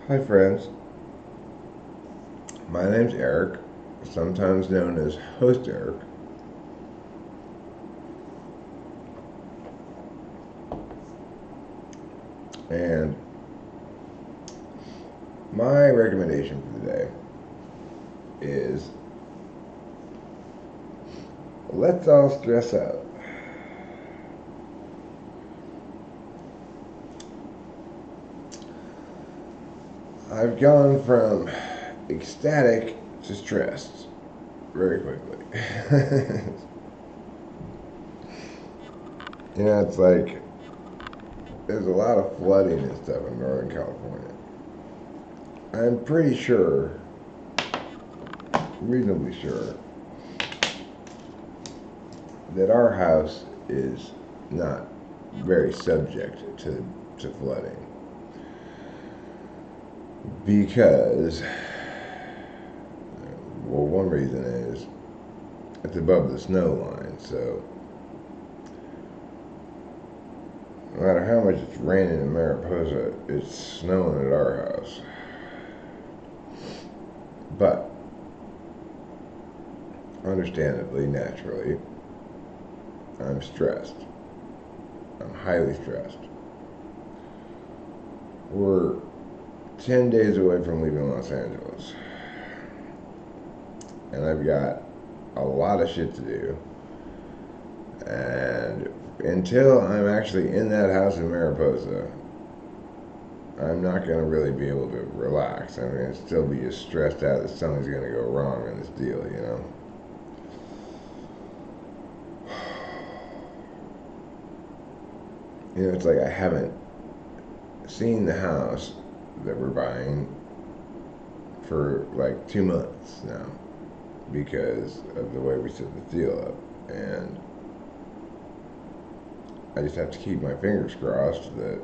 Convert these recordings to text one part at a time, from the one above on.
Hi friends, my name's Eric, sometimes known as Host Eric, and my recommendation for today is let's all stress out. I've gone from ecstatic to stressed very quickly. It's like there's a lot of flooding and stuff in Northern California. I'm pretty sure, reasonably sure, that our house is not very subject to flooding because, well, one reason is it's above the snow line, so no matter how much it's raining in Mariposa, it's snowing at our house. But understandably, naturally, I'm stressed. I'm highly stressed. We're 10 days away from leaving Los Angeles. And I've got a lot of shit to do. And until I'm actually in that house in Mariposa, I'm not going to really be able to relax. I'm going to still be just stressed out that something's going to go wrong in this deal. It's like I haven't seen the house that we're buying for like 2 months now because of the way we set the deal up. And I just have to keep my fingers crossed that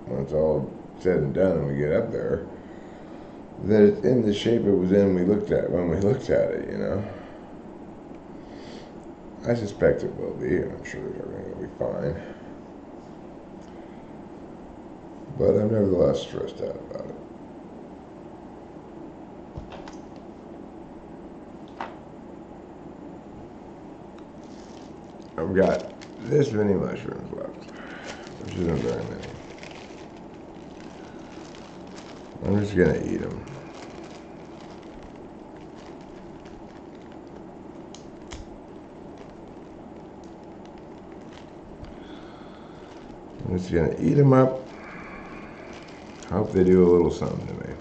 when it's all said and done and we get up there, that it's in the shape it was in when we looked at it. I suspect it will be, and I'm sure that everything will be fine. But I'm nevertheless stressed out about it. I've got this many mushrooms left, which isn't very many. I'm just gonna eat them. I'm just gonna eat them up. Hope they do a little something to me.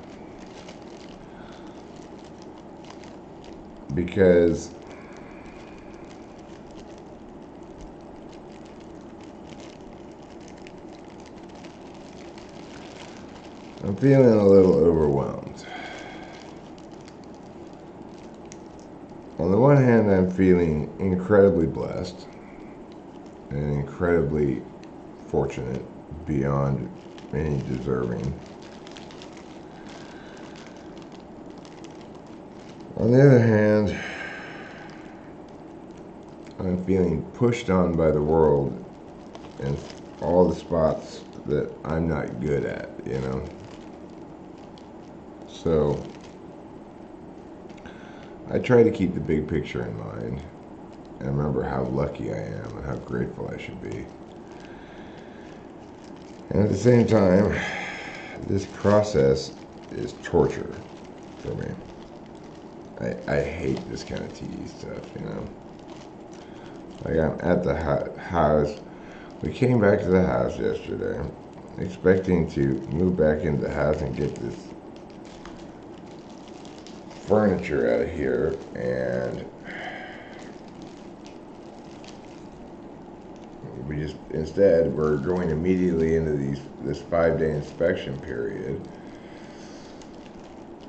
Because I'm feeling a little overwhelmed. On the one hand, I'm feeling incredibly blessed and incredibly fortunate beyond any deserving. On the other hand, I'm feeling pushed on by the world in all the spots that I'm not good at. So I try to keep the big picture in mind and remember how lucky I am and how grateful I should be. And at the same time, this process is torture for me. I hate this kind of tedious stuff. Like I'm at the house. We came back to the house yesterday, expecting to move back into the house and get this furniture out of here, and instead we're going immediately into this 5-day inspection period.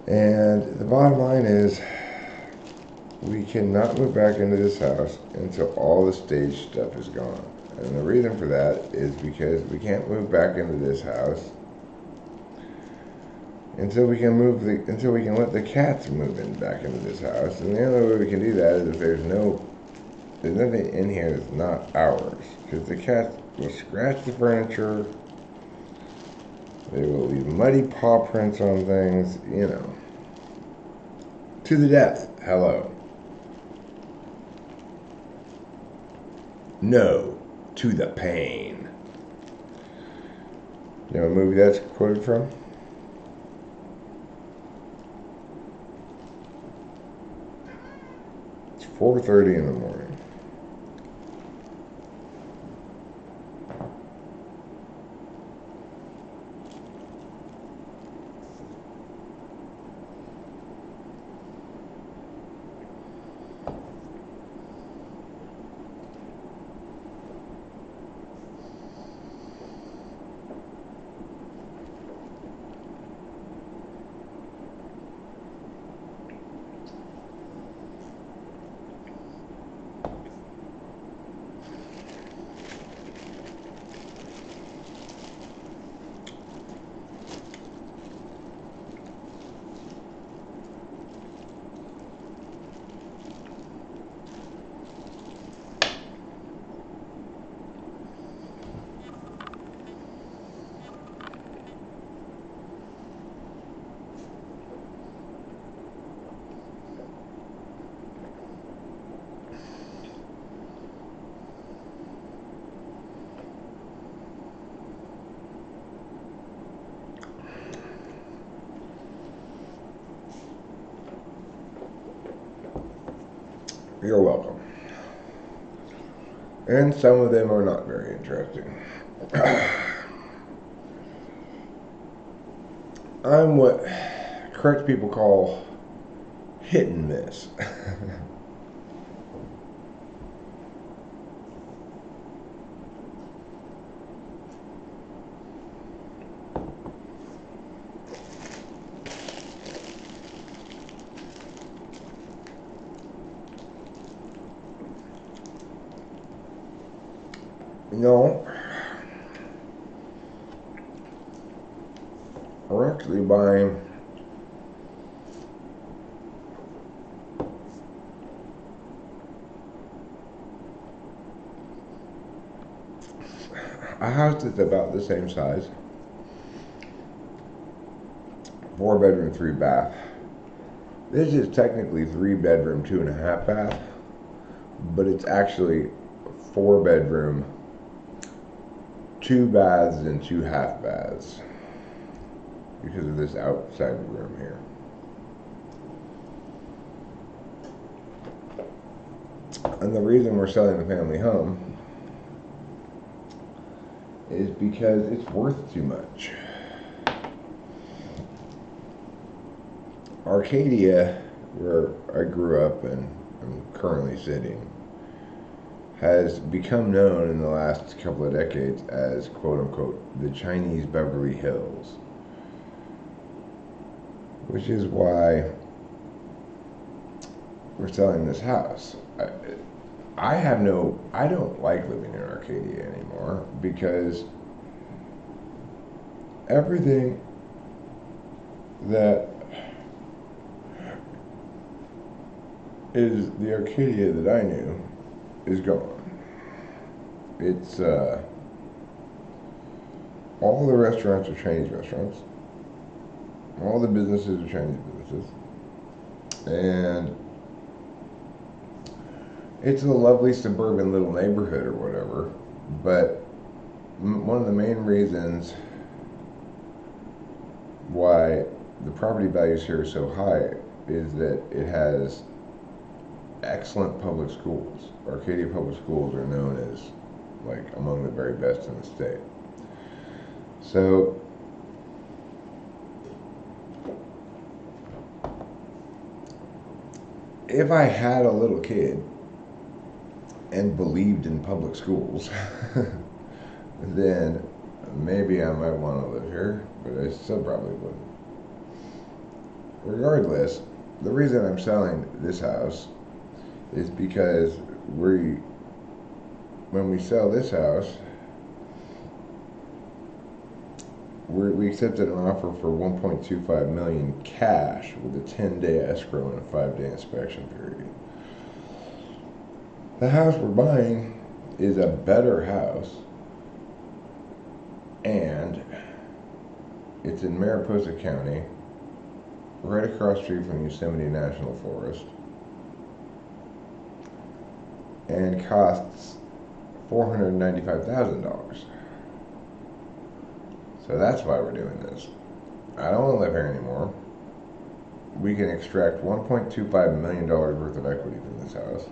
And the bottom line is, we cannot move back into this house until all the stage stuff is gone. And the reason for that is because we can't move back into this house until we can let the cats move back into this house. And the only way we can do that is if there's nothing in here that's not ours. Because the cats will scratch the furniture, They will leave muddy paw prints on things, you know. To the death. Hello. No to the pain. You know what movie that's quoted from? It's 4:30 in the morning. You're welcome. And some of them are not very interesting. I'm what correct people call hit and miss. No, we're actually buying a house that's about the same size, 4 bedroom, 3 bath. This is technically 3 bedroom, 2.5 bath, but it's actually 4 bedroom, 2 baths, and 2 half baths because of this outside room here. And the reason we're selling the family home is because it's worth too much. Arcadia, where I grew up and I'm currently sitting, has become known in the last couple of decades as quote unquote the Chinese Beverly Hills, which is why we're selling this house. I don't like living in Arcadia anymore because everything that is the Arcadia that I knew is gone. It's all the restaurants are Chinese restaurants. All the businesses are Chinese businesses. And it's a lovely suburban little neighborhood or whatever, but one of the main reasons why the property values here are so high is that it has excellent public schools. Arcadia Public Schools are known as like among the very best in the state. So if I had a little kid and believed in public schools, then maybe I might want to live here, but I still probably wouldn't. Regardless, the reason I'm selling this house is because when we sell this house, we accepted an offer for $1.25 million cash with a 10-day escrow and a 5-day inspection period. The house we're buying is a better house, and It's in Mariposa County, right across the street from Yosemite National Forest, and costs $495,000. So that's why we're doing this. I don't want to live here anymore. We can extract $1.25 million worth of equity from this house.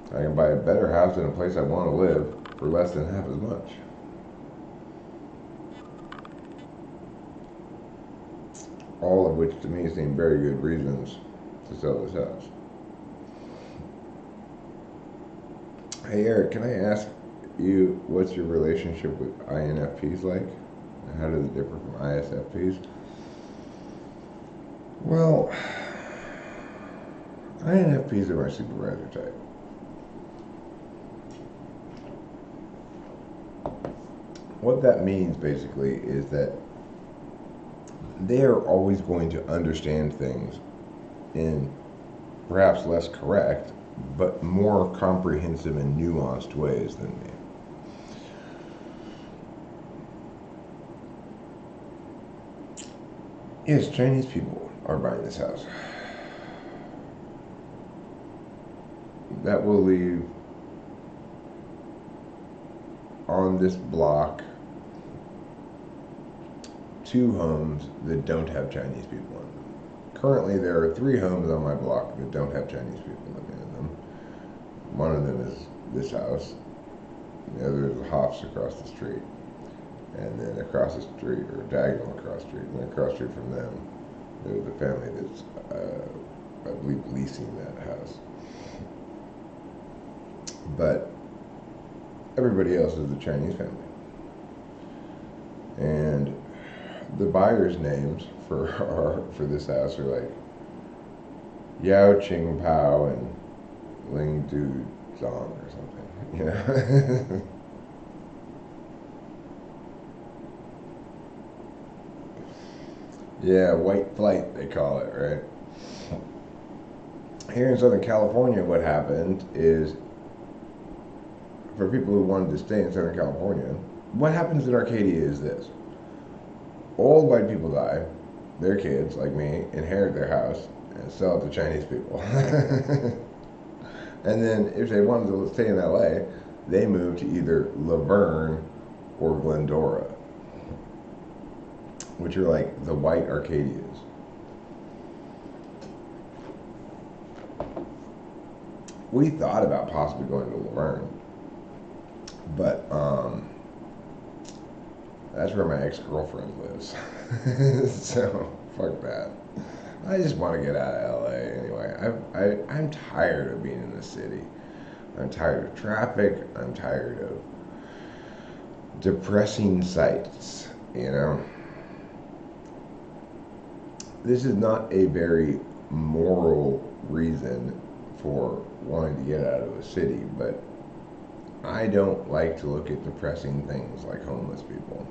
I can buy a better house in a place I want to live for less than half as much. All of which to me seem very good reasons to sell this house. Hey Eric, can I ask you what's your relationship with INFPs like? And how does it differ from ISFPs? Well, INFPs are my supervisor type. What that means basically is that they are always going to understand things in perhaps less correct, but more comprehensive and nuanced ways than me. Yes, Chinese people are buying this house. That will leave on this block 2 homes that don't have Chinese people in them. Currently, there are 3 homes on my block that don't have Chinese people living in them. One of them is this house. The other is the Hoffs across the street. And then across the street, or diagonal across the street, and then across the street from them, there's a family that's, I believe, leasing that house. But everybody else is a Chinese family. And the buyers' names for this house are like Yao Qing Pao and Ling Du Zong or something, you know? Yeah, white flight, they call it, right? Here in Southern California, what happened is, for people who wanted to stay in Southern California, what happens in Arcadia is this. Old white people die, their kids, like me, inherit their house and sell it to Chinese people. And then if they wanted to stay in LA, they move to either Laverne or Glendora, which are like the white Arcadias. We thought about possibly going to Laverne, but that's where my ex-girlfriend lives. So fuck that. I just want to get out of LA anyway. I'm tired of being in the city. I'm tired of traffic. I'm tired of depressing sights, you know. This is not a very moral reason for wanting to get out of a city, but I don't like to look at depressing things like homeless people.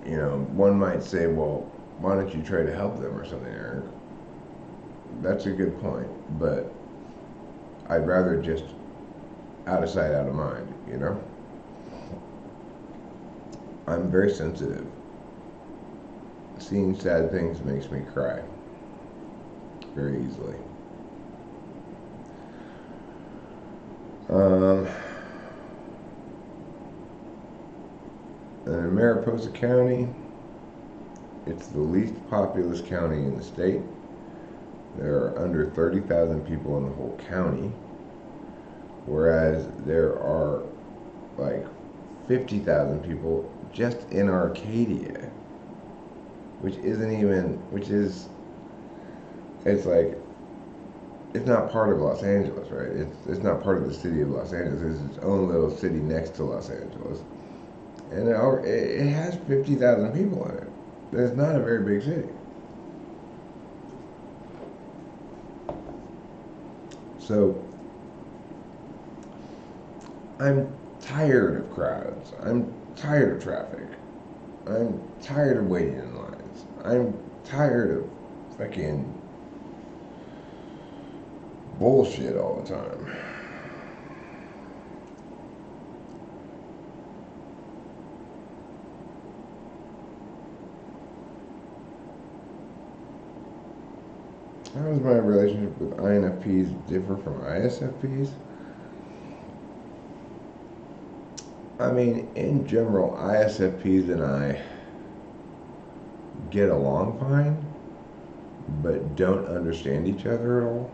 You know, one might say, well, why don't you try to help them or something, Eric? That's a good point, but I'd rather just out of sight, out of mind, you know? I'm very sensitive. Seeing sad things makes me cry very easily. In Mariposa County, it's the least populous county in the state. There are under 30,000 people in the whole county, whereas there are like 50,000 people just in Arcadia, it's like, it's not part of Los Angeles, right? It's not part of the city of Los Angeles. It's its own little city next to Los Angeles. And it has 50,000 people in it. It's not a very big city. So, I'm tired of crowds. I'm tired of traffic. I'm tired of waiting in lines. I'm tired of fucking bullshit all the time. How does my relationship with INFPs differ from ISFPs? I mean, in general, ISFPs and I get along fine, but don't understand each other at all.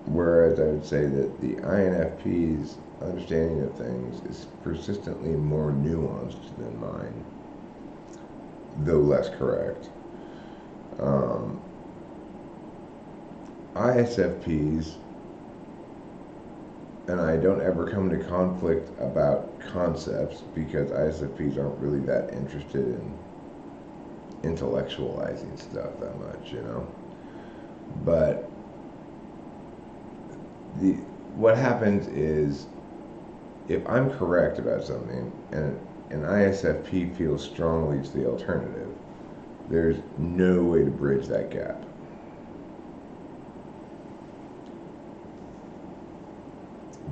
Whereas I would say that the INFP's understanding of things is persistently more nuanced than mine, though less correct. ISFPs and I don't ever come to conflict about concepts because ISFPs aren't really that interested in intellectualizing stuff that much, you know. But what happens is if I'm correct about something and an ISFP feels strongly it's the alternative, there's no way to bridge that gap.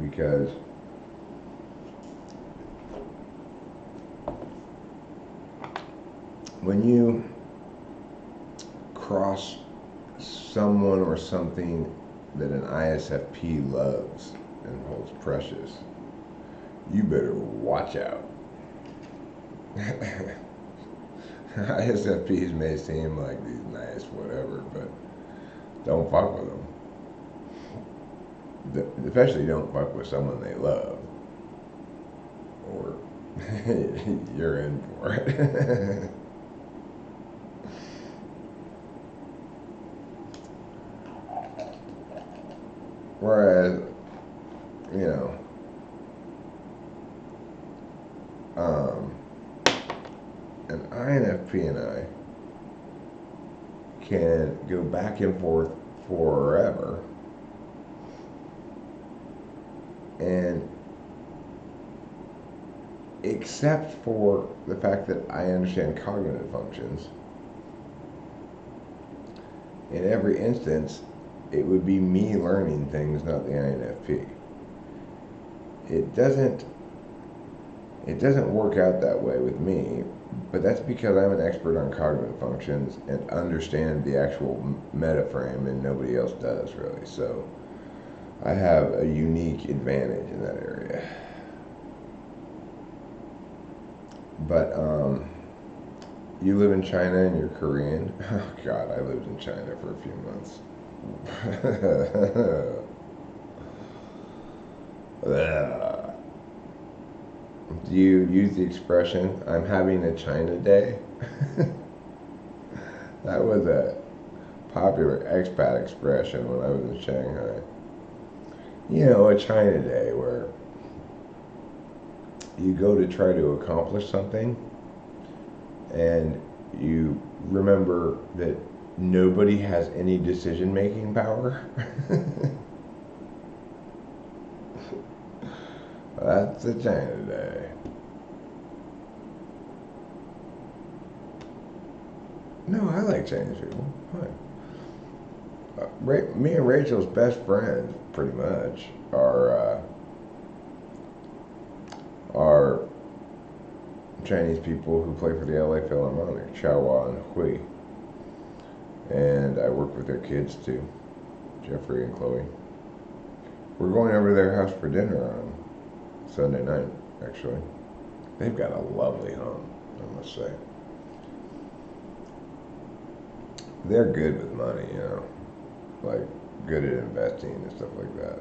Because when you cross someone or something that an ISFP loves and holds precious, you better watch out. ISFPs may seem like these nice whatever, but don't fuck with them. Especially don't fuck with someone they love, or you're in for it. Whereas, you know, an INFP and I can go back and forth forever, and except for the fact that I understand cognitive functions, in every instance, it would be me learning things, not the INFP. It doesn't work out that way with me, but that's because I'm an expert on cognitive functions and understand the actual meta frame, and nobody else does really. So I have a unique advantage in that area. But you live in China and you're Korean. Oh God, I lived in China for a few months. Do you use the expression, I'm having a China day? That was a popular expat expression when I was in Shanghai. You know, a China day where you go to try to accomplish something and you remember that nobody has any decision-making power. That's a China day. No, I like Chinese people. Fine. Me and Rachel's best friends, pretty much, are Chinese people who play for the LA Philharmonic, Chawa and Hui. And I work with their kids too, Jeffrey and Chloe. We're going over to their house for dinner on Sunday night, actually. They've got a lovely home, I must say. They're good with money, you know, like good at investing and stuff like that.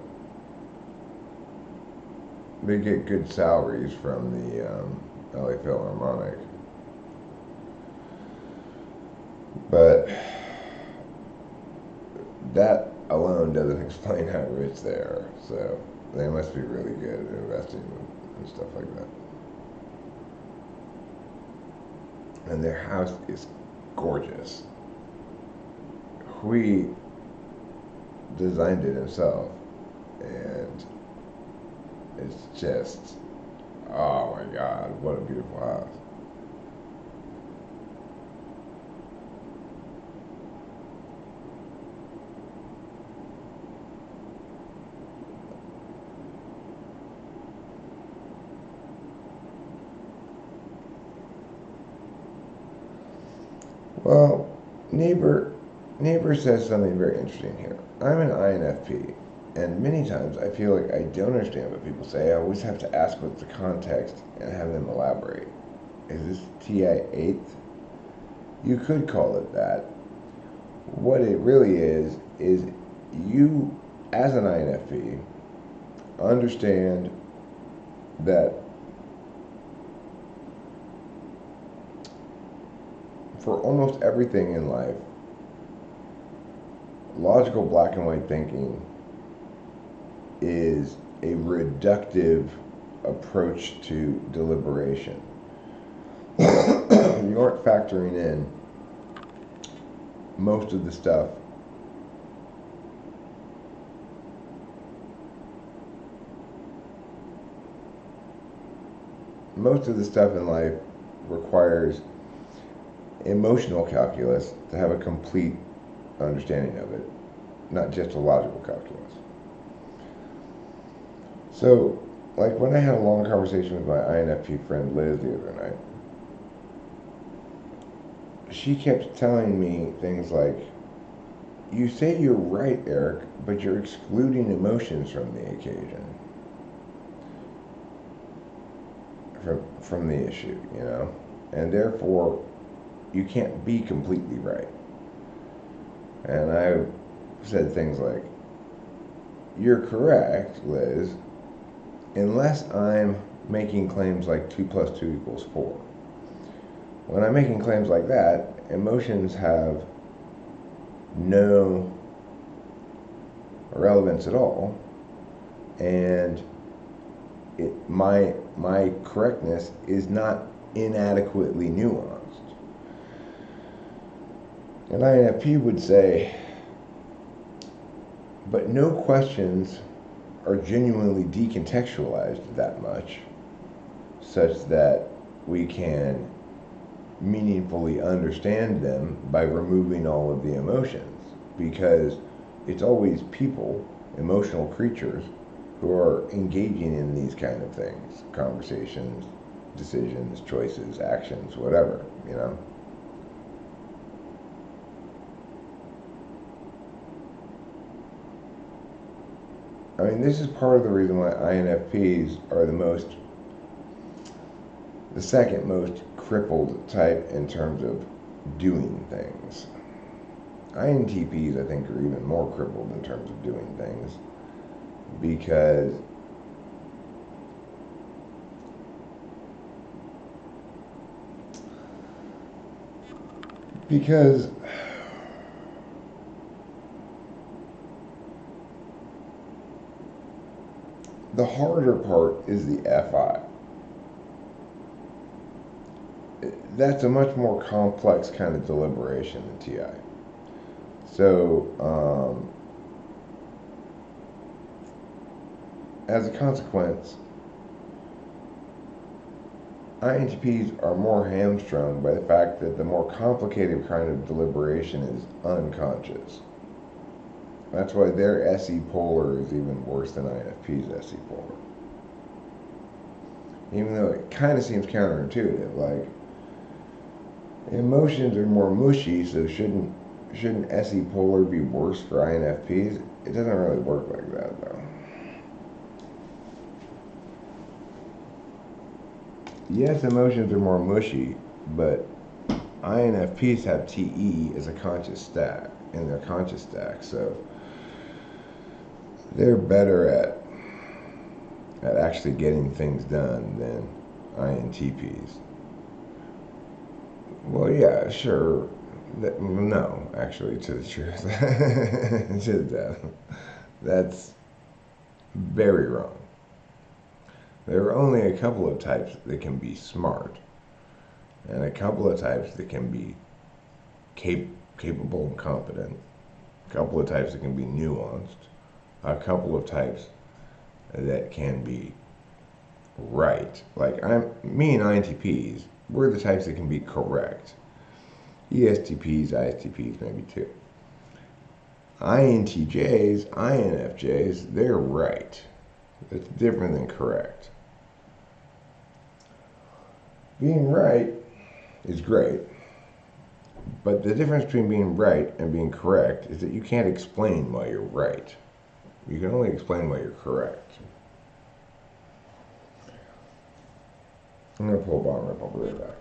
They get good salaries from the LA Philharmonic. But that alone doesn't explain how rich they are. So they must be really good at investing and stuff like that. And their house is gorgeous. Hui designed it himself, and it's just, oh my God, what a beautiful house. Well, Neighbor says something very interesting here. I'm an INFP, and many times I feel like I don't understand what people say. I always have to ask what's the context and have them elaborate. Is this TI 8th? You could call it that. What it really is you, as an INFP, understand that for almost everything in life, logical black and white thinking is a reductive approach to deliberation. You aren't factoring in most of the stuff in life requires emotional calculus to have a complete understanding of it, not just a logical calculus. So, like when I had a long conversation with my INFP friend Liz the other night, she kept telling me things like, you say you're right, Eric, but you're excluding emotions from the occasion, from the issue, you know, and therefore you can't be completely right. And I said things like, you're correct, Liz, unless I'm making claims like 2 + 2 = 4. When I'm making claims like that, emotions have no relevance at all, and my correctness is not inadequately nuanced. An INFP would say, but no questions are genuinely decontextualized that much, such that we can meaningfully understand them by removing all of the emotions, because it's always people, emotional creatures, who are engaging in these kind of things, conversations, decisions, choices, actions, whatever, you know. I mean, this is part of the reason why INFPs are the second most crippled type in terms of doing things. INTPs, I think, are even more crippled in terms of doing things because the harder part is the FI. That's a much more complex kind of deliberation than TI. So, as a consequence, INTPs are more hamstrung by the fact that the more complicated kind of deliberation is unconscious. That's why their SE polar is even worse than INFP's SE polar. Even though it kind of seems counterintuitive, like emotions are more mushy, so shouldn't SE polar be worse for INFPs? It doesn't really work like that, though. Yes, emotions are more mushy, but INFPs have TE as a conscious stack in their conscious stack, so they're better at actually getting things done than INTPs. Well, yeah, sure. No, actually, to the truth. That's very wrong. There are only a couple of types that can be smart, and a couple of types that can be capable and competent, a couple of types that can be nuanced, a couple of types that can be right. Like me and INTPs, we're the types that can be correct. ESTPs, ISTPs, maybe too. INTJs, INFJs, they're right. It's different than correct. Being right is great, But the difference between being right and being correct is that you can't explain why you're right. You can only explain why you're correct. I'm going to pull a bottom rip. I'll be right back.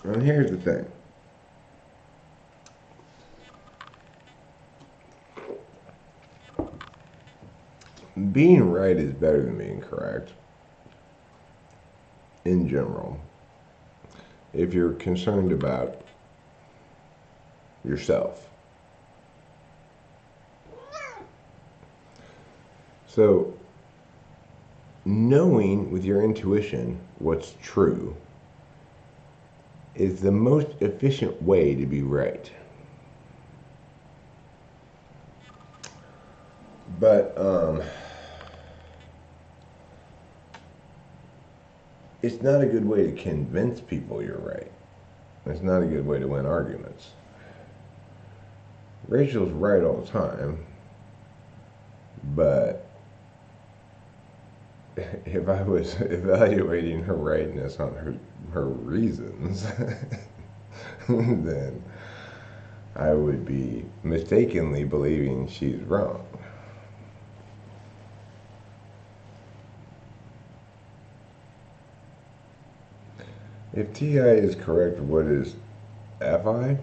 And here's the thing. Being right is better than being correct, in general, if you're concerned about yourself. So, knowing with your intuition what's true is the most efficient way to be right. But it's not a good way to convince people you're right. It's not a good way to win arguments. Rachel's right all the time, but if I was evaluating her rightness on her reasons, then I would be mistakenly believing she's wrong. If TI is correct, what is FI?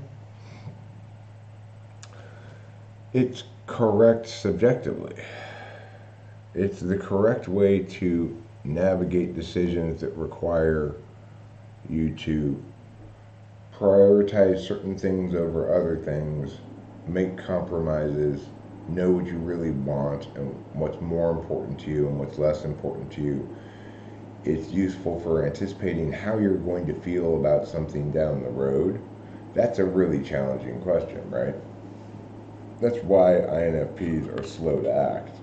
It's correct subjectively. It's the correct way to navigate decisions that require you to prioritize certain things over other things, make compromises, know what you really want and what's more important to you and what's less important to you. It's useful for anticipating how you're going to feel about something down the road. That's a really challenging question, right? That's why INFPs are slow to act.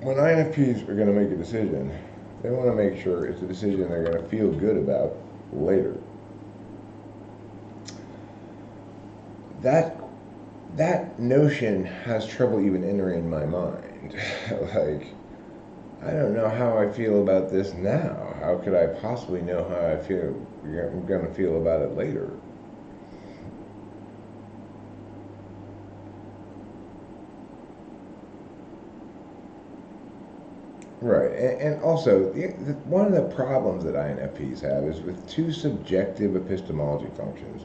When INFPs are going to make a decision, they want to make sure it's a decision they're going to feel good about later. That notion has trouble even entering my mind. Like, I don't know how I feel about this now. How could I possibly know how I'm going to feel about it later? Right, and also, one of the problems that INFPs have is with two subjective epistemology functions.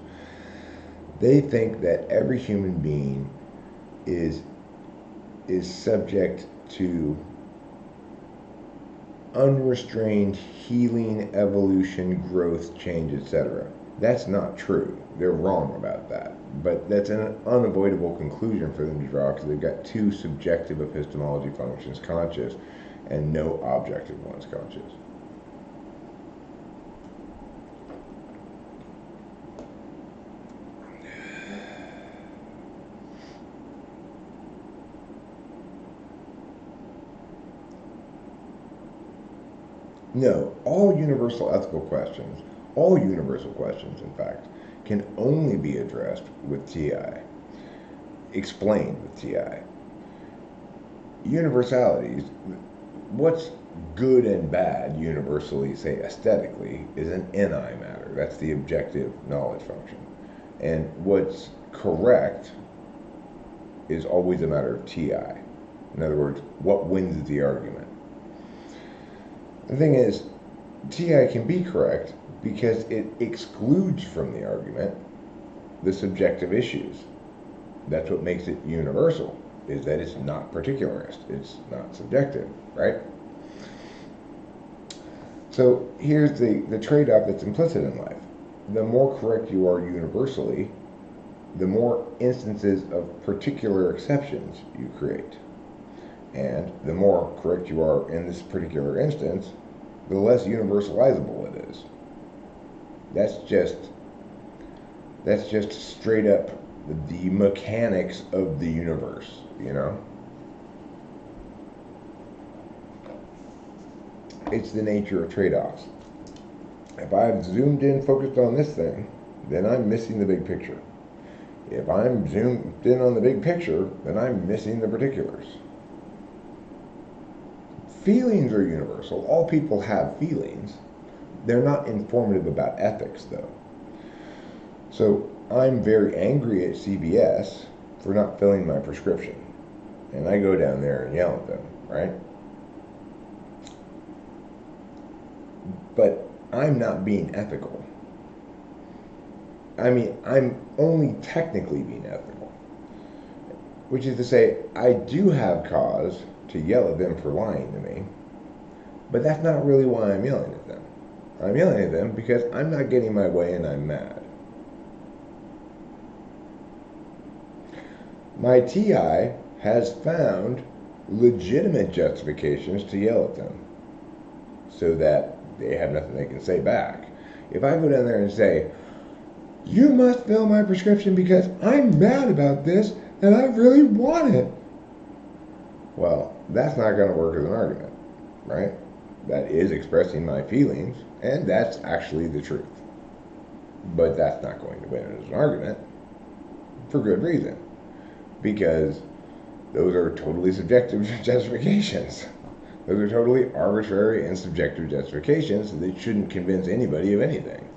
They think that every human being is subject to unrestrained healing, evolution, growth, change, etc. That's not true. They're wrong about that. But that's an unavoidable conclusion for them to draw because they've got two subjective epistemology functions, conscious, and no objective ones, conscious. No, all universal questions, in fact, can only be addressed with TI. explained with TI. Universalities, what's good and bad universally, say aesthetically, is an NI matter. That's the objective knowledge function. And what's correct is always a matter of TI. In other words, what wins the argument. The thing is, TI can be correct because it excludes from the argument the subjective issues. That's what makes it universal, is that it's not particularist, it's not subjective, right? So here's the trade-off that's implicit in life. The more correct you are universally, the more instances of particular exceptions you create. And the more correct you are in this particular instance, the less universalizable it is. That's just straight up the mechanics of the universe, you know? It's the nature of trade-offs. If I've zoomed in, focused on this thing, then I'm missing the big picture. If I'm zoomed in on the big picture, then I'm missing the particulars. Feelings are universal. All people have feelings. They're not informative about ethics, though. So I'm very angry at CVS for not filling my prescription. And I go down there and yell at them, right? But I'm not being ethical. I mean, I'm only technically being ethical. Which is to say, I do have cause to yell at them for lying to me, but that's not really why I'm yelling at them. I'm yelling at them because I'm not getting my way and I'm mad. My TI has found legitimate justifications to yell at them so that they have nothing they can say back. If I go down there and say, you must fill my prescription because I'm mad about this and I really want it, well, that's not going to work as an argument, right? That is expressing my feelings, and that's actually the truth. But that's not going to win as an argument for good reason, because those are totally subjective justifications. Those are totally arbitrary and subjective justifications that shouldn't convince anybody of anything.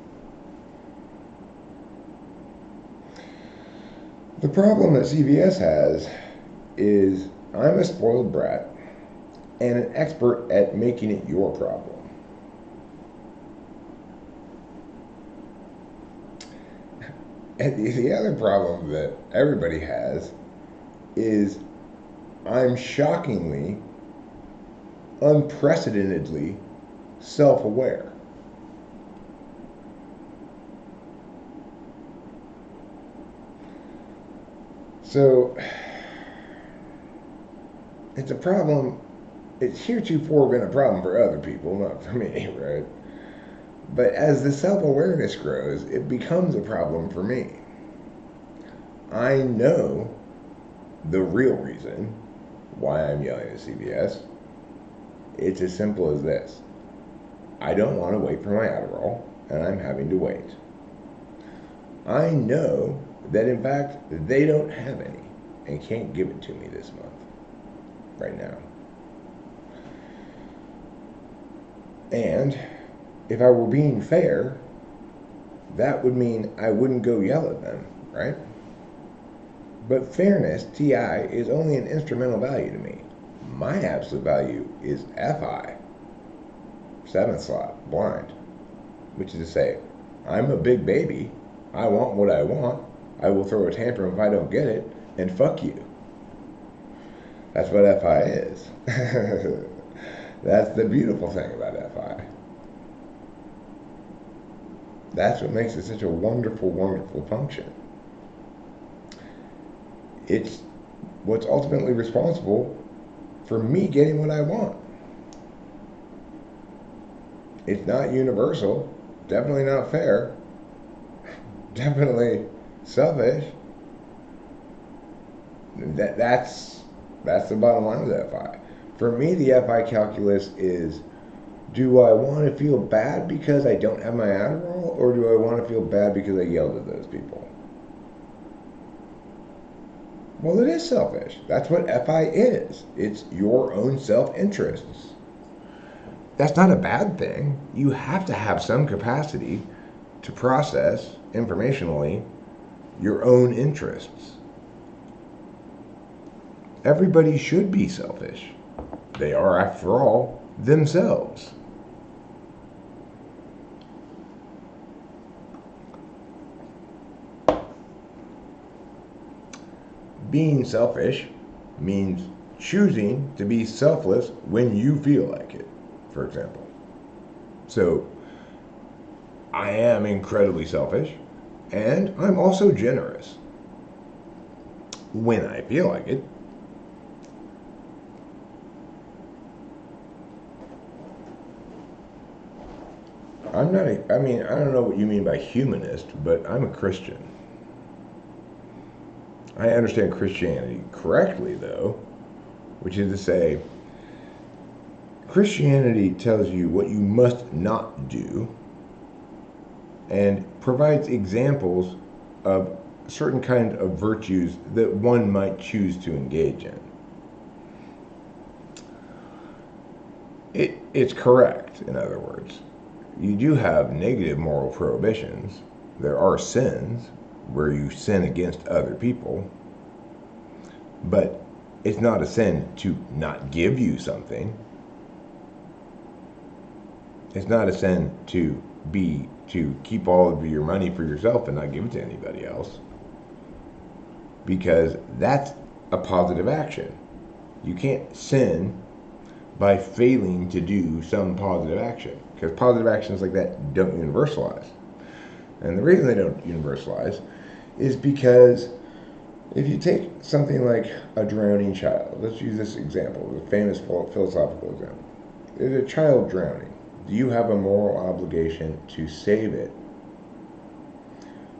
The problem that CVS has is I'm a spoiled brat and an expert at making it your problem. And the other problem that everybody has is I'm shockingly, unprecedentedly self-aware. So it's a problem. It's heretofore been a problem for other people, not for me, right? But as the self-awareness grows, it becomes a problem for me. I know the real reason why I'm yelling at CVS. It's as simple as this. I don't want to wait for my Adderall, and I'm having to wait. I know that, in fact, they don't have any and can't give it to me this month, right now. And if I were being fair, that would mean I wouldn't go yell at them, right? But fairness, TI, is only an instrumental value to me. My absolute value is FI, 7th slot, blind, which is to say, I'm a big baby, I want what I want, I will throw a tantrum if I don't get it, and fuck you. That's what FI is. That's the beautiful thing about FI. That's what makes it such a wonderful, wonderful function. It's what's ultimately responsible for me getting what I want. It's not universal, definitely not fair, definitely selfish. That's the bottom line of the FI. For me, the FI calculus is, do I want to feel bad because I don't have my Adderall, or do I want to feel bad because I yelled at those people? Well, it is selfish. That's what FI is. It's your own self-interests. That's not a bad thing. You have to have some capacity to process informationally your own interests. Everybody should be selfish. They are, after all, themselves. Being selfish means choosing to be selfless when you feel like it, for example. So, I am incredibly selfish, and I'm also generous when I feel like it. I'm not I mean, I don't know what you mean by humanist, but I'm a Christian. I understand Christianity correctly, though, which is to say, Christianity tells you what you must not do and provides examples of certain kind of virtues that one might choose to engage in. It's correct, in other words. You do have negative moral prohibitions. There are sins where you sin against other people, but it's not a sin to not give you something. It's not a sin to keep all of your money for yourself and not give it to anybody else, because that's a positive action. You can't sin by failing to do some positive action, because positive actions like that don't universalize. And the reason they don't universalize is because if you take something like a drowning child, let's use this example, a famous philosophical example. There's a child drowning. Do you have a moral obligation to save it?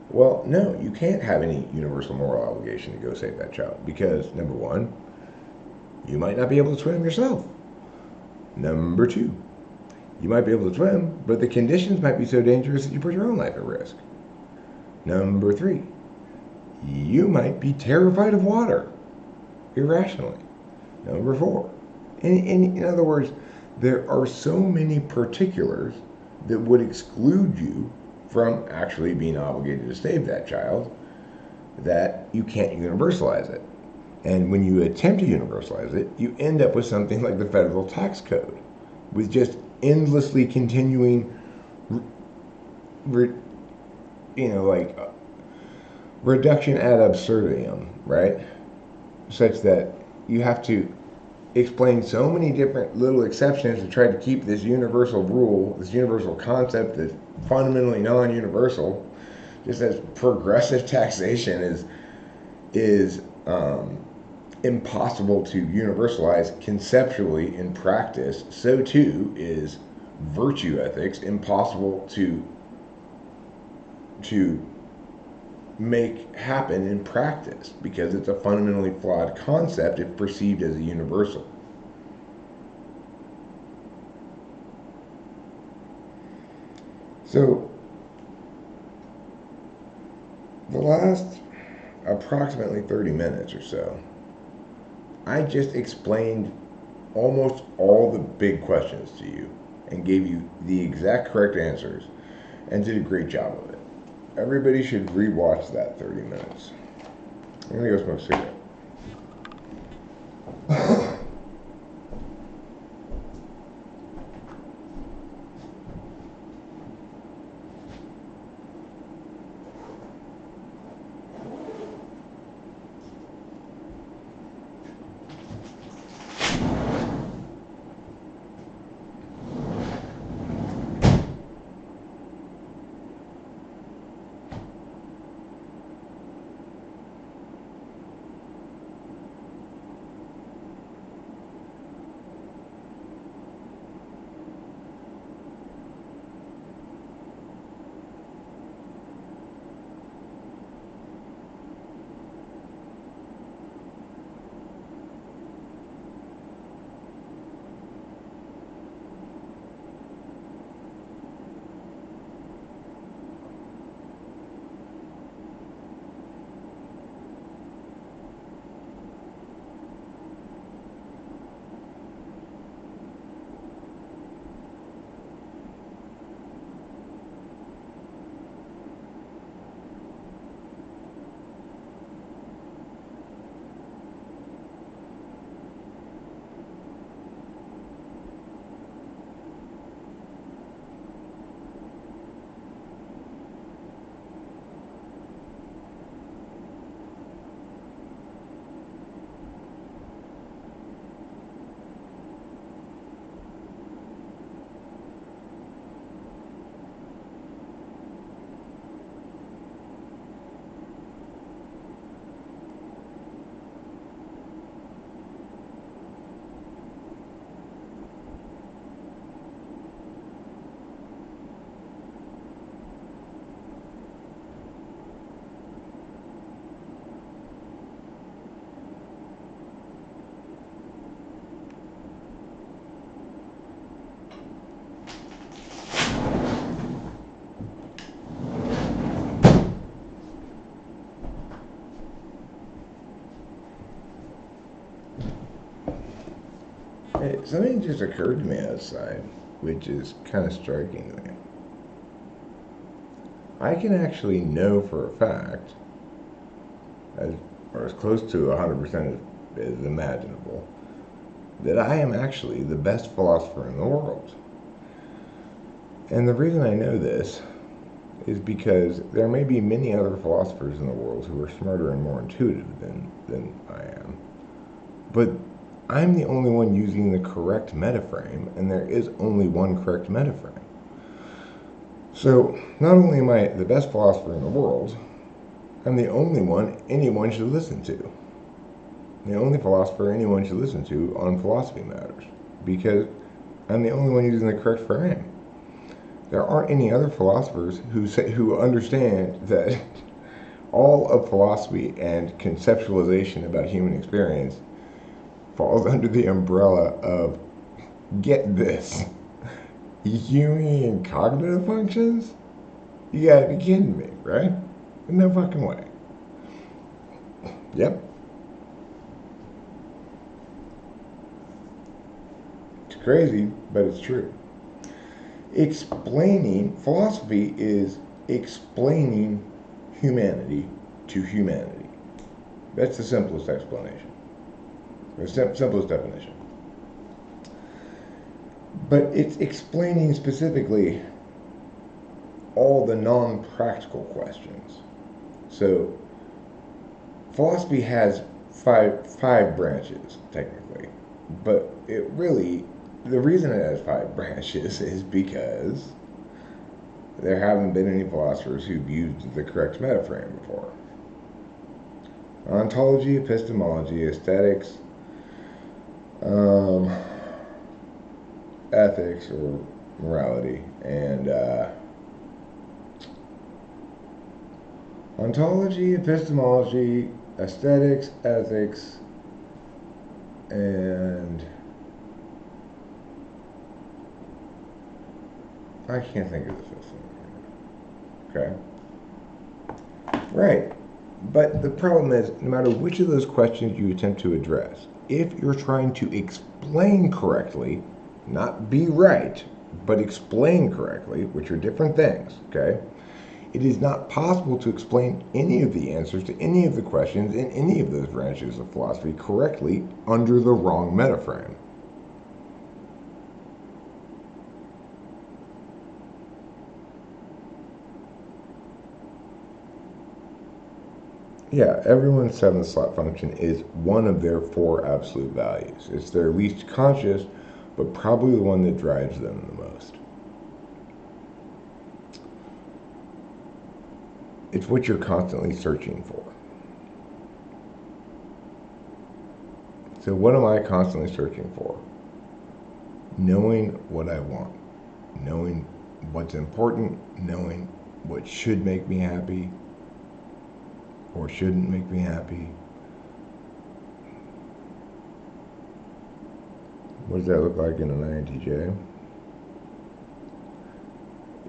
Well, no, you can't have any universal moral obligation to go save that child, because, number one, you might not be able to swim yourself. Number two, you might be able to swim, but the conditions might be so dangerous that you put your own life at risk. Number three, you might be terrified of water, irrationally. Number four, in other words, there are so many particulars that would exclude you from actually being obligated to save that child that you can't universalize it. And when you attempt to universalize it, you end up with something like the federal tax code, with just endlessly continuing, reduction ad absurdum, right? Such that you have to explain so many different little exceptions to try to keep this universal rule, this universal concept that's fundamentally non-universal, just as progressive taxation is impossible to universalize conceptually in practice, so too is virtue ethics impossible to make happen in practice, because it's a fundamentally flawed concept if perceived as a universal. So the last approximately 30 minutes or so, I just explained almost all the big questions to you and gave you the exact correct answers and did a great job of it. Everybody should rewatch that 30 minutes. I'm gonna go smoke a cigarette. Something just occurred to me outside, which is kind of striking to me. I can actually know for a fact, or as close to 100% as imaginable, that I am actually the best philosopher in the world. And the reason I know this is because there may be many other philosophers in the world who are smarter and more intuitive than I am. But I'm the only one using the correct metaframe, and there is only one correct metaframe. So, not only am I the best philosopher in the world, I'm the only one anyone should listen to. The only philosopher anyone should listen to on philosophy matters, because I'm the only one using the correct frame. There aren't any other philosophers who understand that all of philosophy and conceptualization about human experience falls under the umbrella of, get this, Jungian cognitive functions? You gotta be kidding me, right? No fucking way. Yep. It's crazy, but it's true. Philosophy is explaining humanity to humanity. That's the simplest explanation. The simplest definition. But it's explaining specifically all the non-practical questions. So, philosophy has five branches, technically. But the reason it has 5 branches is because there haven't been any philosophers who've used the correct metaframe before. Ontology, epistemology, aesthetics, ethics or morality, and ontology, epistemology, aesthetics, ethics, and I can't think of the 5th one. Okay. Right. But the problem is, no matter which of those questions you attempt to address, if you're trying to explain correctly, not be right, but explain correctly, which are different things, okay? It is not possible to explain any of the answers to any of the questions in any of those branches of philosophy correctly under the wrong metaframe. Yeah, everyone's 7th slot function is one of their 4 absolute values. It's their least conscious, but probably the one that drives them the most. It's what you're constantly searching for. So what am I constantly searching for? Knowing what I want. Knowing what's important. Knowing what should make me happy or shouldn't make me happy. What does that look like in an INTJ?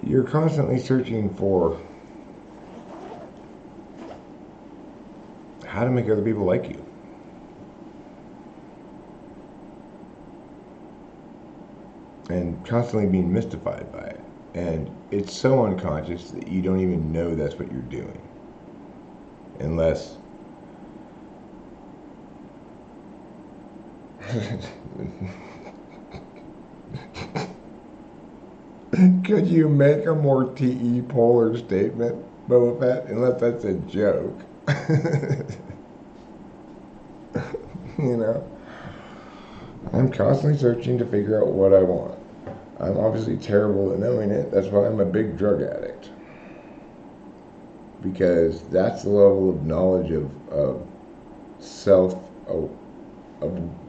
You're constantly searching for how to make other people like you. And constantly being mystified by it. And it's so unconscious that you don't even know that's what you're doing. Unless could you make a more TE polar statement, Boba Fett? Unless that's a joke. You know? I'm constantly searching to figure out what I want. I'm obviously terrible at knowing it. That's why I'm a big drug addict. Because that's the level of knowledge of self, of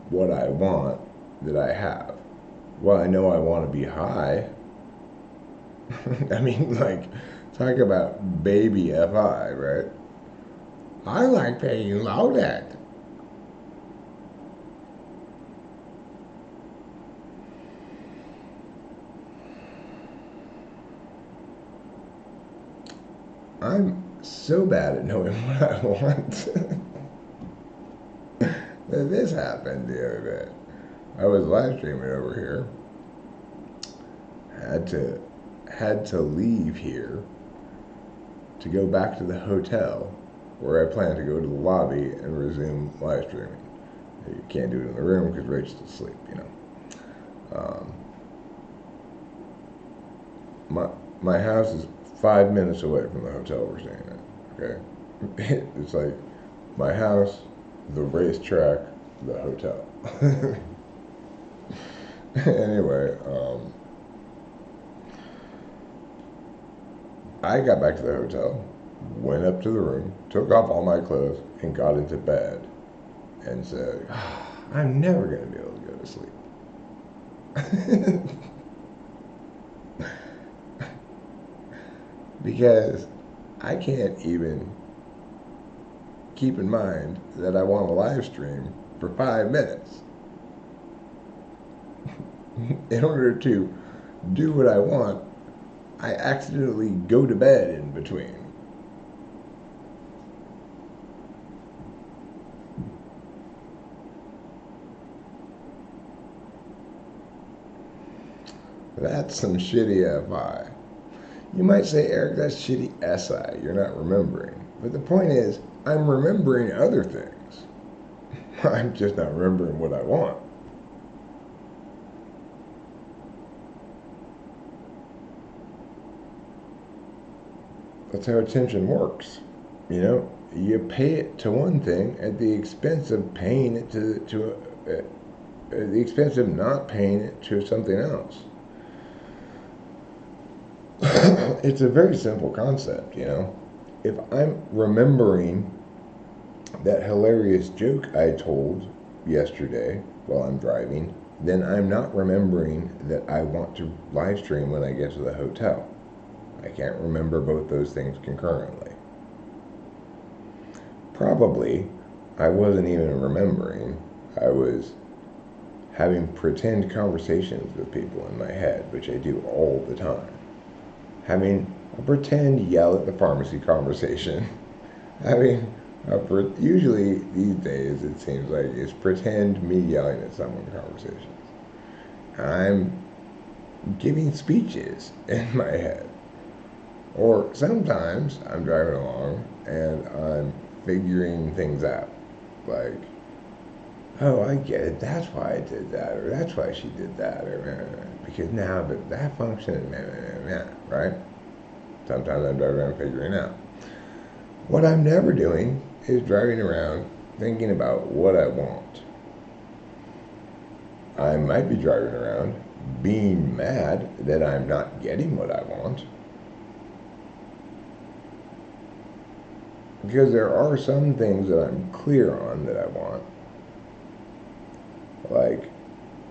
what I want that I have. Well, I know I want to be high. I mean, like, talk about baby FI, right? I like paying loaded. I'm so bad at knowing what I want. This happened the other day. I was live streaming over here. Had to leave here to go back to the hotel where I plan to go to the lobby and resume live streaming. You can't do it in the room because Rachel's asleep, you know. My my house is 5 minutes away from the hotel we're staying at. Okay, it's like my house, the racetrack, the hotel. Anyway, I got back to the hotel, went up to the room, took off all my clothes, and got into bed, and said, "I'm never gonna be able to go to sleep." Because I can't even keep in mind that I want to live stream for 5 minutes. In order to do what I want, I accidentally go to bed in between. That's some shitty FI. You might say, Eric, that's shitty SI. You're not remembering. But the point is, I'm remembering other things. I'm just not remembering what I want. That's how attention works. You know, you pay it to one thing at the expense of paying it to at the expense of not paying it to something else. It's a very simple concept, you know. If I'm remembering that hilarious joke I told yesterday while I'm driving, then I'm not remembering that I want to live stream when I get to the hotel. I can't remember both those things concurrently. Probably I wasn't even remembering. I was having pretend conversations with people in my head, which I do all the time. Having a pretend yell at the pharmacy conversation. Having usually these days it seems like it's pretend me yelling at someone conversations. I'm giving speeches in my head. Or sometimes I'm driving along and I'm figuring things out. Like, oh, I get it. That's why I did that. Or that's why she did that. Or because now that function, right? Sometimes I'm driving around figuring out. What I'm never doing is driving around thinking about what I want. I might be driving around being mad that I'm not getting what I want. Because there are some things that I'm clear on that I want. Like,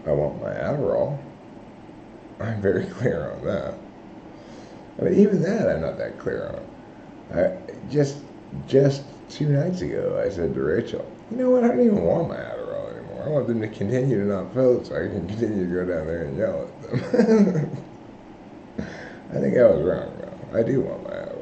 I want my Adderall. I'm very clear on that. I mean, even that I'm not that clear on. I just 2 nights ago, I said to Rachel, you know what, I don't even want my Adderall anymore. I want them to continue to not fill it so I can continue to go down there and yell at them. I think I was wrong, though. I do want my Adderall.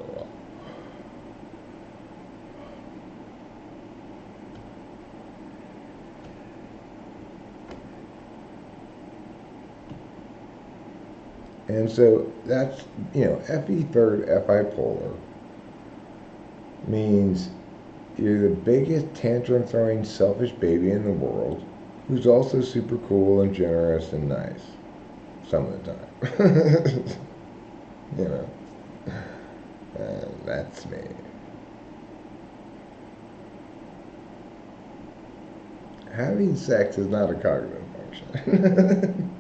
And so that's, FE third FI polar means you're the biggest tantrum throwing selfish baby in the world who's also super cool and generous and nice some of the time. And that's me. Having sex is not a cognitive function.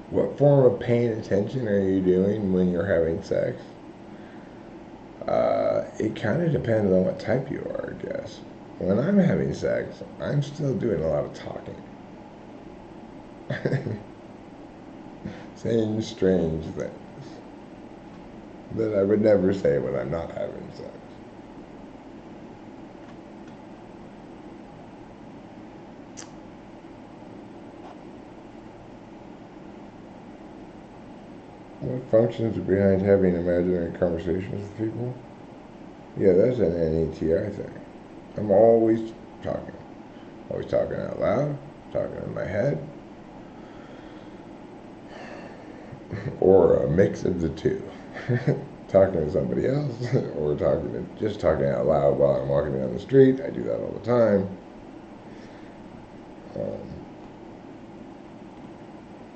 What form of paying attention are you doing when you're having sex? It kind of depends on what type you are, I guess. When I'm having sex, I'm still doing a lot of talking. Saying strange things that I would never say when I'm not having sex. What functions are behind having imaginary conversations with people? Yeah, that's an NETI thing. I'm talking, always talking out loud, talking in my head, or a mix of the two. Talking to somebody else, or just talking out loud while I'm walking down the street. I do that all the time.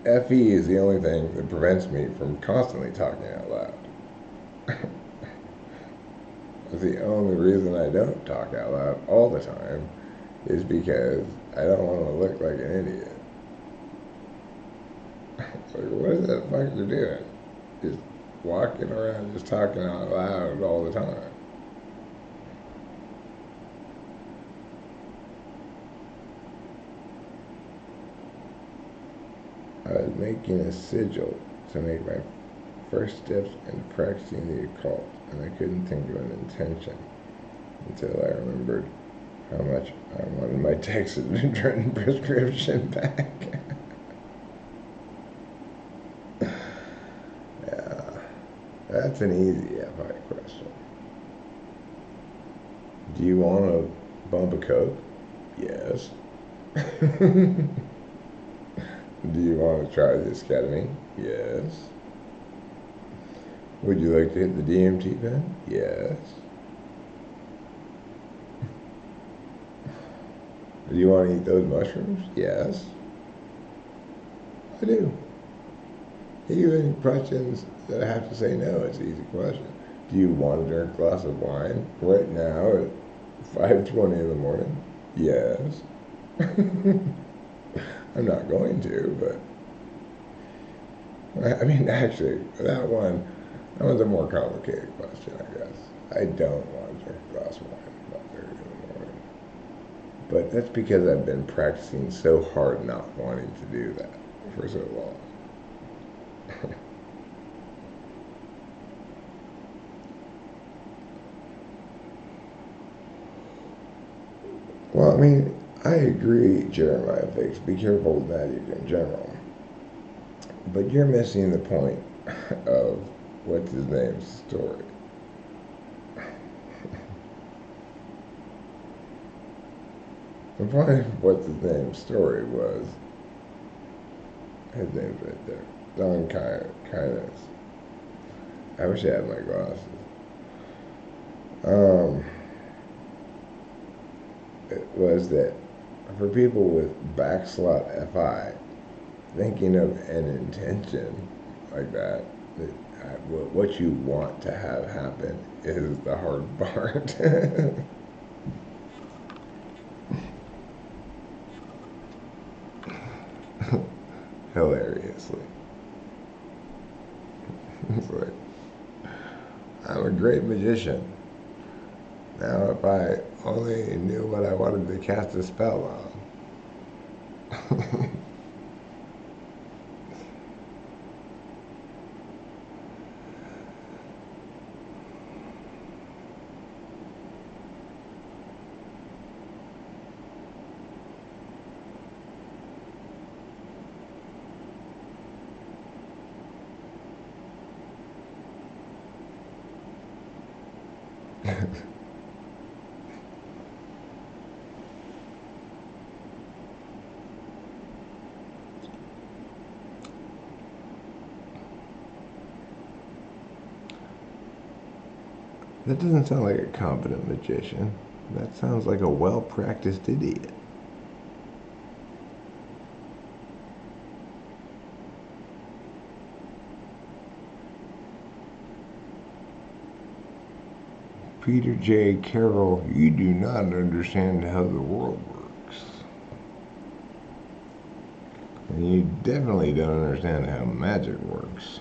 FE is the only thing that prevents me from constantly talking out loud. The only reason I don't talk out loud all the time is because I don't want to look like an idiot. Like, what is that fucker doing? Just walking around just talking out loud all the time. I was making a sigil to make my first steps in practicing the occult, and I couldn't think of an intention until I remembered how much I wanted my Texas return prescription back. Yeah, that's an easy FI question. Do you want a bump of coke? Yes. Do you want to try this ketamine? Yes. Would you like to hit the DMT pen? Yes. Do you want to eat those mushrooms? Yes. I do. Even questions that I have to say no, it's an easy question. Do you want to drink a glass of wine right now at 5:20 in the morning? Yes. I'm not going to, but I mean, actually, that was a more complicated question, I guess. I don't want to drink a glass of wine at 5:30 in the morning. But that's because I've been practicing so hard not wanting to do that for so long. Well, I mean, I agree, Jeremiah Fix. Be careful with magic in general. But you're missing the point of what's his name's story. The point of what's his name's story was his name's right there. Don Kindness. I wish I had my glasses. Um, it was that for people with backslot FI, thinking of an intention like that what you want to have happen is the hard part. Hilariously. It's like, I'm a great magician. Now, if I only knew what I wanted to cast a spell on. That doesn't sound like a competent magician. That sounds like a well-practiced idiot. Peter J. Carroll, you do not understand how the world works. And you definitely don't understand how magic works.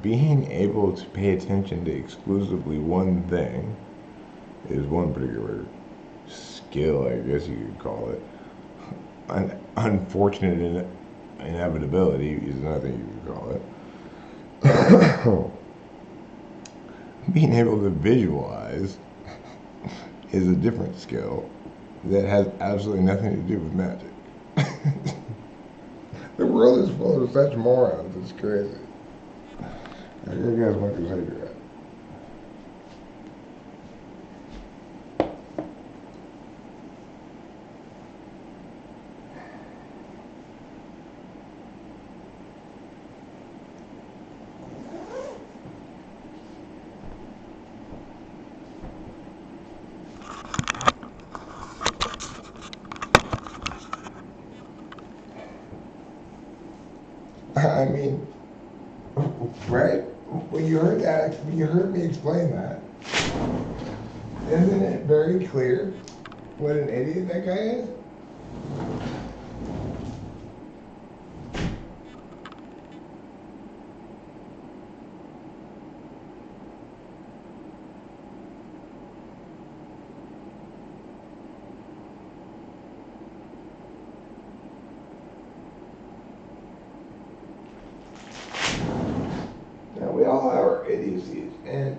Being able to pay attention to exclusively one thing is one particular skill, I guess you could call it. An unfortunate inevitability is another you could call it. Being able to visualize is a different skill that has absolutely nothing to do with magic. The world is full of such morons, it's crazy. I gotta get as much as I do. I mean, right? When you heard that, when you heard me explain that, isn't it very clear what an idiot that guy is? Now, we all have our idiocies, and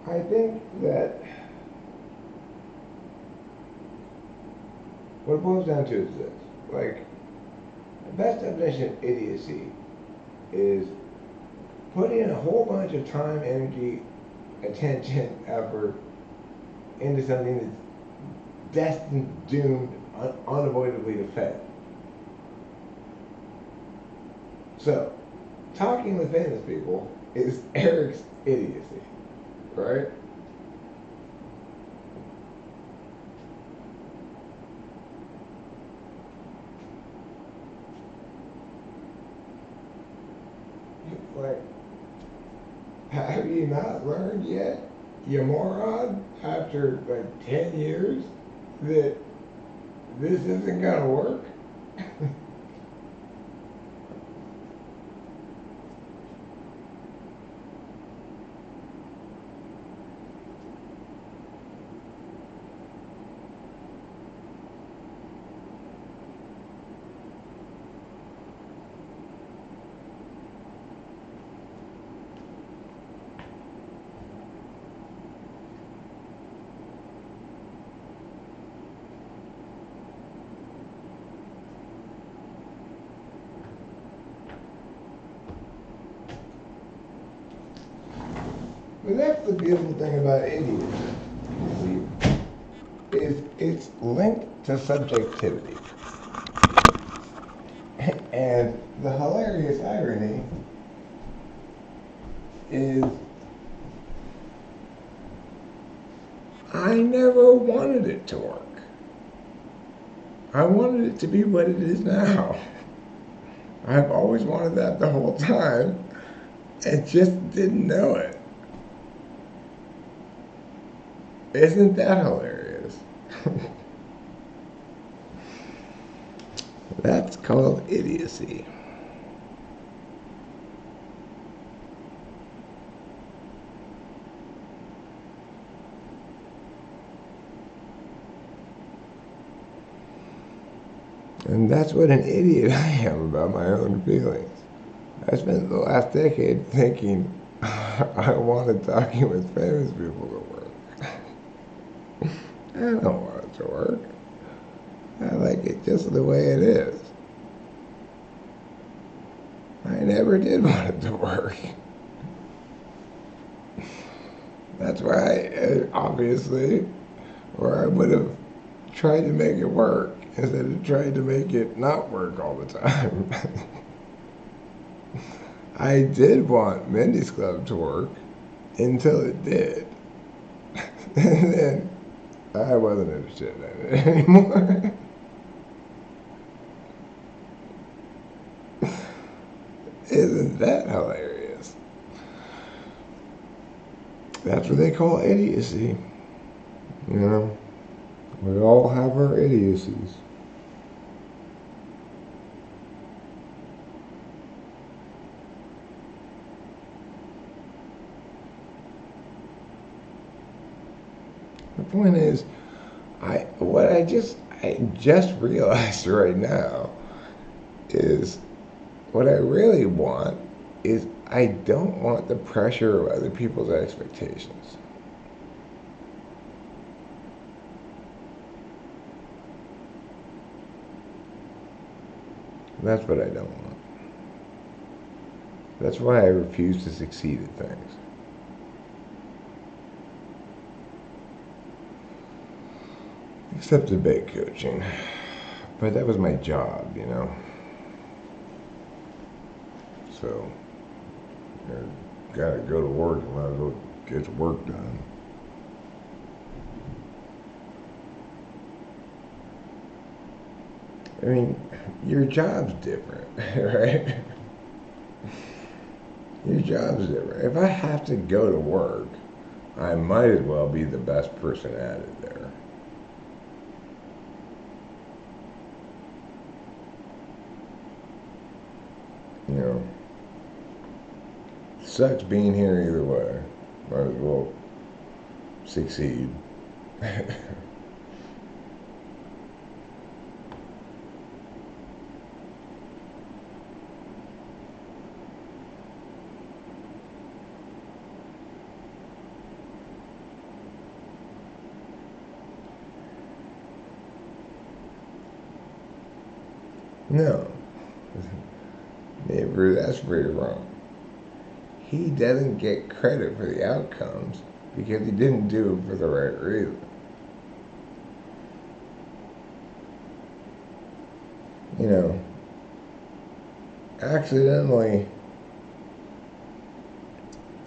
I think that what it boils down to is this. Like, the best definition of idiocy is putting a whole bunch of time, energy, attention, effort into something that's destined, doomed, unavoidably to fail. So, talking with famous people is Eric's idiocy, right? Like, have you not learned yet, you moron, after like 10 years, that this isn't gonna work? But that's the beautiful thing about idiocy, is it's linked to subjectivity. And the hilarious irony is I never wanted it to work. I wanted it to be what it is now. I've always wanted that the whole time and just didn't know it. Isn't that hilarious? That's called idiocy. And that's what an idiot I am about my own feelings. I spent the last decade thinking I wanted talking with famous people to work. I don't want it to work. I like it just the way it is. I never did want it to work. That's why, obviously, or I would have tried to make it work instead of trying to make it not work all the time. I did want Mindy's Club to work until it did. And then I wasn't interested in it anymore. Isn't that hilarious? That's what they call idiocy. You know, we all have our idiocies. The point is, I just realized right now is what I really want is I don't want the pressure of other people's expectations. That's what I don't want. That's why I refuse to succeed at things. Except debate coaching. But that was my job, you know. So, you know, gotta go to work and might as well get the work done. I mean, your job's different, right? Your job's different. If I have to go to work, I might as well be the best person at it there. You know, sucks being here either way. Might as well succeed. No, neighbor, that's very wrong. He doesn't get credit for the outcomes because he didn't do it for the right reason. You know, accidentally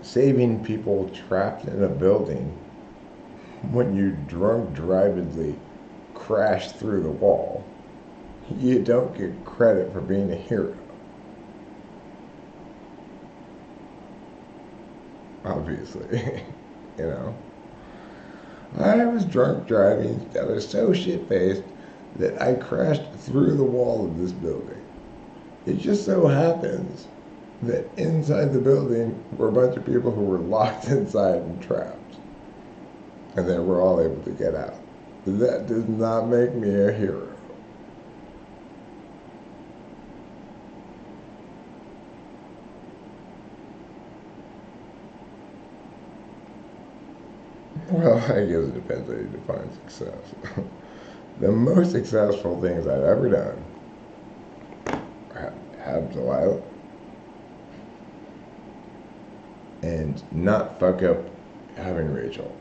saving people trapped in a building when you drunk drivedly crash through the wall, you don't get credit for being a hero. Obviously, you know. I was drunk driving. I was so shit faced that I crashed through the wall of this building. It just so happens that inside the building were a bunch of people who were locked inside and trapped. And they were all able to get out. That does not make me a hero. Well, I guess it depends how you define success. The most successful things I've ever done have Delilah and not fuck up having Rachel.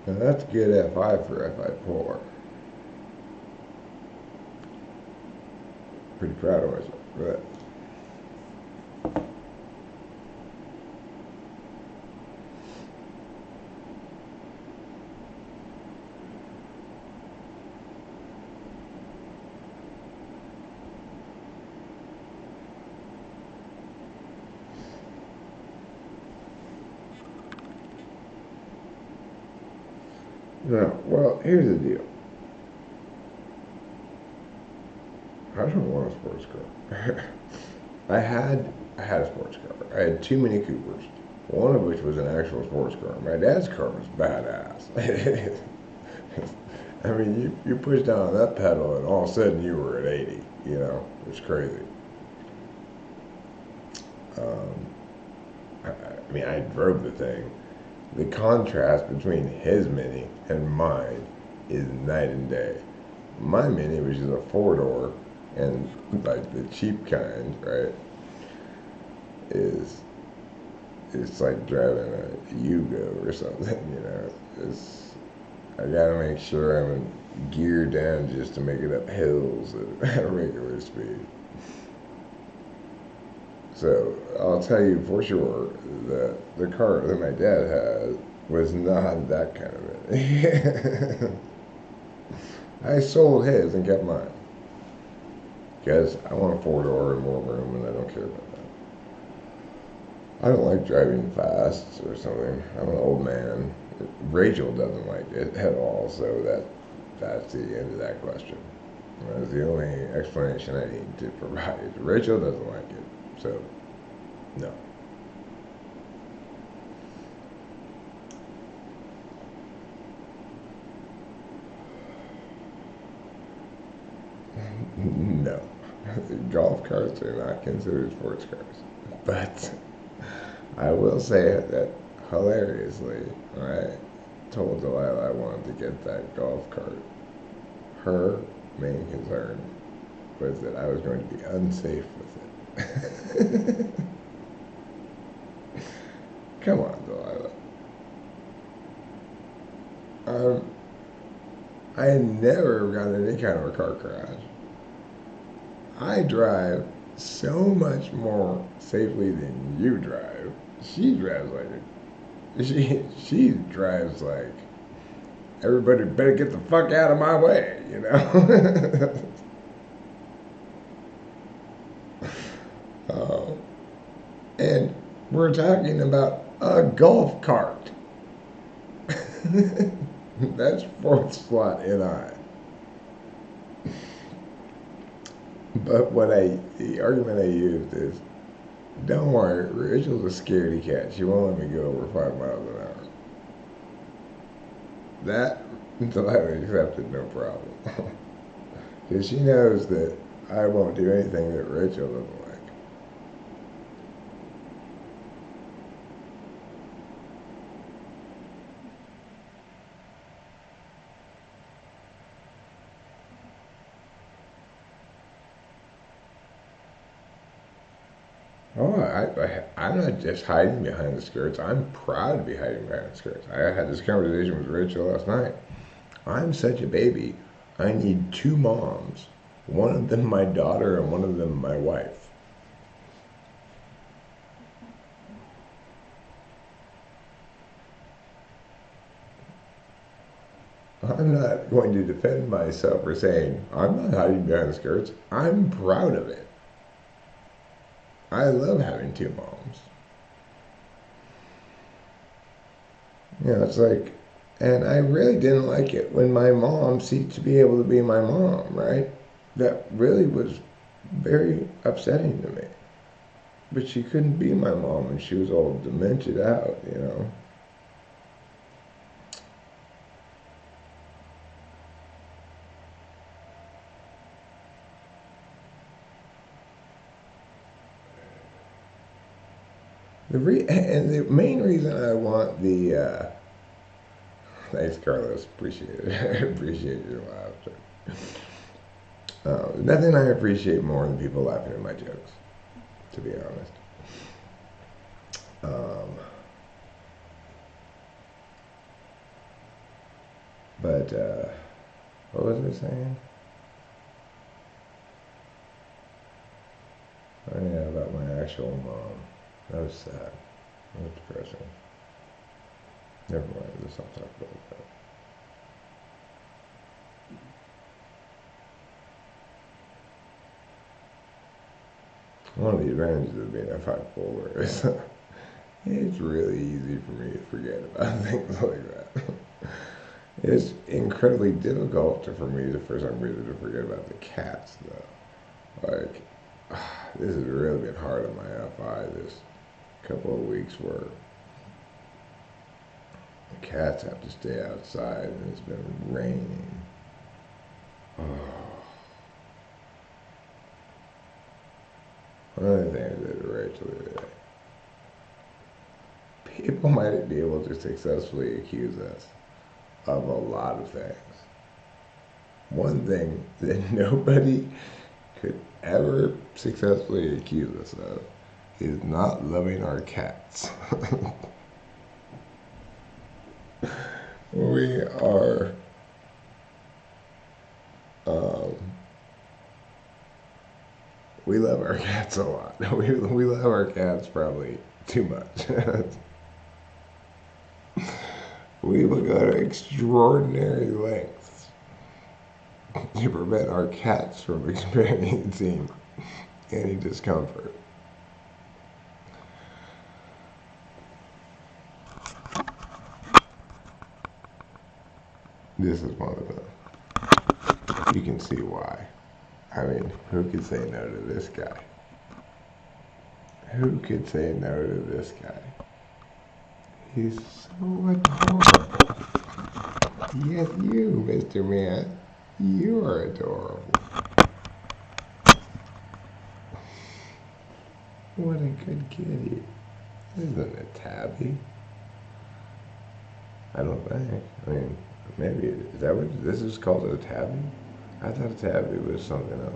And that's good F5 for F5 polar. Pretty proud of myself for that. No, well, here's the deal. I don't want a sports car. I had a sports car. I had two Mini Coopers, one of which was an actual sports car. My dad's car was badass. I mean, you push down on that pedal and all of a sudden you were at 80, you know? It's crazy. Um, I mean, I drove the thing. The contrast between his Mini and mine is night and day. My Mini, which is a four-door, and like the cheap kind, right, is it's like driving a Yugo or something, you know. It's I gotta make sure I'm geared down just to make it up hills at a regular speed. So I'll tell you for sure that the car that my dad had was not that kind of Mini. I sold his and kept mine. Because I want a four-door and more room, and I don't care about that. I don't like driving fast or something. I'm an old man. Rachel doesn't like it at all, so that's the end of that question. That's the only explanation I need to provide. Rachel doesn't like it, so no. No, golf carts are not considered sports cars. But I will say that hilariously, when I told Delilah I wanted to get that golf cart, her main concern was that I was going to be unsafe with it. Come on, Delilah. I had never gotten in any kind of a car crash. I drive so much more safely than you drive. She drives like she drives like everybody better get the fuck out of my way, you know. uh, and we're talking about a golf cart. That's fourth slot NI. But the argument I used is, don't worry, Rachel's a scaredy cat. She won't let me go over 5 miles an hour. That Delilah accepted, no problem. Because she knows that I won't do anything that Rachel doesn't like. Oh, I'm not just hiding behind the skirts. I'm proud to be hiding behind the skirts. I had this conversation with Rachel last night. I'm such a baby. I need 2 moms. One of them my daughter and one of them my wife. I'm not going to defend myself for saying I'm not hiding behind the skirts. I'm proud of it. I love having 2 moms. You know, it's like, and I really didn't like it when my mom ceased to be able to be my mom, right? That really was very upsetting to me. But she couldn't be my mom when she was all demented out, you know. And the main reason I want the thanks, Carlos. Appreciate it. I appreciate your laughter. Nothing I appreciate more than people laughing at my jokes, to be honest. Um, but what was I saying? Oh yeah, about my actual mom. That was sad. That was depressing. Never mind. Let's not talk about that. One of the advantages of being a bipolar is it's really easy for me to forget about things like that. It's incredibly difficult for me, for some reason, to forget about the cats, though. Like, this has really been hard on my FI this couple of weeks where the cats have to stay outside and it's been raining. Oh. One of the things that Rachel did, people might be able to successfully accuse us of a lot of things. One thing that nobody could ever successfully accuse us of is not loving our cats. We are we love our cats a lot. We love our cats probably too much. We will go to extraordinary lengths to prevent our cats from experiencing any discomfort. This is one of them. You can see why. I mean, who could say no to this guy? Who could say no to this guy? He's so adorable. Yes, you, Mr. Man. You are adorable. What a good kitty. This isn't a tabby. I don't think. I mean, maybe is that what this is called, a tabby? I thought a tabby was something else.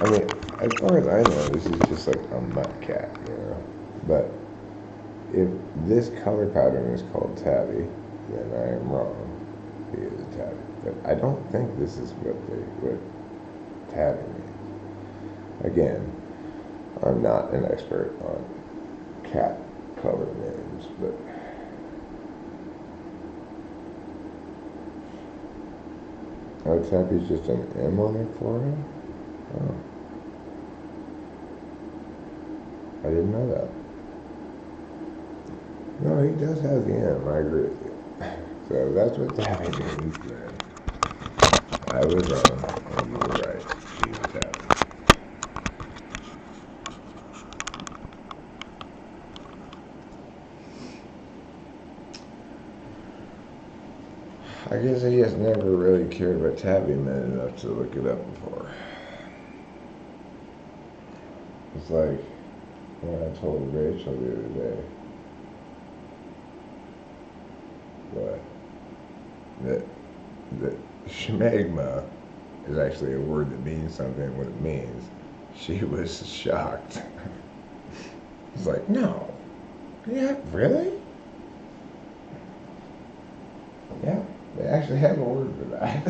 I mean, as far as I know, this is just like a mutt cat, you know. But if this color pattern is called tabby, then I am wrong. He is a tabby. But I don't think this is what tabby means. Again, I'm not an expert on cat color names, but oh, tabby's just an M on their forehead? Oh. I didn't know that. No, he does have the M, I agree with you. So that's what tabby means then. I was wrong, and you were right. He's a tabby. I guess I just never really cared what tabby meant enough to look it up before. It's like when I told Rachel the other day, what? That schmegma is actually a word that means something, what it means. She was shocked. It's like, no. Yeah, really? Yeah, they actually have a word for that.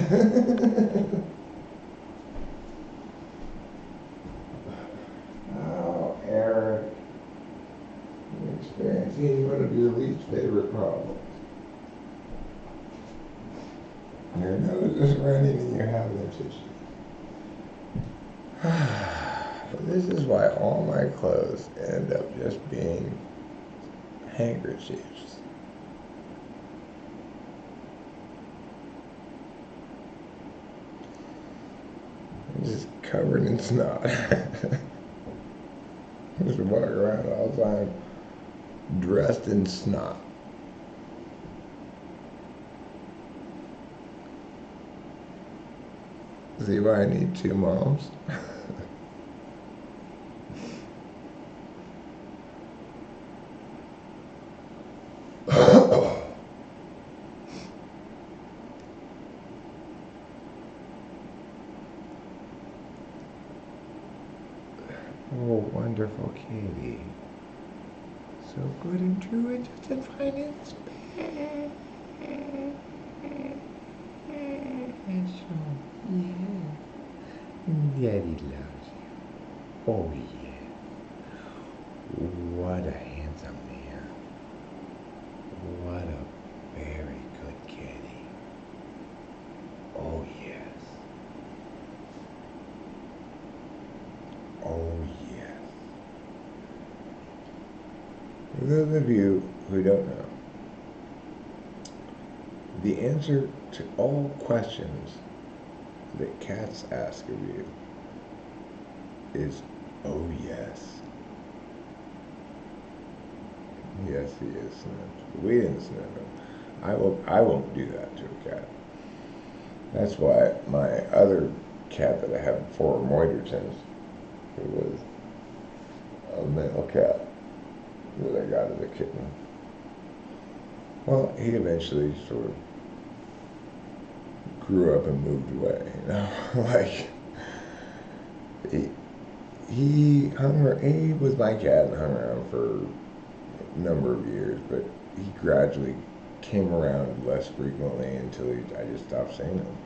Oh, Eric. You're experiencing one of your least favorite problems. Your nose is running and you're having a tissue. This is why all my clothes end up just being handkerchiefs. I'm just covered in snot. Just walk around all the time dressed in snot. See why I need two moms? Oh, wonderful kitty. So good and true and just as fine and special. Yeah. Daddy loves you. Oh, yeah. What a handsome man. What a very good kitty. Oh, yes. Oh, yes. For those of you who don't know, the answer to all questions that cats ask of you is, oh, yes. Yes, he is snipped. We didn't snip him. I won't do that to a cat. That's why my other cat that I had before, Moitertons, it was a male cat that I got as a kitten. Well, he eventually sort of grew up and moved away, you know? Like, he was my cat and hung around for a number of years, but he gradually came around less frequently until I just stopped seeing him.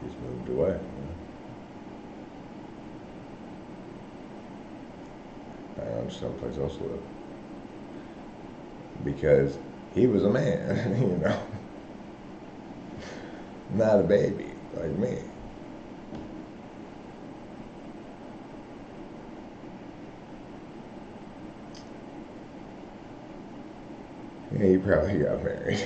He just moved away. I found someplace else to live. Because he was a man, you know. Not a baby like me. Yeah, he probably got married.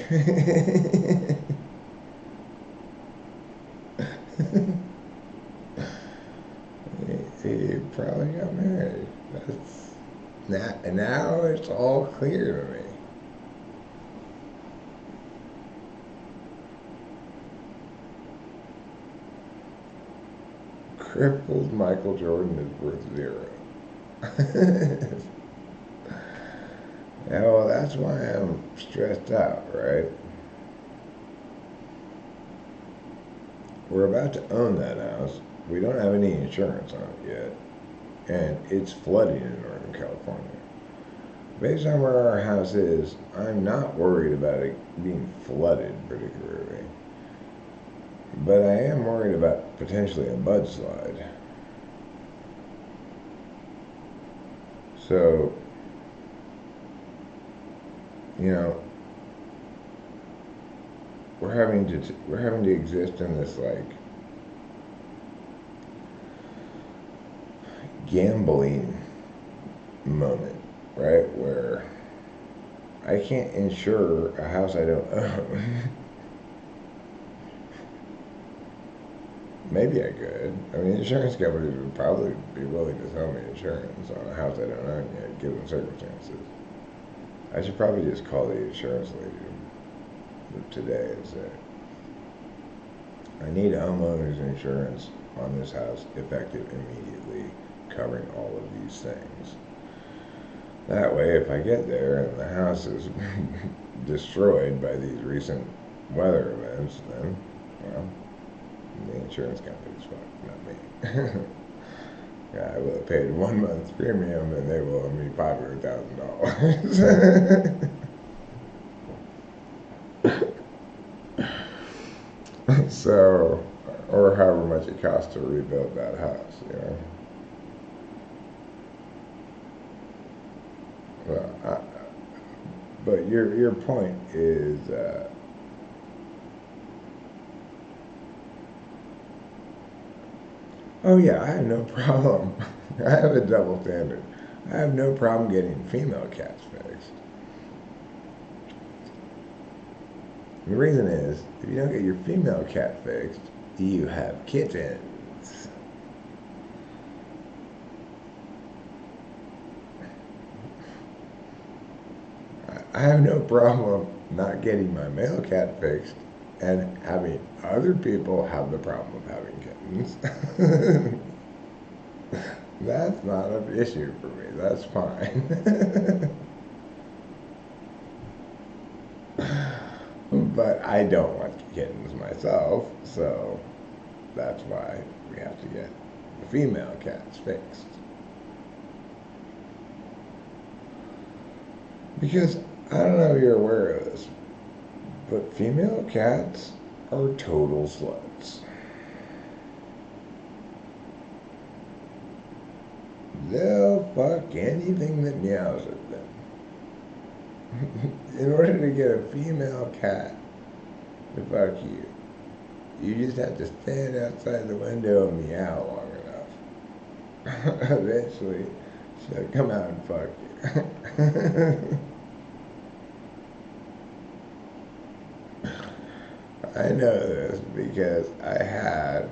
he probably got married. Now it's all clear to me. crippled Michael Jordan is worth 0. Yeah, well, that's why I'm stressed out, right? We're about to own that house. We don't have any insurance on it yet. And it's flooding in Northern California. Based on where our house is, I'm not worried about it being flooded particularly. But I am worried about potentially a mudslide. So, you know, we're having to exist in this like gambling moment, right? Where I can't insure a house I don't own. Maybe I could. I mean, insurance companies would probably be willing to sell me insurance on a house I don't own yet, given circumstances. I should probably just call the insurance lady today and say, I need homeowner's insurance on this house effective immediately, covering all of these things. That way, if I get there and the house is destroyed by these recent weather events, then, well, the insurance company's fucked, not me. Yeah, I will have paid 1 month's premium and they will owe me $500,000. So, or however much it costs to rebuild that house, you know. Well, but your point is, oh yeah, I have no problem. I have a double standard. I have no problem getting female cats fixed. And the reason is, if you don't get your female cat fixed, you have kittens. I have no problem not getting my male cat fixed and having other people have the problem of having kittens. That's not an issue for me. That's fine. But I don't want kittens myself, so that's why we have to get the female cats fixed. Because I don't know if you're aware of this, but female cats are total sluts. They'll fuck anything that meows at them. In order to get a female cat to fuck you, you just have to stand outside the window and meow long enough. Eventually, she'll come out and fuck you. I know this because I had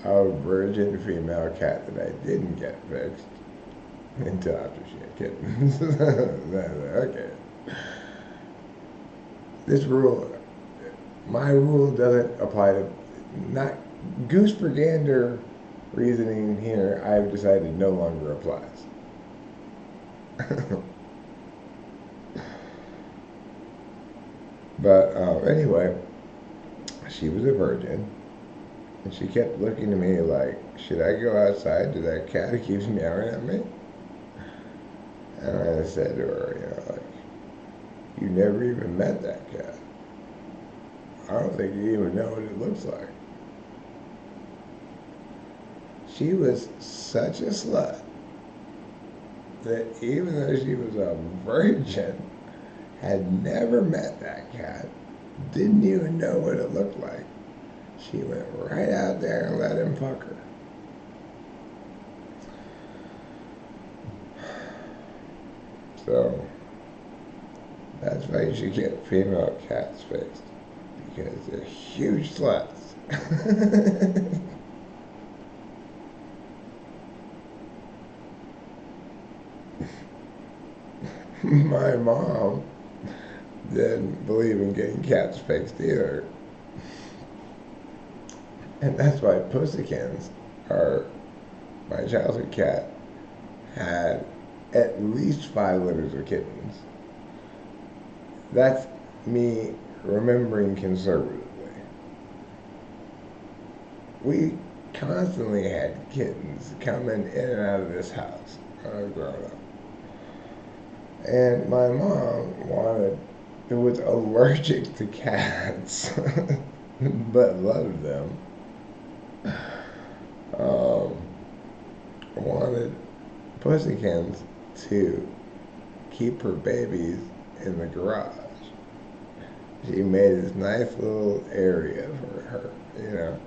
a virgin female cat that I didn't get fixed until after she had kittens. Okay. This rule, my rule doesn't apply to, not goose for gander reasoning here, I've decided no longer applies. But anyway, she was a virgin, and she kept looking at me like, should I go outside to that cat who keeps meowing at me? And I said to her, you know, like, you never even met that cat. I don't think you even know what it looks like. She was such a slut that even though she was a virgin, had never met that cat, didn't even know what it looked like. She went right out there and let him fuck her. So, that's why you should get female cats fixed, because they're huge sluts. My mom didn't believe in getting cats fixed either. And that's why pussykins our my childhood cat had at least 5 litters of kittens. That's me remembering conservatively. We constantly had kittens coming in and out of this house when I was growing up. And my mom was allergic to cats, but loved them. Um, wanted pussykins to keep her babies in the garage. She made this nice little area for her, you know.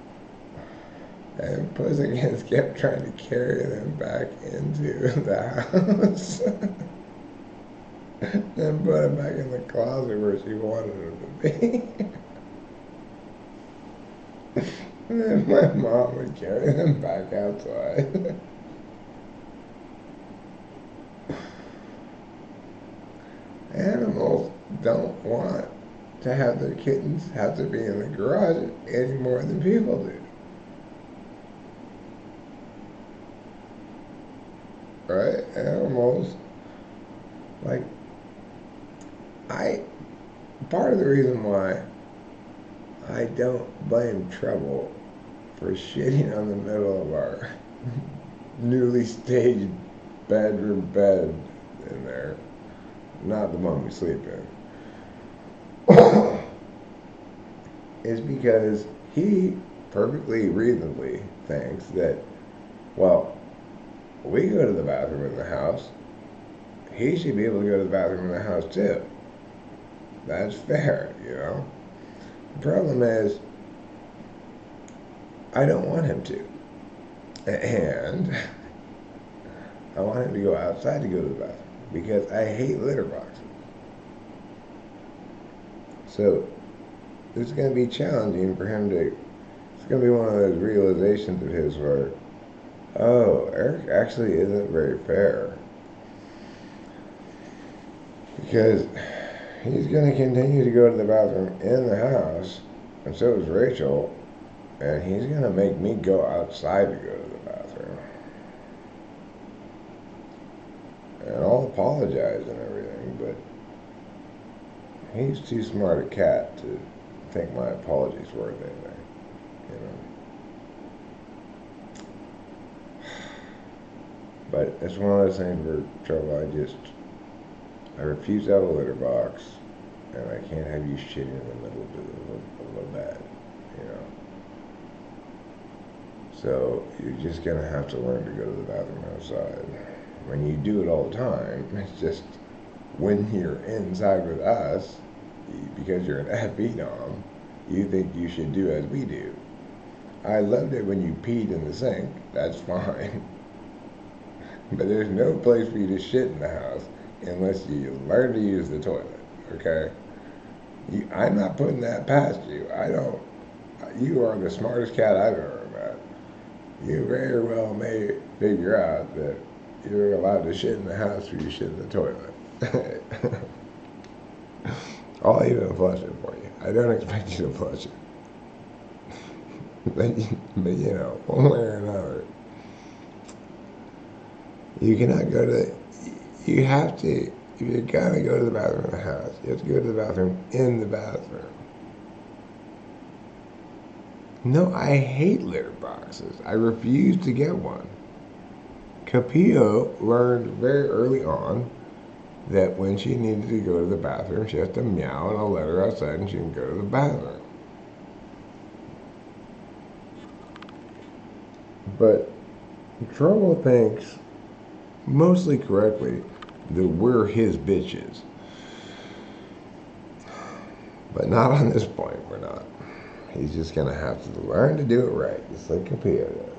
And pussykins kept trying to carry them back into the house. And put them back in the closet where she wanted them to be. And then my mom would carry them back outside. Animals don't want to have their kittens have to be in the garage any more than people do. Right? Animals, like, part of the reason why I don't blame Trouble for shitting on the middle of our newly staged bedroom bed in there, not the one we sleep in, is because he perfectly reasonably thinks that, well, we go to the bathroom in the house, he should be able to go to the bathroom in the house too. That's fair, you know? The problem is, I don't want him to. And I want him to go outside to go to the bathroom because I hate litter boxes. So it's going to be challenging for him to, it's going to be one of those realizations of his where, oh, Eric actually isn't very fair. Because he's going to continue to go to the bathroom in the house, and so is Rachel, and he's going to make me go outside to go to the bathroom. And I'll apologize and everything, but he's too smart a cat to think my apology's worth anything, you know. But it's one of those things where, Trouble, I refuse to have a litter box, and I can't have you shitting in the middle of a bed, you know. So you're just gonna have to learn to go to the bathroom outside. When you do it all the time, it's just when you're inside with us, because you're an FE-nom, you think you should do as we do. I loved it when you peed in the sink, that's fine. But there's no place for you to shit in the house unless you learn to use the toilet, okay? I'm not putting that past you. You are the smartest cat I've ever met. You very well may figure out that you're allowed to shit in the house or you shit in the toilet. I'll even flush it for you. I don't expect you to flush it. But you know, one way or another, you cannot go to, you have to, if you're gonna go to the bathroom in the house, you have to go to the bathroom in the bathroom. No, I hate litter boxes. I refuse to get one. Capio learned very early on that when she needed to go to the bathroom, she has to meow and I'll let her outside and she can go to the bathroom. But Trouble thinks, mostly correctly, that we're his bitches. But not on this point, we're not. He's just gonna have to learn to do it right, just like Capio does.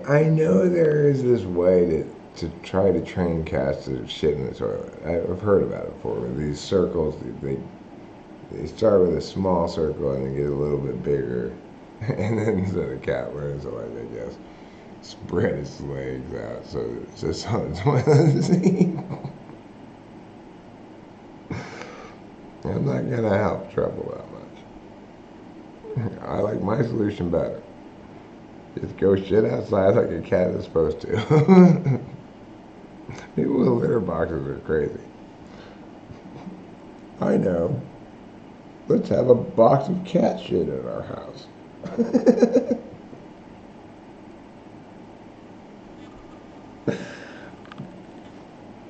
I know there is this way to try to train cats to shit in the toilet. I've heard about it before. With these circles, they start with a small circle and they get a little bit bigger, and then so the cat learns the way, I guess. spread its legs out so that it's just on its one seat. I'm not gonna help trouble that much. I like my solution better. Just go shit outside like a cat is supposed to. People with litter boxes are crazy. I know. Let's have a box of cat shit in our house.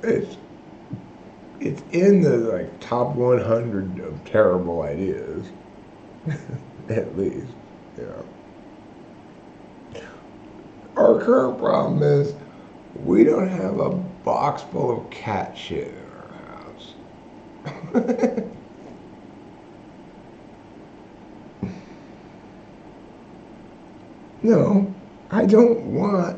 it's it's in the like top 100 of terrible ideas, at least. You know. Our current problem is we don't have a box full of cat shit in our house. No, I don't want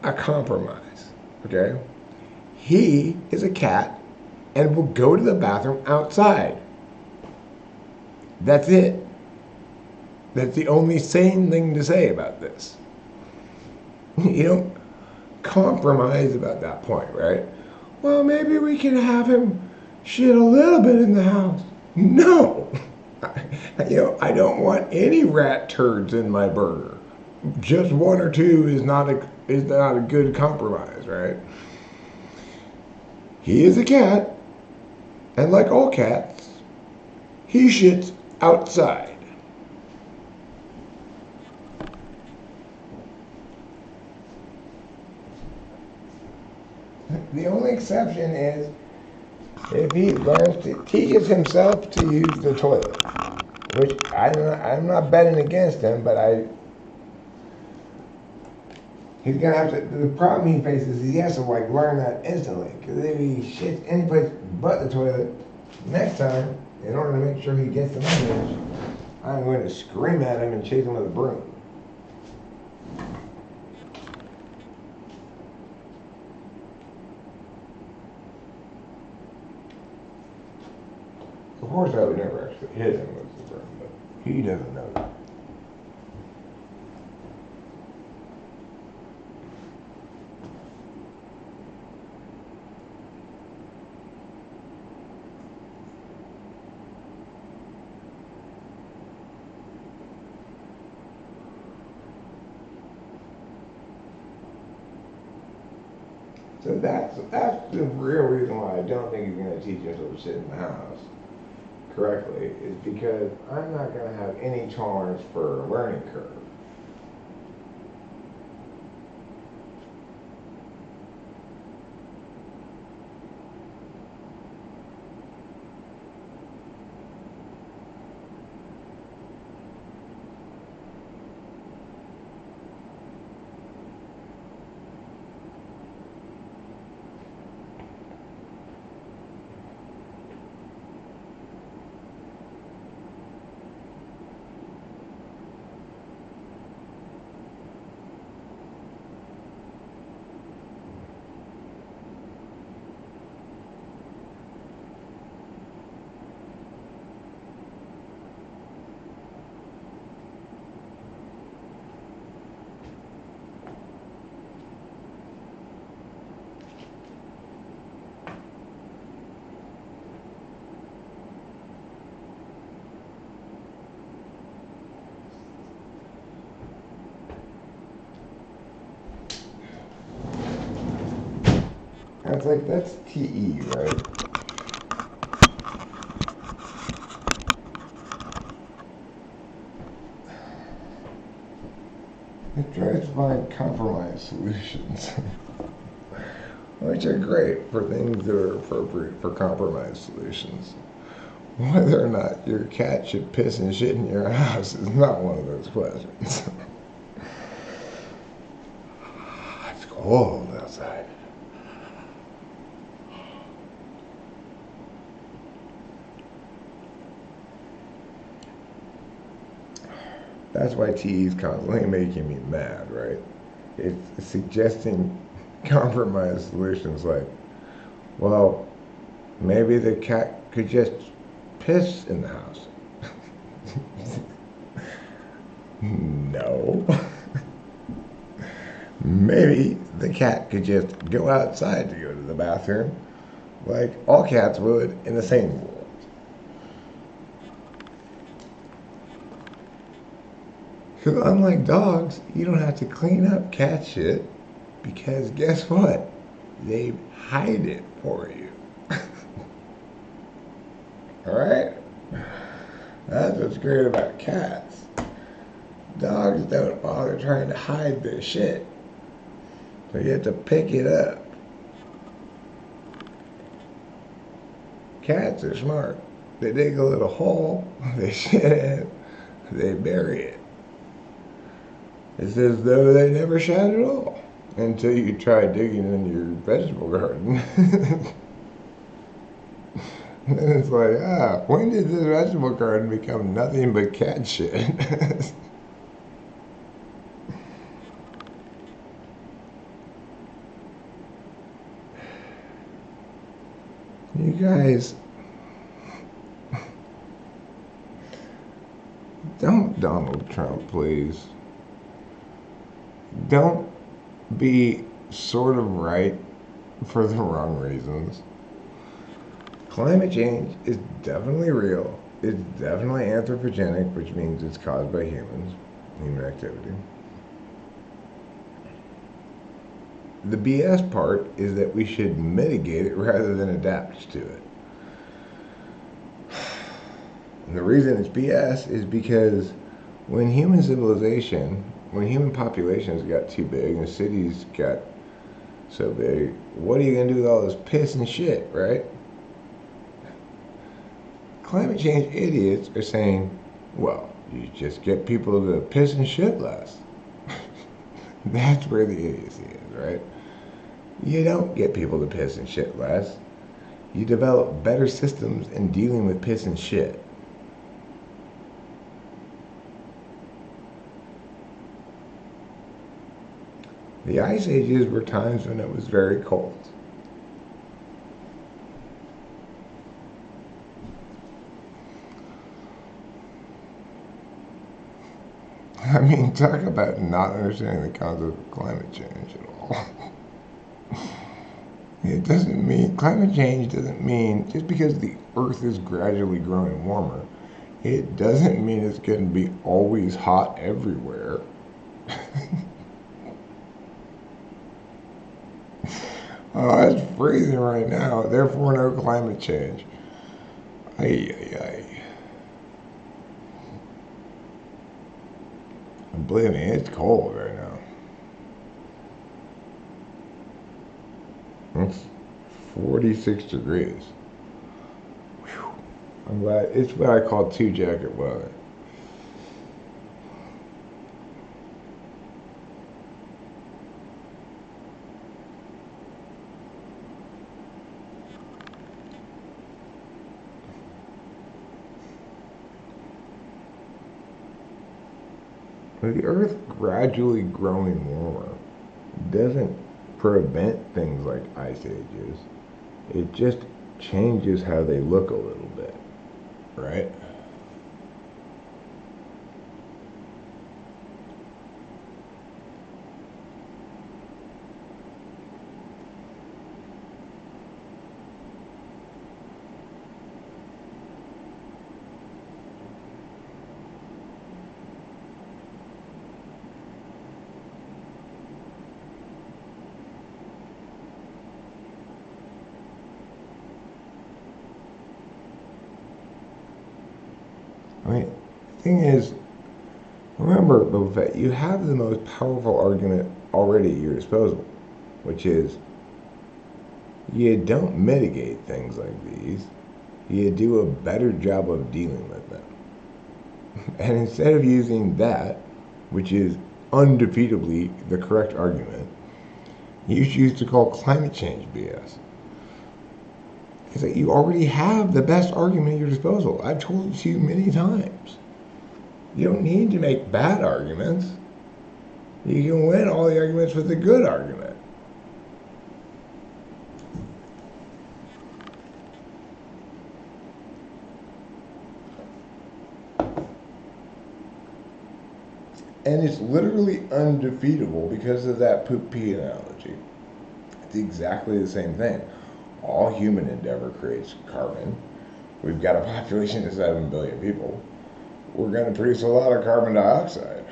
a compromise. Okay? He is a cat and will go to the bathroom outside. That's it. That's the only sane thing to say about this. You don't compromise about that point, right? Well, maybe we can have him shit a little bit in the house. No! I don't want any rat turds in my burger. Just one or two is not a good compromise, right? He is a cat, and like all cats, he shits outside. The only exception is if he learns to teaches himself to use the toilet, which I'm not betting against him, but he's gonna have to. The problem he faces is he has to like learn that instantly, because if he shits any place but the toilet, next time, in order to make sure he gets the message, I'm going to scream at him and chase him with a broom. Of course, I would never actually hit him with the broom, but he doesn't know that. So that's the real reason why I don't think he's going to teach himself to sit in the house correctly, is because I'm not going to have any tolerance for a learning curve. That's TE, right? It tries to find compromise solutions, which are great for things that are appropriate for compromise solutions. Whether or not your cat should piss and shit in your house is not one of those questions. It's cold outside. That's why TE is constantly making me mad, right? It's suggesting compromise solutions like, well, maybe the cat could just piss in the house. No. Maybe the cat could just go outside to go to the bathroom, like all cats would in the same world. Because unlike dogs, you don't have to clean up cat shit because guess what? They hide it for you. Alright? That's what's great about cats. Dogs don't bother trying to hide their shit. So you have to pick it up. Cats are smart. They dig a little hole, they shit in it, they bury it. It's as though they never shat at all. Until you try digging in your vegetable garden. And it's like, when did this vegetable garden become nothing but cat shit? You guys, don't Donald Trump, please. Don't be sort of right for the wrong reasons. Climate change is definitely real. It's definitely anthropogenic, which means it's caused by humans, human activity. The BS part is that we should mitigate it rather than adapt to it. And the reason it's BS is because when human civilization, when human populations got too big and cities got so big, what are you going to do with all this piss and shit, right? Climate change idiots are saying, well, you just get people to piss and shit less. That's where the idiocy is, right? You don't get people to piss and shit less. You develop better systems in dealing with piss and shit. The ice ages were times when it was very cold. I mean, talk about not understanding the concept of climate change at all. It doesn't mean, climate change doesn't mean, just because the earth is gradually growing warmer, it doesn't mean it's going to be always hot everywhere. Oh, it's freezing right now, therefore no climate change. Ay, ay, ay. And believe me, it's cold right now. It's 46 degrees. Whew. I'm glad, it's what I call two jacket weather. The earth gradually growing warmer doesn't prevent things like ice ages. It just changes how they look a little bit, right? I mean, the thing is, remember, Boba Fett, you have the most powerful argument already at your disposal, which is you don't mitigate things like these, you do a better job of dealing with them. And instead of using that, which is undefeatably the correct argument, you choose to call climate change BS. It's like you already have the best argument at your disposal. I've told you many times. You don't need to make bad arguments. You can win all the arguments with a good argument. And it's literally undefeatable because of that poop pee analogy. It's exactly the same thing. All human endeavor creates carbon. We've got a population of 7 billion people. We're going to produce a lot of carbon dioxide.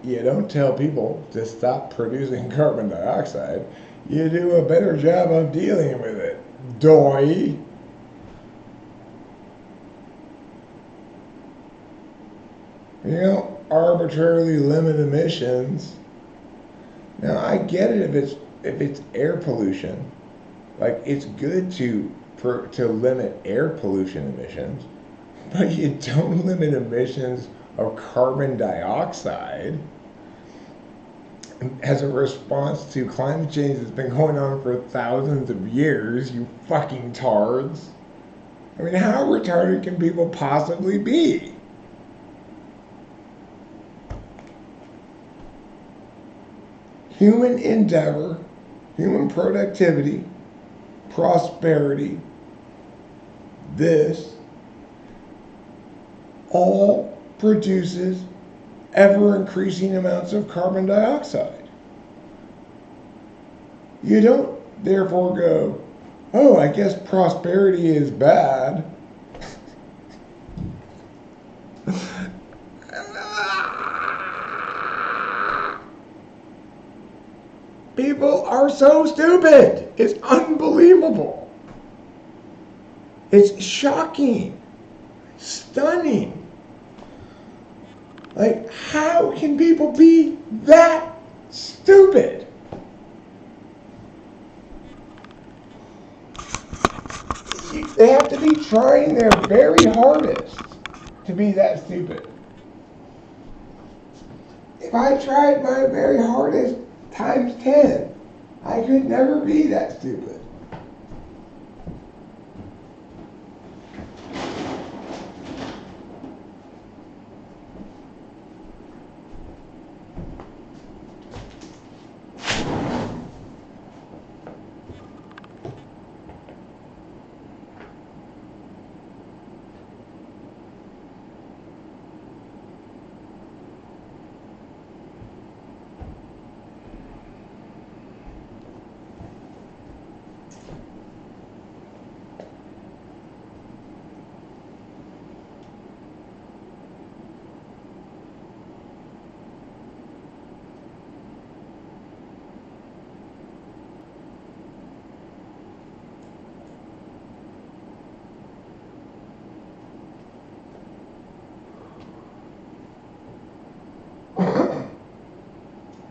You don't tell people to stop producing carbon dioxide. You do a better job of dealing with it. Doy. You don't arbitrarily limit emissions. Now I get it if it's air pollution. Like it's good to limit air pollution emissions, but you don't limit emissions of carbon dioxide as a response to climate change that's been going on for thousands of years, you fucking tards. I mean, how retarded can people possibly be? Human endeavor, human productivity, prosperity, this all produces ever increasing amounts of carbon dioxide. You don't therefore go, oh, I guess prosperity is bad. People are so stupid. It's unbelievable. It's shocking. Stunning. Like, how can people be that stupid? They have to be trying their very hardest to be that stupid. If I tried my very hardest times 10, I could never be that stupid.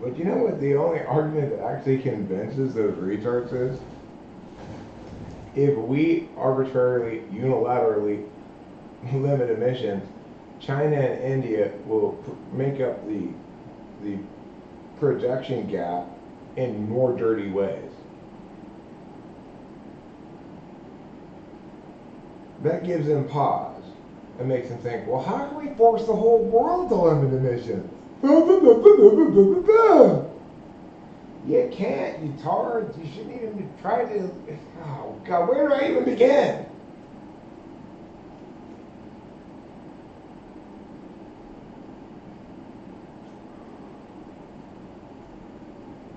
But you know what the only argument that actually convinces those retards is? If we arbitrarily, unilaterally limit emissions, China and India will make up the production gap in more dirty ways. That gives them pause and makes them think, well, how can we force the whole world to limit emissions? You can't, you tards. You shouldn't even try to. Oh, God, where do I even begin?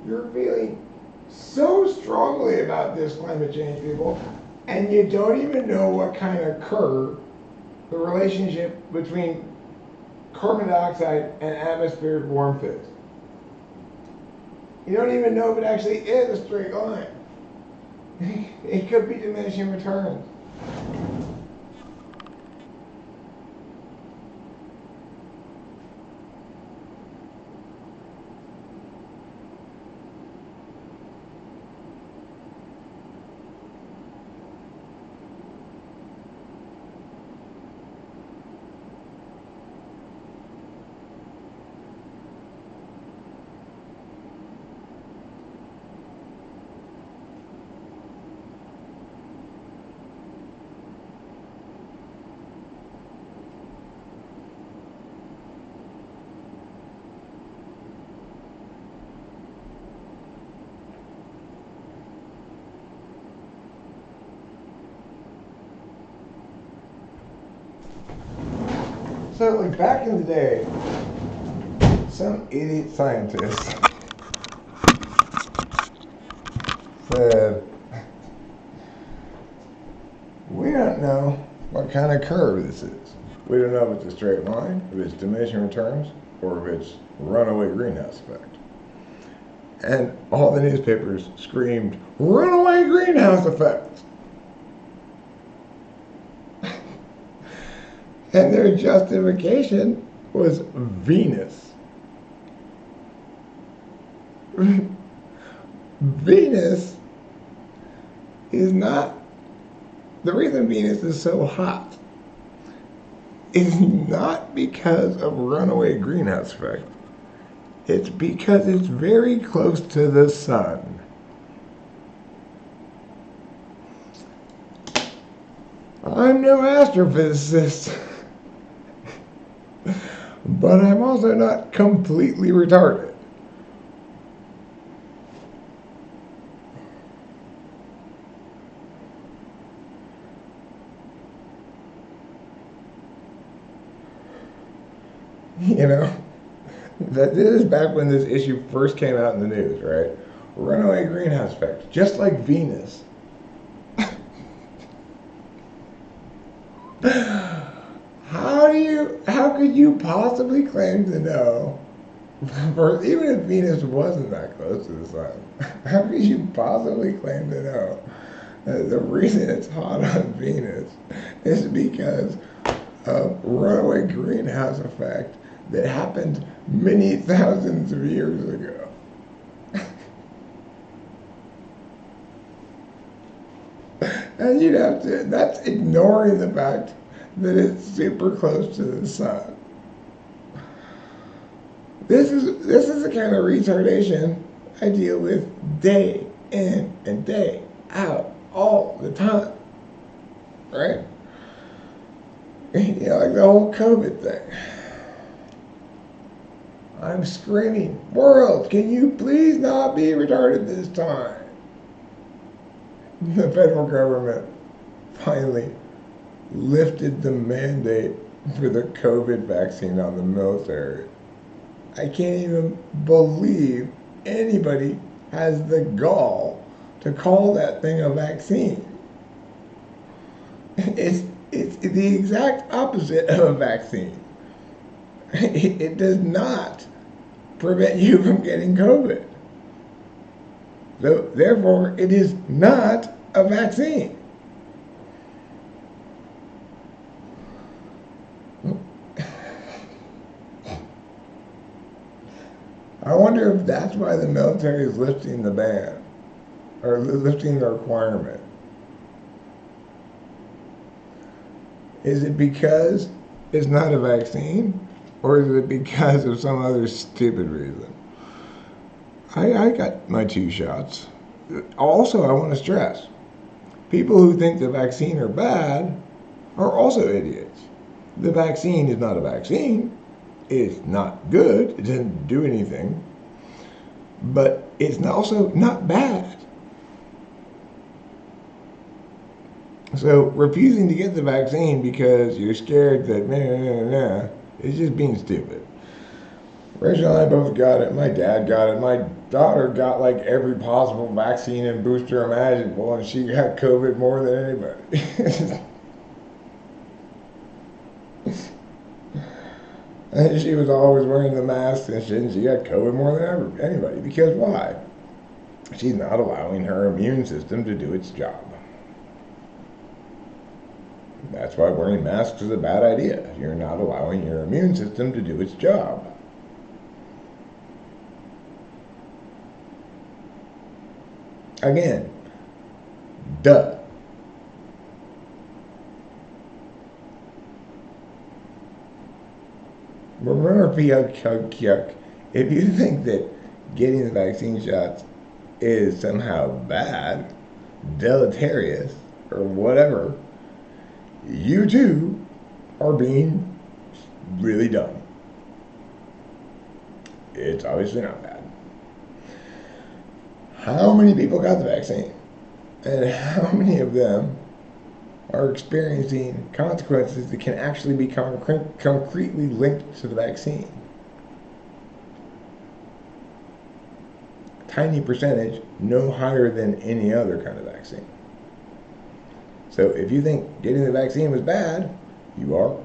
You're feeling so strongly about this climate change, people, and you don't even know what kind of curve the relationship between carbon dioxide and atmospheric warmth is. You don't even know if it actually is a straight line. It could be diminishing returns. So, like back in the day, some idiot scientist said, we don't know what kind of curve this is. We don't know if it's a straight line, if it's diminishing returns, or if it's runaway greenhouse effect. And all the newspapers screamed, runaway greenhouse effect! And their justification was Venus. Venus is not, the reason Venus is so hot is not because of runaway greenhouse effect. It's because it's very close to the sun. I'm no astrophysicist, but I'm also not completely retarded. You know, this is back when this issue first came out in the news, right? Runaway greenhouse effect, just like Venus. How could you possibly claim to know, or even if Venus wasn't that close to the sun, how could you possibly claim to know that the reason it's hot on Venus is because of runaway greenhouse effect that happened many thousands of years ago? And you'd have to, that's ignoring the fact that it's super close to the sun. This is the kind of retardation I deal with day in and day out, all the time, right? You know, like the whole COVID thing. I'm screaming, world, can you please not be retarded this time? The federal government finally lifted the mandate for the COVID vaccine on the military. I can't even believe anybody has the gall to call that thing a vaccine. It's the exact opposite of a vaccine. It does not prevent you from getting COVID. So therefore, it is not a vaccine. I wonder if that's why the military is lifting the ban, or lifting the requirement. Is it because it's not a vaccine, or is it because of some other stupid reason? I got my 2 shots. Also, I want to stress, people who think the vaccine are bad are also idiots. The vaccine is not a vaccine. It's not good. It doesn't do anything. But it's also not bad. So refusing to get the vaccine because you're scared that is just being stupid. Rachel and I both got it. My dad got it. My daughter got like every possible vaccine and booster imaginable, and she got COVID more than anybody. And she was always wearing the mask and shit, and she got COVID more than anybody. Because why? She's not allowing her immune system to do its job. That's why wearing masks is a bad idea. You're not allowing your immune system to do its job. Again, duh. Remember, if you think that getting the vaccine shots is somehow bad, deleterious, or whatever, you too are being really dumb. It's obviously not bad. How many people got the vaccine? And how many of them are experiencing consequences that can actually be concretely linked to the vaccine? tiny percentage, no higher than any other kind of vaccine. So if you think getting the vaccine was bad, you are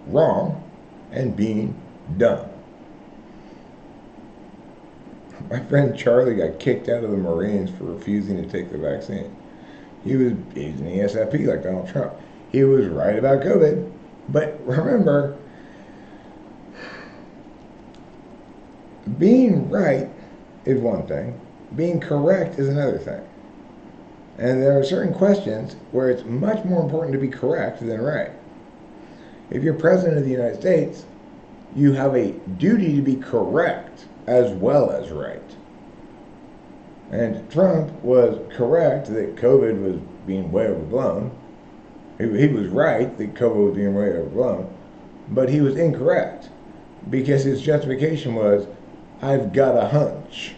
wrong and being dumb. My friend Charlie got kicked out of the Marines for refusing to take the vaccine. He's an ESFP like Donald Trump. He was right about COVID, but remember, being right is one thing, being correct is another thing. And there are certain questions where it's much more important to be correct than right. If you're president of the United States, you have a duty to be correct as well as right. And Trump was correct that COVID was being way overblown. He was right that COVID was being way overblown, but he was incorrect because his justification was, I've got a hunch.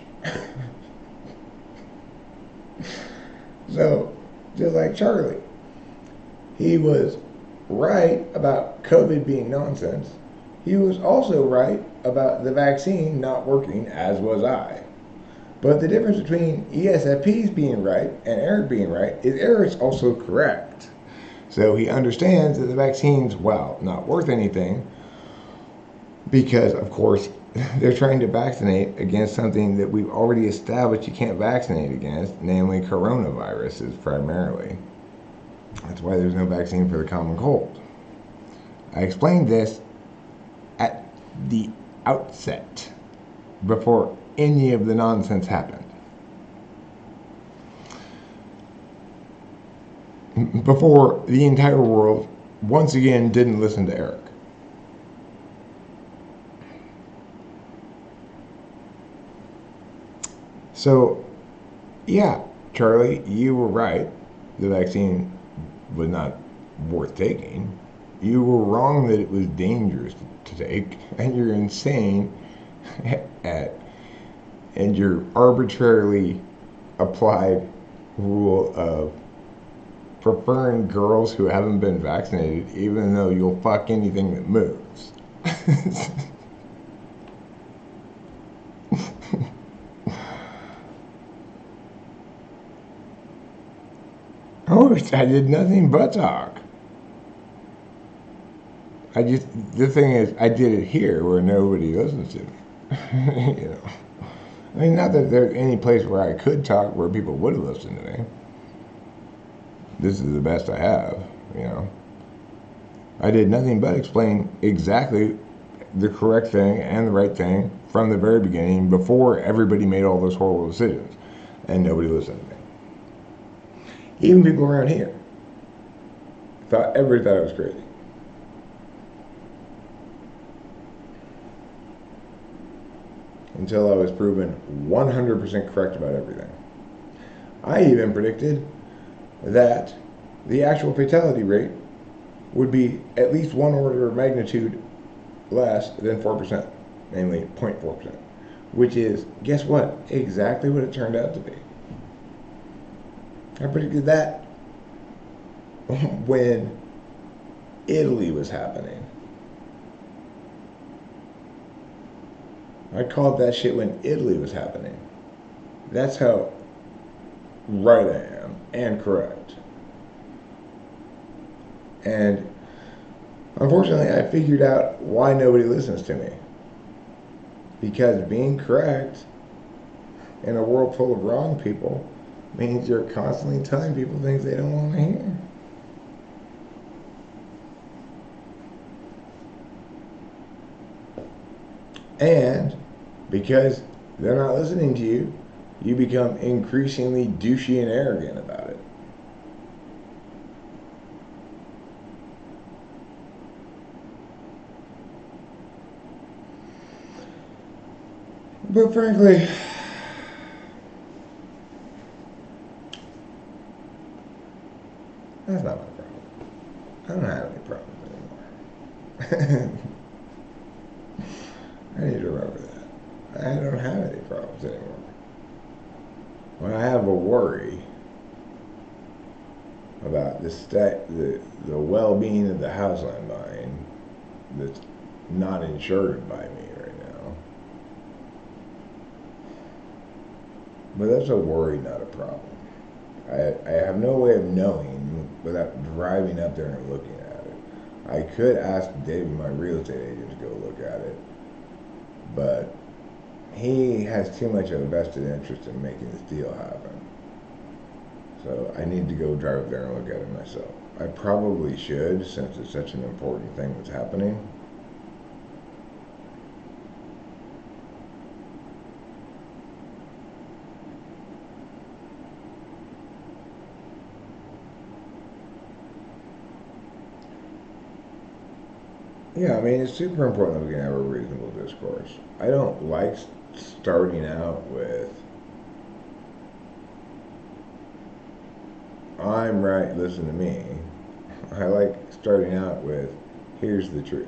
So, just like Charlie, he was right about COVID being nonsense. He was also right about the vaccine not working, as was I. But the difference between ESFPs being right and Eric being right is Eric's also correct. So he understands that the vaccine's, well, not worth anything because, of course, they're trying to vaccinate against something that we've already established you can't vaccinate against, namely coronaviruses primarily. That's why there's no vaccine for the common cold. I explained this at the outset before any of the nonsense happened. Before the entire world once again didn't listen to Eric. So, yeah, Charlie, you were right. The vaccine was not worth taking. You were wrong that it was dangerous to take, and you're insane and your arbitrarily applied rule of preferring girls who haven't been vaccinated, even though you'll fuck anything that moves. Oh, I did nothing but talk. The thing is, I did it here where nobody listens to me. You know, I mean, not that there's any place where I could talk where people would listen to me. This is the best I have, you know. I did nothing but explain exactly the correct thing and the right thing from the very beginning before everybody made all those horrible decisions, and nobody listened to me. Even people around here everybody thought I was crazy. Until I was proven 100% correct about everything. I even predicted that the actual fatality rate would be at least one order of magnitude less than 4%, namely 0.4%, which is, guess what? Exactly what it turned out to be. I predicted that when Italy was happening. I called that shit when Italy was happening. That's how right I am and correct. And unfortunately, I figured out why nobody listens to me. Because being correct in a world full of wrong people means you're constantly telling people things they don't want to hear. And because they're not listening to you, you become increasingly douchey and arrogant about it. But frankly, that's not my problem. I don't have any problems anymore. I need to remember that. I don't have any problems anymore. When I have a worry about the well-being of the house I'm buying that's not insured by me right now, But that's a worry, not a problem. I have no way of knowing without driving up there and looking at it. I could ask David, my real estate agent, to go look at it, but he has too much of a vested interest in making this deal happen. So I need to go drive up there and look at it myself. I probably should, since it's such an important thing that's happening. Yeah, I mean, it's super important that we can have a reasonable discourse. I don't like starting out with, I'm right, listen to me. I like starting out with, here's the truth.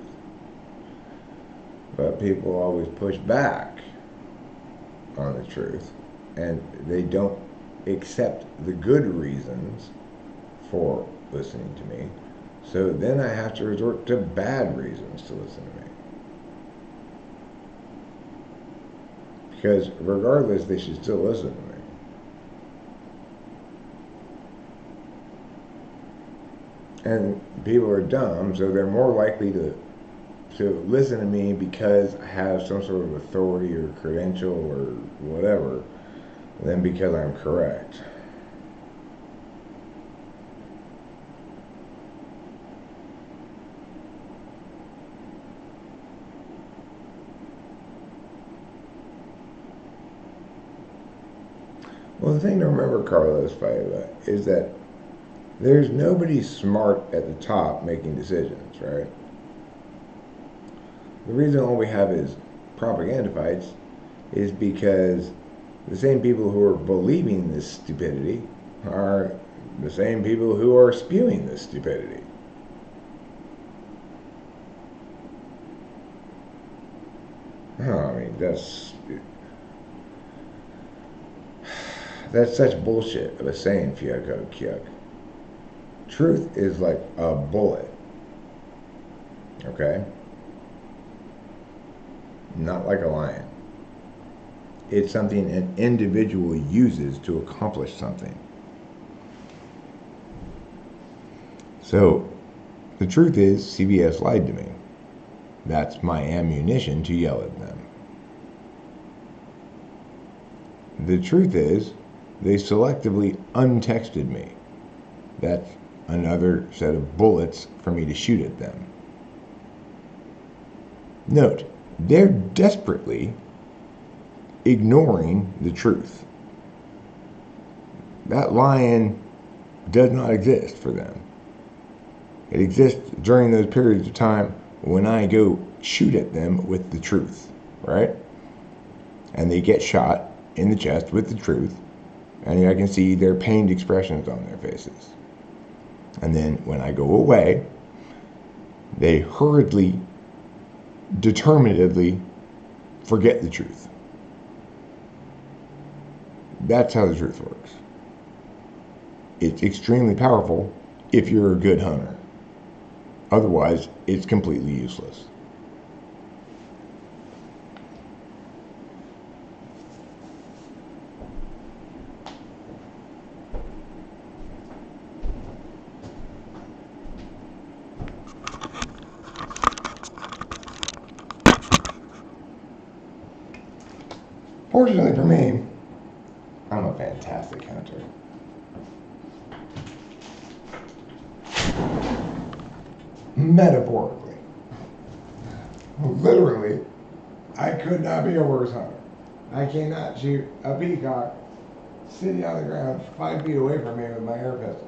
But people always push back on the truth, and they don't accept the good reasons for listening to me. So then I have to resort to bad reasons to listen to me. Because regardless, they should still listen to me. And people are dumb, so they're more likely to listen to me because I have some sort of authority or credential or whatever than because I'm correct. Well, the thing to remember, Carlos Faiva, is that there's nobody smart at the top making decisions, right? The reason all we have is propaganda fights is because the same people who are believing this stupidity are the same people who are spewing this stupidity. Oh, I mean, that's such bullshit of a saying, Fioko Kyuk. Truth is like a bullet, okay? Not like a lion. It's something an individual uses to accomplish something. So, the truth is, CBS lied to me. That's my ammunition to yell at them. The truth is, they selectively untexted me. That's another set of bullets for me to shoot at them. Note, they're desperately ignoring the truth. That lion does not exist for them. It exists during those periods of time when I go shoot at them with the truth, right? And they get shot in the chest with the truth, and I can see their pained expressions on their faces. And then when I go away, they hurriedly, determinedly forget the truth. That's how the truth works. It's extremely powerful if you're a good hunter. Otherwise, it's completely useless. Fortunately for me, I'm a fantastic hunter. Metaphorically. Literally, I could not be a worse hunter. I cannot shoot a peacock sitting on the ground 5 feet away from me with my air pistol.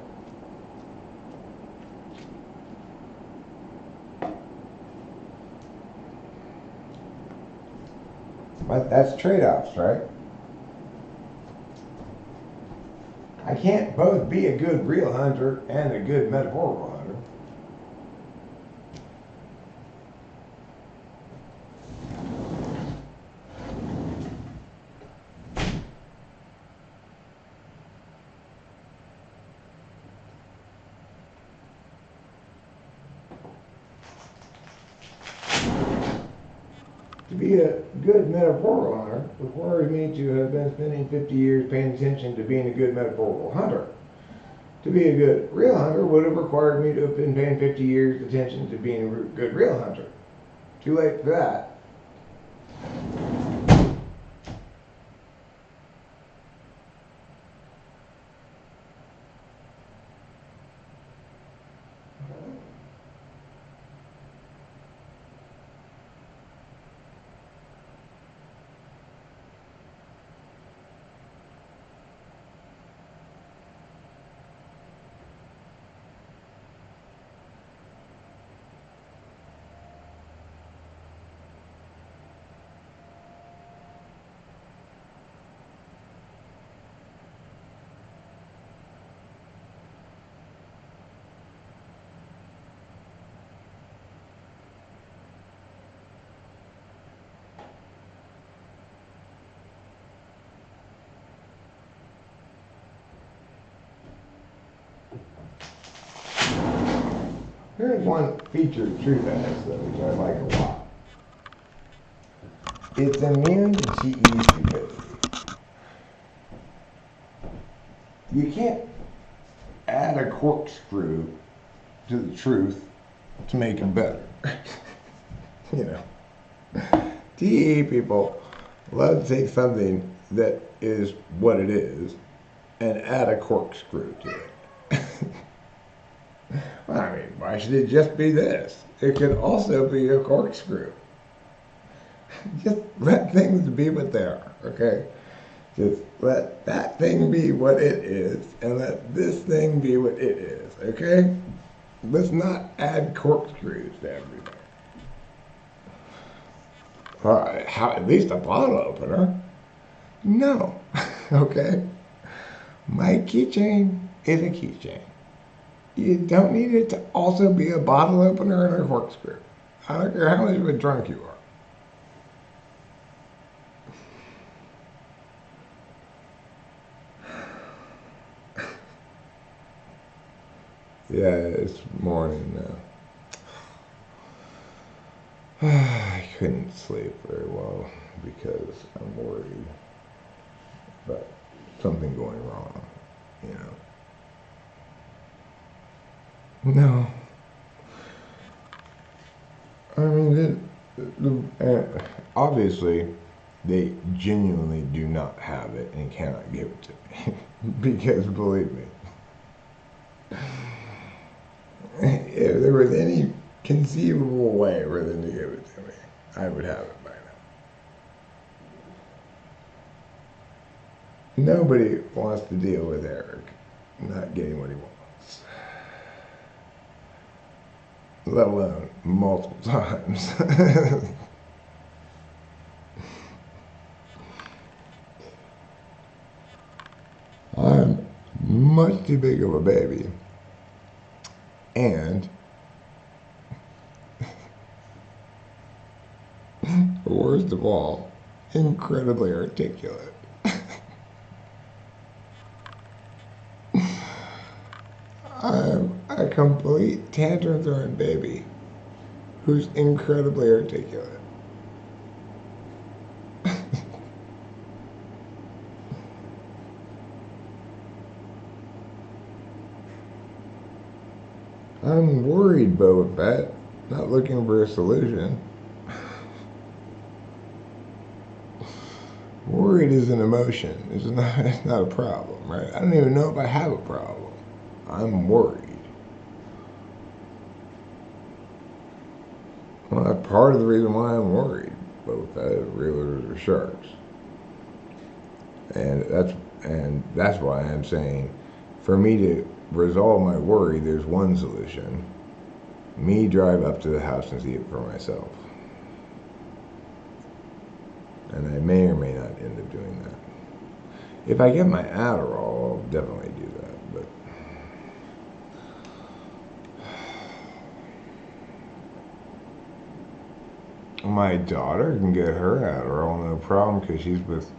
But that's trade-offs, right? I can't both be a good real hunter and a good metaphorical hunter. To be a good metaphorical hunter requires me to have been spending 50 years paying attention to being a good metaphorical hunter. To be a good real hunter would have required me to have been paying 50 years attention to being a good real hunter. Too late for that. Here's one feature of True Fast, though, which I like a lot. It's immune to TE stupidity. You can't add a corkscrew to the truth to make it better. You know, TE people love to take something that is what it is and add a corkscrew to it. I mean, why should it just be this? It could also be a corkscrew. Just let things be what they are, okay? Just let that thing be what it is, and let this thing be what it is, okay? Let's not add corkscrews to everything. At least a bottle opener? No, okay? My keychain is a keychain. You don't need it to also be a bottle opener and a corkscrew. I don't care how much of a drunk you are. Yeah, it's morning now. I couldn't sleep very well because I'm worried about something going wrong, you know. No. I mean, obviously, they genuinely do not have it and cannot give it to me. Because, believe me, if there was any conceivable way for them to give it to me, I would have it by now. Nobody wants to deal with Eric not getting what he wants. Let alone multiple times. I'm much too big of a baby. And worst of all, incredibly articulate. I'm a complete tantrum-throwing baby who's incredibly articulate. I'm worried, Boba Fett, not looking for a solution. Worried is an emotion. It's not a problem, right? I don't even know if I have a problem. I'm worried. Well, that's part of the reason why I'm worried. Both reelers or sharks, and that's why I'm saying, for me to resolve my worry, there's one solution: me drive up to the house and see it for myself. And I may or may not end up doing that. If I get my Adderall, I'll definitely do that. But my daughter can get her Adderall, no problem, because she's with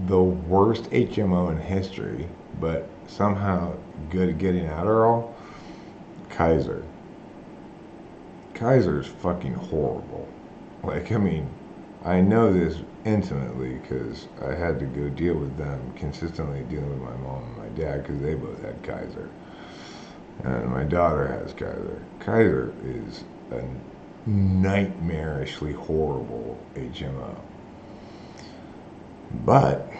the worst HMO in history, but somehow good at getting Adderall. Kaiser's fucking horrible. Like, I mean, I know this intimately because I had to go deal with them, consistently dealing with my mom and my dad because they both had Kaiser. And my daughter has Kaiser. Kaiser is a nightmarishly horrible HMO. But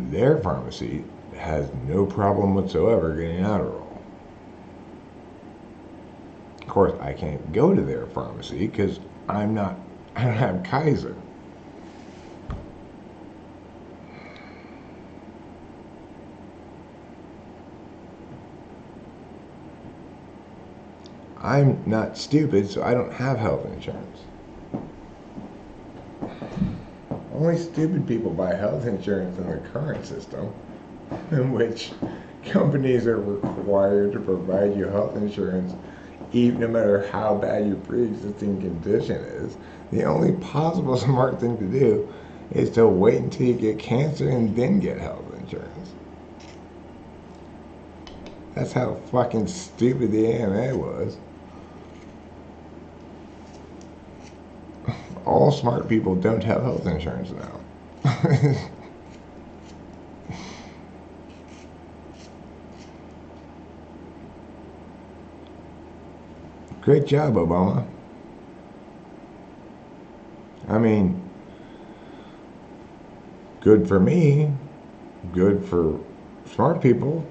their pharmacy has no problem whatsoever getting Adderall. Of course, I can't go to their pharmacy because I don't have Kaiser. I'm not stupid, so I don't have health insurance. Only stupid people buy health insurance in the current system, in which companies are required to provide you health insurance even no matter how bad your pre-existing condition is. The only possible smart thing to do is to wait until you get cancer and then get health insurance. That's how fucking stupid the AMA was. All smart people don't have health insurance now. Great job, Obama. I mean, good for me, good for smart people,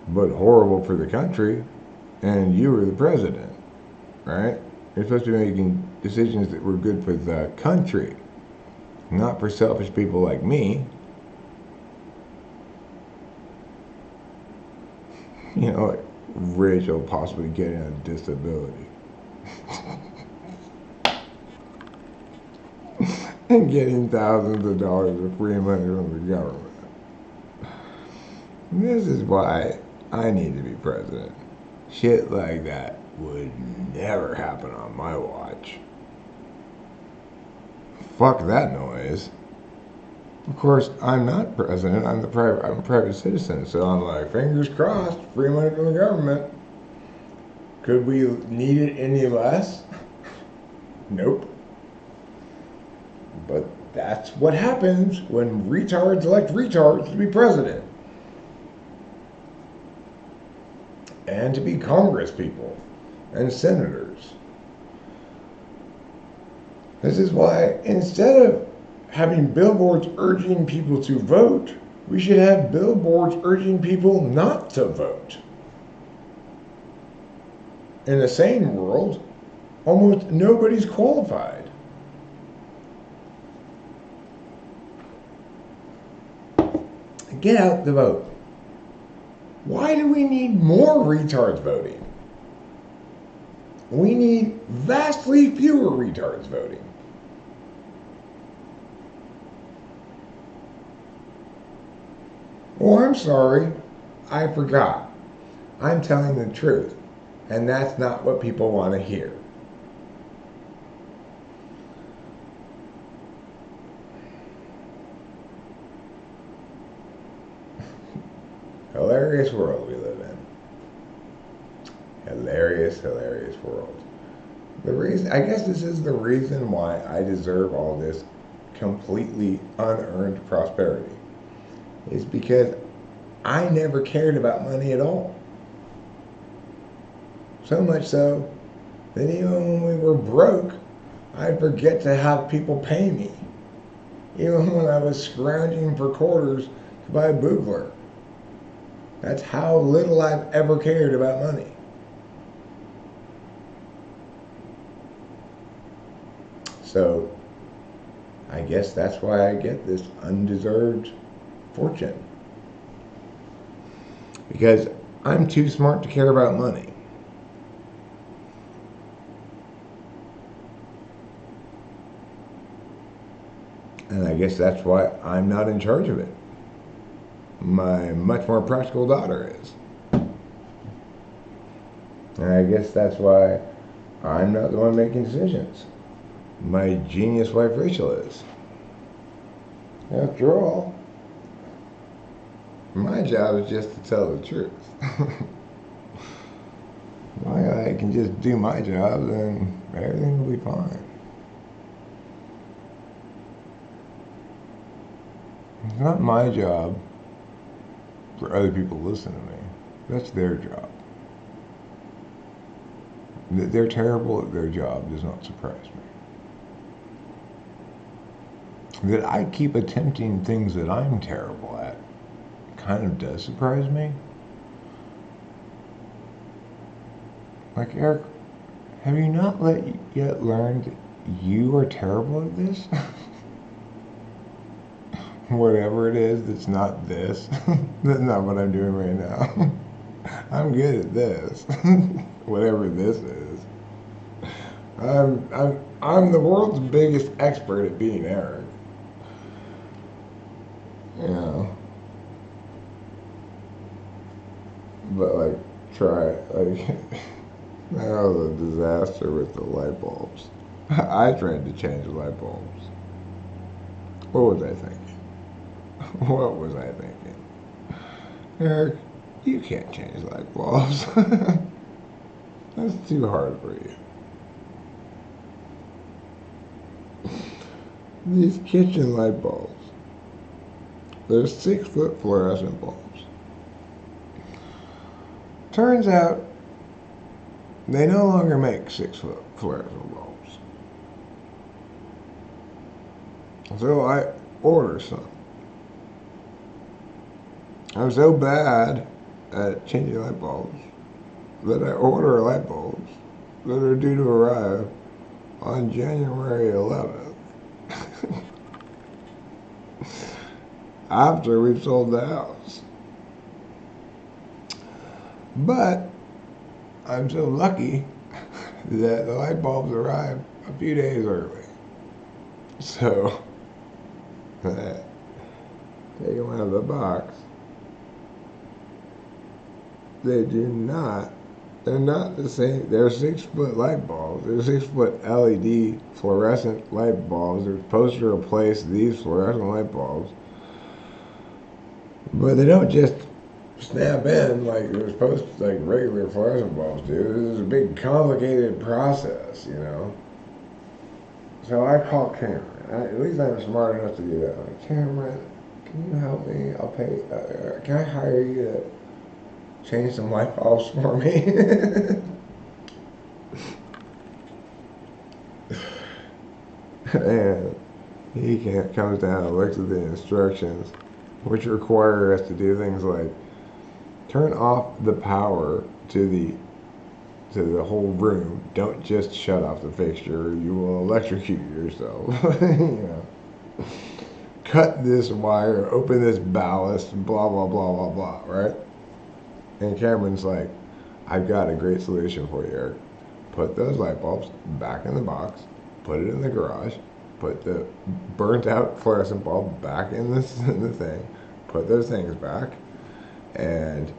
but horrible for the country, and you were the president, right? You're supposed to be making decisions that were good for the country, not for selfish people like me. You know, like Rachel possibly getting a disability. And getting thousands of dollars of free money from the government. This is why I need to be president. Shit like that would never happen on my watch. Fuck that noise. Of course, I'm not president. I'm a private citizen. So I'm like, fingers crossed, free money from the government. Could we need it any less? Nope. But that's what happens when retards elect retards to be president. And to be Congress people and senators. This is why instead of having billboards urging people to vote, we should have billboards urging people not to vote. In the sane world, almost nobody's qualified. Get out the vote. Why do we need more retards voting? We need vastly fewer retards voting. Oh, I'm sorry. I forgot. I'm telling the truth. And that's not what people want to hear. Hilarious world we live in. Hilarious, hilarious world. The reason, I guess this is the reason why I deserve all this completely unearned prosperity, is because I never cared about money at all. So much so that even when we were broke, I'd forget to have people pay me. Even when I was scrounging for quarters to buy a Boogler. That's how little I've ever cared about money. So, I guess that's why I get this undeserved fortune. Because I'm too smart to care about money. And I guess that's why I'm not in charge of it. My much more practical daughter is. And I guess that's why I'm not the one making decisions. My genius wife Rachel is. After all, my job is just to tell the truth. I can just do my job, then everything will be fine. It's not my job for other people to listen to me. That's their job. That they're terrible at their job does not surprise me. That I keep attempting things that I'm terrible at kind of does surprise me. Like, Eric, have you not yet learned that you are terrible at this? Whatever it is that's not this. That's not what I'm doing right now. I'm good at this. Whatever this is. I'm the world's biggest expert at being Eric. You know. But like, try, like, that was a disaster with the light bulbs. I tried to change the light bulbs. What was I thinking? What was I thinking? Eric, you can't change light bulbs. That's too hard for you. These kitchen light bulbs, they're 6-foot fluorescent bulbs. Turns out, they no longer make 6-foot fluorescent bulbs. So I order some. I'm so bad at changing light bulbs that I order light bulbs that are due to arrive on January 11th. After we've sold the house. But I'm so lucky that the light bulbs arrive a few days early. So, take them out of the box. They're not the same. They're 6-foot light bulbs. They're 6-foot LED fluorescent light bulbs. They're supposed to replace these fluorescent light bulbs. But they don't just snap in like they're supposed to, like regular fluorescent bulbs do. This is a big complicated process, you know. So I call Cameron. At least I'm smart enough to do that. I'm like, Cameron, can you help me? I'll pay. Can I hire you to change some light bulbs for me? And he comes down and looks at the instructions, which require us to do things like turn off the power to the whole room. Don't just shut off the fixture. You will electrocute yourself. You know. Cut this wire, open this ballast, blah, blah, blah, blah, blah, right? And Cameron's like, I've got a great solution for you, Eric. Put those light bulbs back in the box, put it in the garage, put the burnt out fluorescent bulb back in the thing, put those things back, and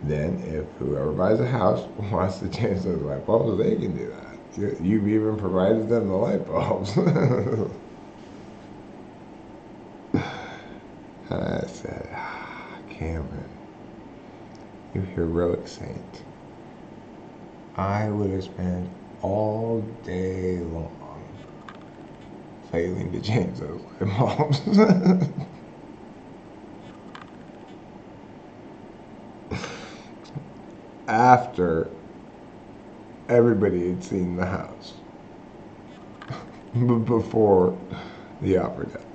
then if whoever buys a house wants to change those light bulbs, they can do that. You've even provided them the light bulbs. And I said, Cameron, you heroic saint. I would have spent all day long failing to change those light bulbs. After everybody had seen the house. But before the offer deadline.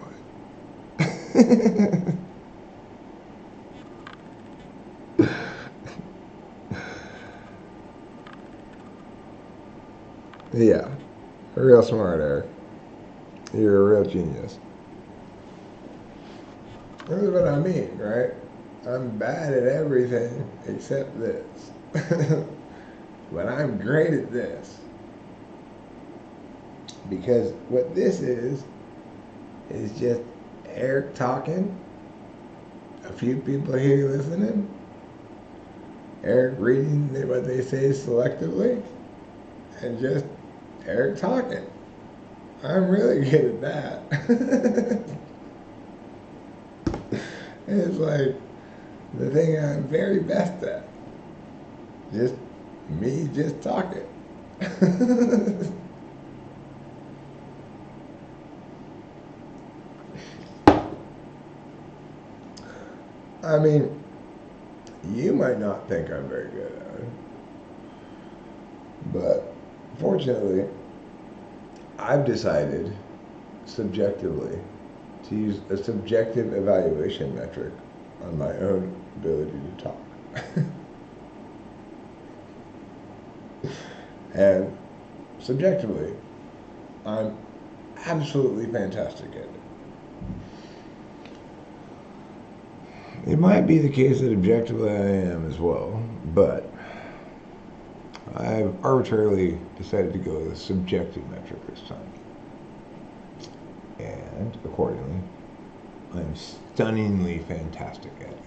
Yeah, real smart, Eric. You're a real genius. That's what I mean, right? I'm bad at everything except this. But I'm great at this. Because what this is just Eric talking, a few people here listening, Eric reading what they say selectively, and just Eric talking. I'm really good at that. It's like the thing I'm very best at. Just me just talking. I mean, you might not think I'm very good at it, but fortunately, I've decided subjectively to use a subjective evaluation metric on my own ability to talk. And subjectively, I'm absolutely fantastic at it. It might be the case that objectively I am as well, but I've arbitrarily decided to go with a subjective metric this time. And accordingly, I'm stunningly fantastic at it.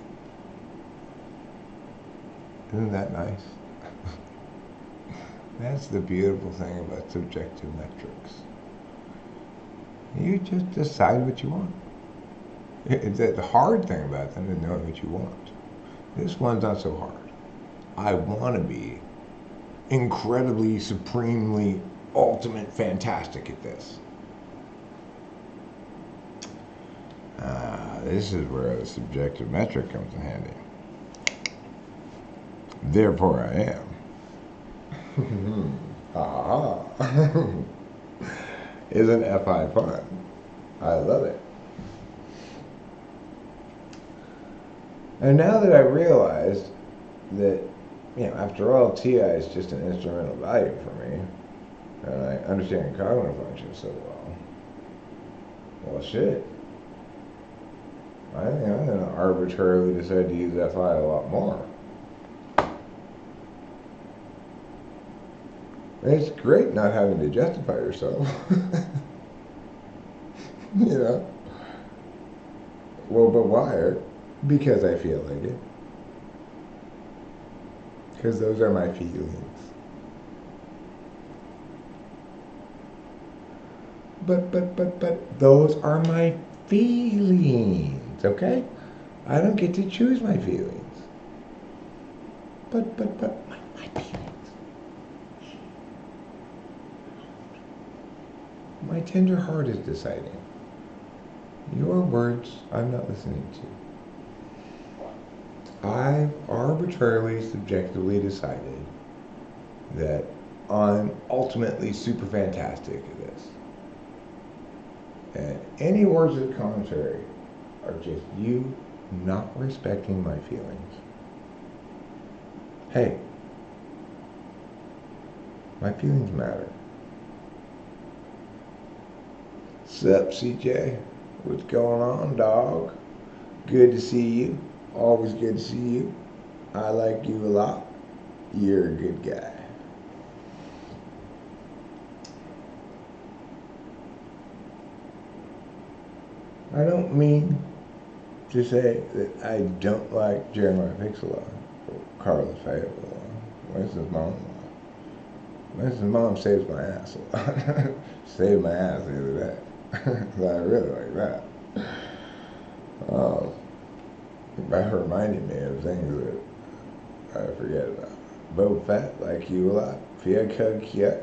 Isn't that nice? That's the beautiful thing about subjective metrics. You just decide what you want. The hard thing about them is knowing what you want. This one's not so hard. I want to be incredibly, supremely, ultimate fantastic at this. This is where the subjective metric comes in handy. Therefore I am. Aha. Isn't FI fun? I love it. And now that I realized that, after all, TI is just an instrumental value for me, and I understand cognitive functions so well, shit. I think I'm going to arbitrarily decide to use FI a lot more. It's great not having to justify yourself. Well, but why? Because I feel like it. Because those are my feelings. But those are my feelings, okay? I don't get to choose my feelings. But my feelings. My tender heart is deciding. Your words I'm not listening to. I've arbitrarily, subjectively decided that I'm ultimately super fantastic at this. And any words of commentary are just you not respecting my feelings. Hey, my feelings matter. Sup, CJ? What's going on, dog? Good to see you. Always good to see you. I like you a lot. You're a good guy. I don't mean to say that I don't like Jeremiah Pixelon or Carlos Fayetteville. Winston's mom-in-law. Winston's mom saves my ass a lot. Saved my ass the other day. So I really like that. That reminded me of things that I forget about. Boba Fett, like you a lot. Fia Kyuk,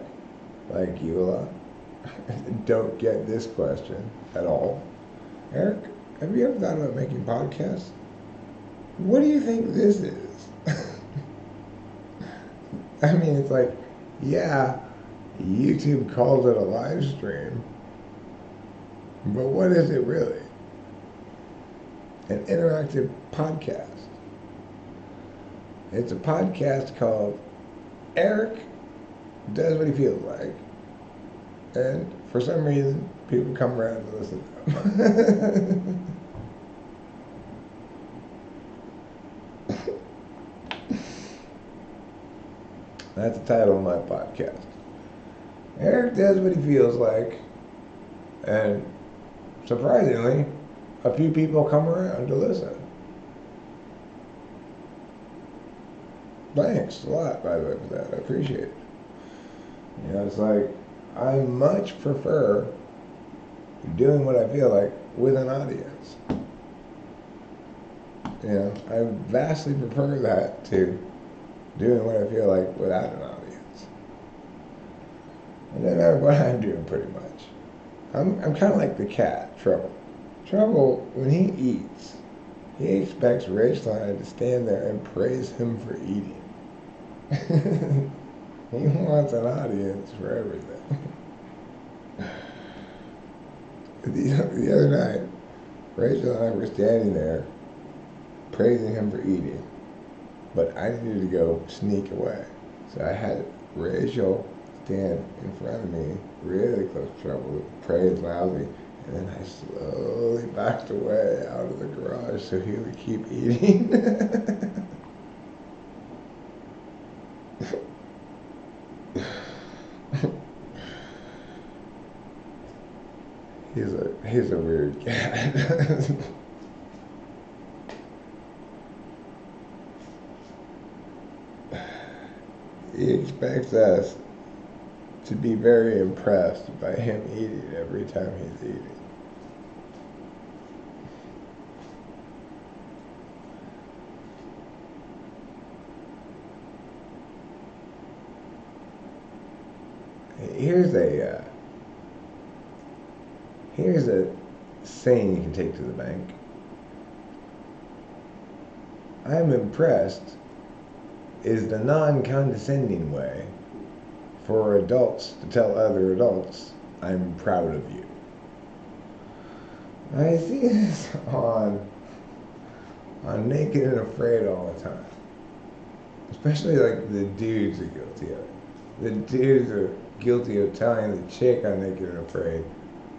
like you a lot. Don't get this question at all. Eric, have you ever thought about making podcasts? What do you think this is? I mean, it's like, yeah, YouTube calls it a live stream, but what is it really? An interactive podcast. It's a podcast called Eric Does What He Feels Like, and for some reason, people come around to listen to them. That's the title of my podcast. Eric does what he feels like, and surprisingly, a few people come around to listen. Thanks a lot, by the way, for that. I appreciate it. It's like, I much prefer doing what I feel like with an audience. I vastly prefer that to doing what I feel like without an audience. And no matter what I'm doing, pretty much. I'm kind of like the cat, Trouble. Trouble, when he eats, He expects Rachel and I to stand there and praise him for eating. He wants an audience for everything. The other night, Rachel and I were standing there praising him for eating, but I needed to go sneak away. So I had Rachel stand in front of me, really close to trouble, praise loudly, and then I slowly backed away out of the garage so he would keep eating. He's a weird cat. He expects us to be very impressed by him eating every time he's eating. Here's a saying you can take to the bank. I'm impressed is the non-condescending way for adults to tell other adults, I'm proud of you. I see this on Naked and Afraid all the time. Especially like the dudes are guilty of it. The dudes are guilty of telling the chick on Naked and Afraid,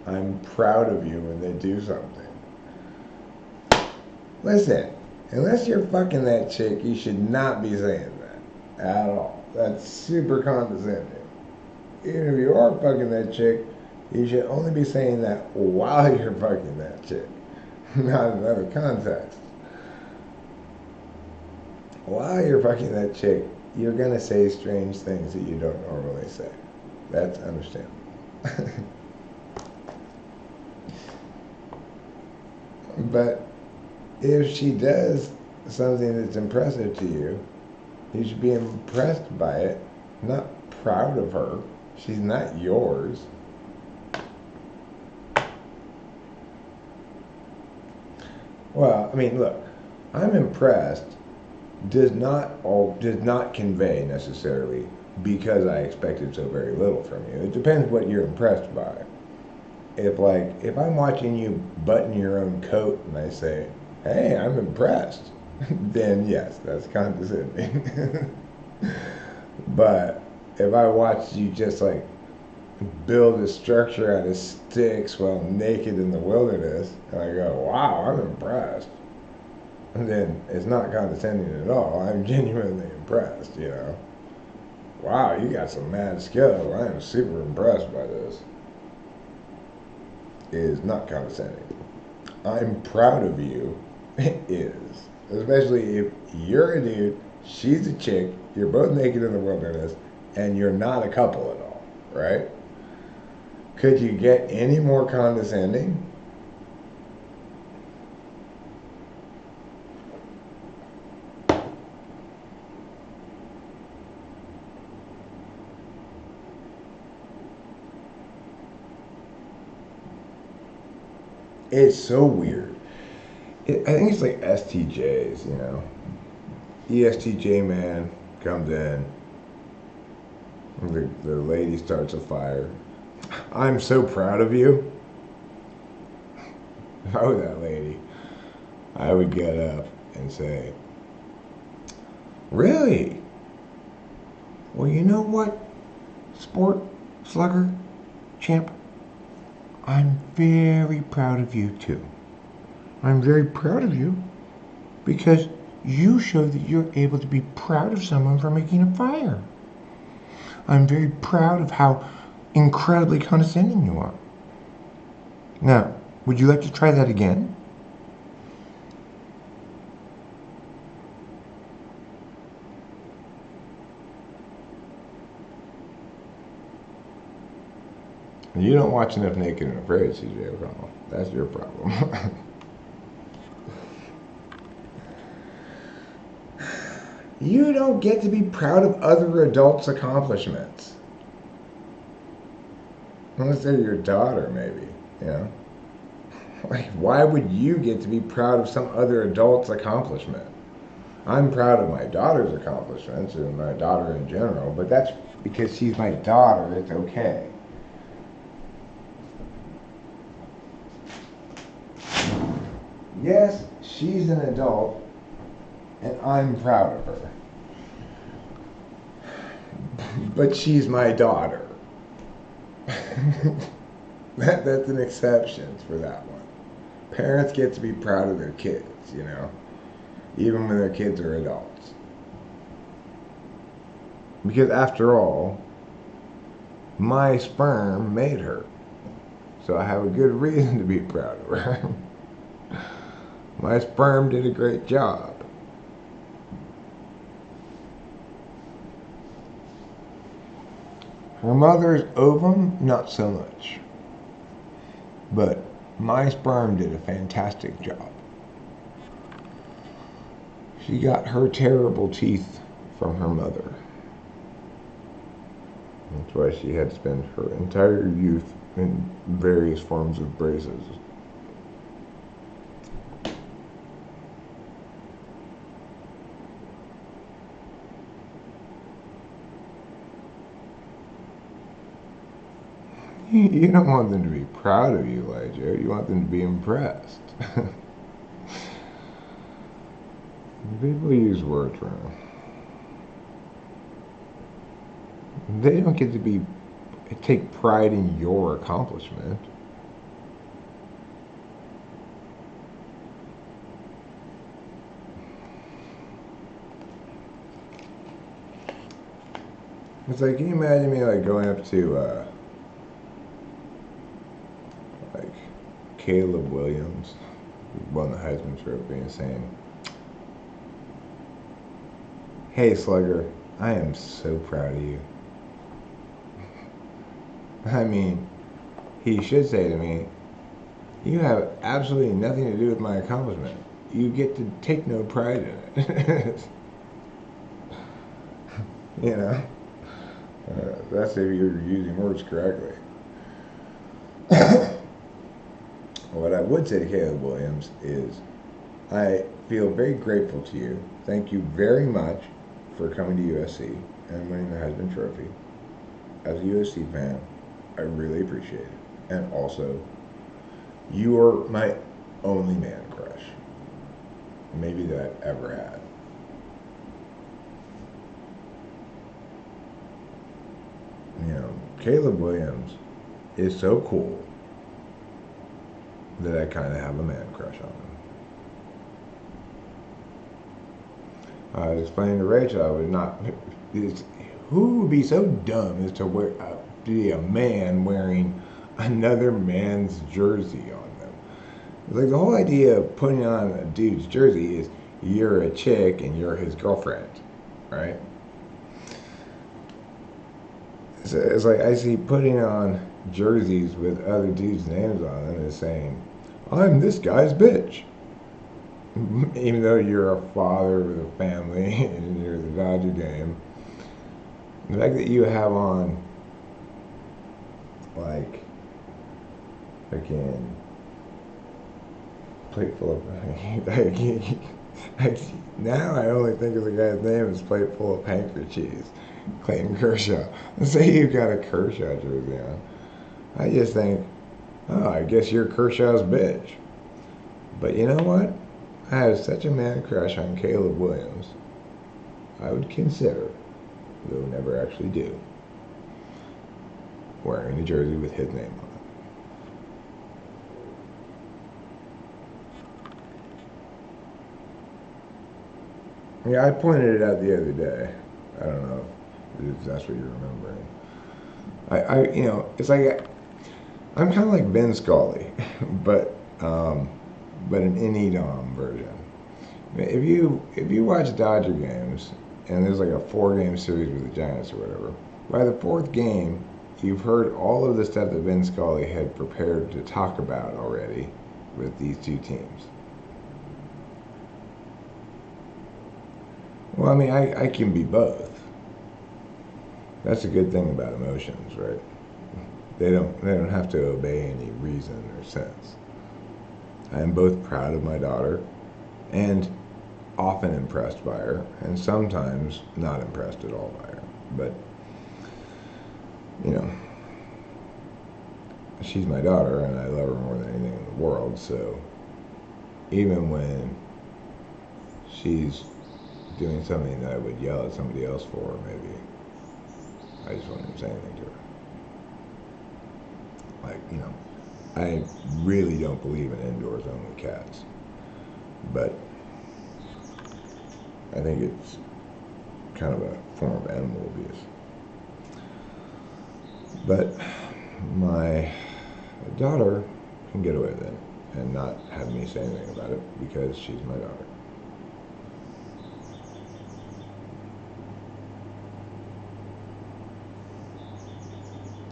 I'm proud of you when they do something. Listen, unless you're fucking that chick, you should not be saying that at all. That's super condescending. Even if you are fucking that chick, you should only be saying that while you're fucking that chick, not in other context. While you're fucking that chick, you're gonna say strange things that you don't normally say. That's understandable. But if she does something that's impressive to you, you should be impressed by it, not proud of her. She's not yours. Well, I mean, look, I'm impressed does not convey necessarily because I expected so very little from you. It depends what you're impressed by. If I'm watching you button your own coat and I say, hey, I'm impressed, then yes, that's condescending. But if I watch you just like build a structure out of sticks while naked in the wilderness, and I go, wow, I'm impressed, then it's not condescending at all. I'm genuinely impressed, you know. Wow, you got some mad skill. I am super impressed by this. Is not condescending. I'm proud of you is. Especially if you're a dude, she's a chick, you're both naked in the wilderness, and you're not a couple at all, right? Could you get any more condescending? It's so weird. I think it's like STJs, you know. ESTJ man comes in. The lady starts a fire. I'm so proud of you. If I were that lady, I would get up and say, really? Well, you know what, sport, slugger, champ? I'm very proud of you too. I'm very proud of you because you show that you're able to be proud of someone for making a fire. I'm very proud of how incredibly condescending you are. Now, would you like to try that again? You don't watch enough Naked and Afraid, CJ O'Connell. That's your problem. You don't get to be proud of other adults' accomplishments. Unless they're your daughter, maybe, you know? Like, why would you get to be proud of some other adult's accomplishment? I'm proud of my daughter's accomplishments and my daughter in general, but that's because she's my daughter. It's okay. Yes, she's an adult, and I'm proud of her. But she's my daughter. That's an exception for that one. Parents get to be proud of their kids, you know, even when their kids are adults. Because after all, my sperm made her. So I have a good reason to be proud of her. My sperm did a great job. Her mother's ovum, not so much. But my sperm did a fantastic job. She got her terrible teeth from her mother. That's why she had to spend her entire youth in various forms of braces. You don't want them to be proud of you, Elijah. You want them to be impressed. People use words wrong. They don't get to take pride in your accomplishment. It's like, can you imagine me like going up to like Caleb Williams, who won the Heisman Trophy, and saying, "Hey Slugger, I am so proud of you." I mean, he should say to me, "You have absolutely nothing to do with my accomplishment. You get to take no pride in it." You know, that's if you're using words correctly. What I would say to Caleb Williams is, I feel very grateful to you. Thank you very much for coming to USC and winning the Heisman Trophy. As a USC fan, I really appreciate it. And also, you are my only man crush, maybe that I've ever had. You know, Caleb Williams is so cool that I kind of have a man crush on him. I was explaining to Rachel, I would not. Who would be so dumb as to be a man wearing another man's jersey on them? Like, the whole idea of putting on a dude's jersey is you're a chick and you're his girlfriend, right? So it's like I see putting on jerseys with other dudes' names on them and saying, "I'm this guy's bitch." Even though you're a father with a family and you're the Dodger game, the fact that you have on, like, again, plate full of, now I only think of the guy's name as plate full of handkerchiefs, Clayton Kershaw. Let's say you've got a Kershaw jersey on. I just think, oh, I guess you're Kershaw's bitch. But you know what? I have such a man crush on Caleb Williams, I would consider, though never actually do, wearing a jersey with his name on it. Yeah, I pointed it out the other day. I don't know if that's what you're remembering. You know, it's like I'm kind of like Ben Scully, but an Inidom version. If you watch Dodger games and there's like a 4-game series with the Giants or whatever, by the 4th game, you've heard all of the stuff that Ben Scully had prepared to talk about already with these two teams. Well, I mean, I can be both. That's a good thing about emotions, right? They don't have to obey any reason or sense. I am both proud of my daughter and often impressed by her, and sometimes not impressed at all by her. But, you know, she's my daughter, and I love her more than anything in the world, so even when she's doing something that I would yell at somebody else for, maybe, I just wouldn't say anything to her. Like, you know, I really don't believe in indoors only cats, but I think it's kind of a form of animal abuse. But my daughter can get away with it and not have me say anything about it because she's my daughter.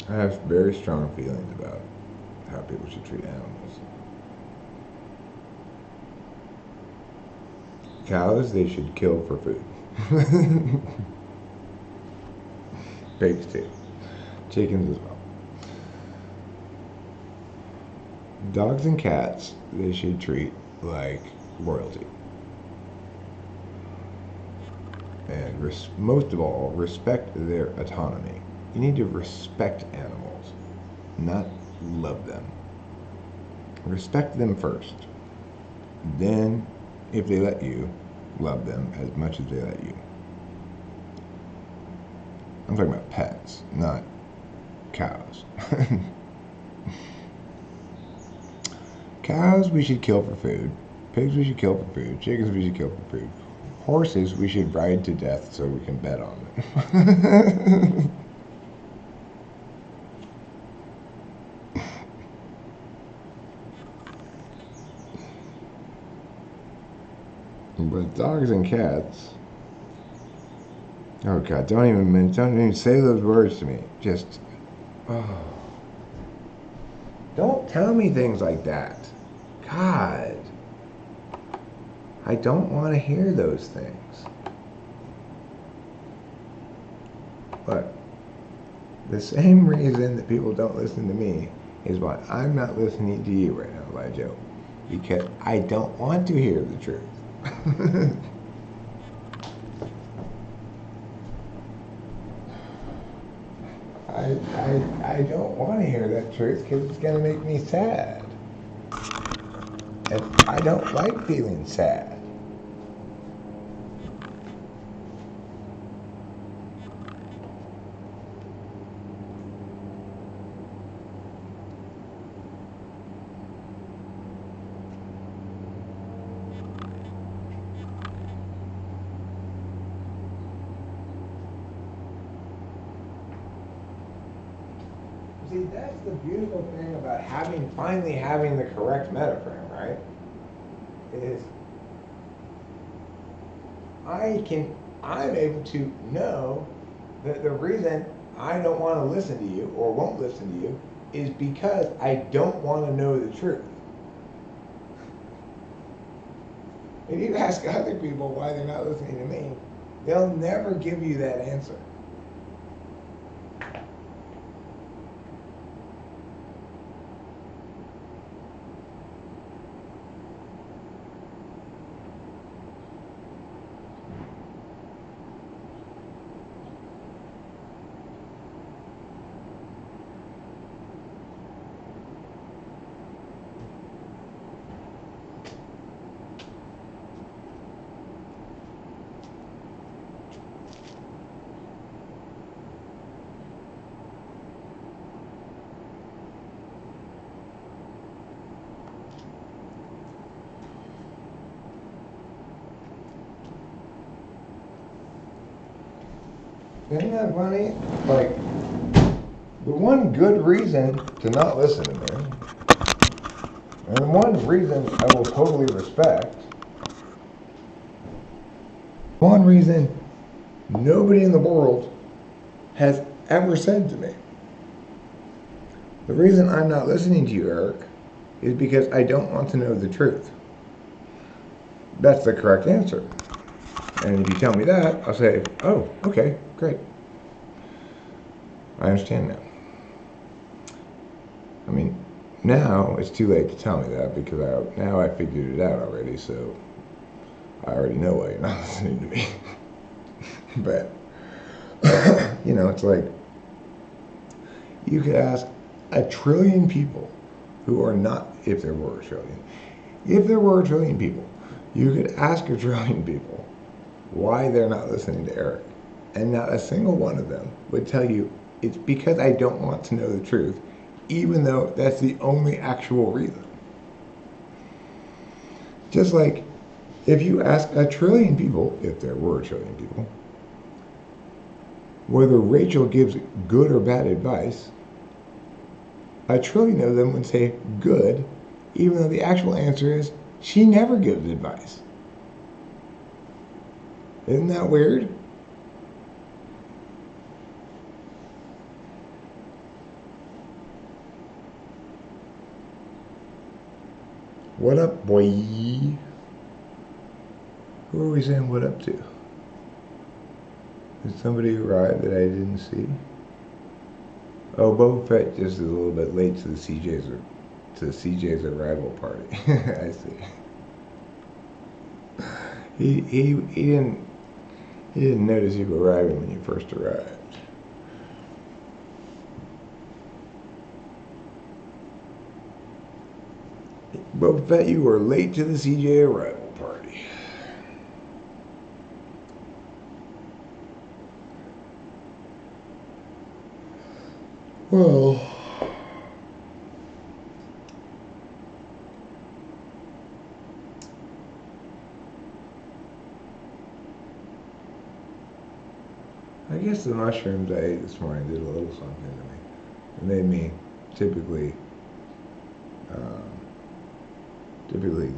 I have very strong feelings about how people should treat animals. Cows, they should kill for food. Pigs too. Chickens as well. Dogs and cats, they should treat like royalty. And most of all, respect their autonomy. You need to respect animals, not love them. Respect them first. Then, if they let you, love them as much as they let you. I'm talking about pets, not cows. Cows we should kill for food. Pigs we should kill for food. Chickens we should kill for food. Horses we should ride to death so we can bet on them. But dogs and cats. Oh God! Don't even say those words to me. Just, oh. Don't tell me things like that. God, I don't want to hear those things. Look, the same reason that people don't listen to me is why I'm not listening to you right now, Elijah, because I don't want to hear the truth. I don't want to hear that truth because it's going to make me sad. And I don't like feeling sad. See, that's the beautiful thing about finally having the correct metaframe, right? Is I'm able to know that the reason I don't want to listen to you or won't listen to you is because I don't want to know the truth. If you ask other people why they're not listening to me, they'll never give you that answer. Isn't that funny? Like, the one good reason to not listen to me, and the one reason I will totally respect, one reason nobody in the world has ever said to me. The reason I'm not listening to you, Eric, is because I don't want to know the truth. That's the correct answer. And if you tell me that, I'll say, oh, okay, great. I understand now. I mean, Now it's too late to tell me that because now I figured it out already, so I already know why you're not listening to me. But, it's like you could ask a trillion people who are not, if there were a trillion, if there were a trillion people, you could ask a trillion people why they're not listening to Eric. And not a single one of them would tell you, it's because I don't want to know the truth, even though that's the only actual reason. Just like if you ask a trillion people, if there were a trillion people, whether Rachel gives good or bad advice, a trillion of them would say good, even though the actual answer is she never gives advice. Isn't that weird? What up, boy? Who are we saying what up to? Did somebody arrive that I didn't see? Oh, Boba Fett just is a little bit late to the CJ's arrival party. I see. He didn't notice you arriving when you first arrived. Boba Fett, you were late to the CJ arrival party. Well, I guess the mushrooms I ate this morning did a little something to me. It made me typically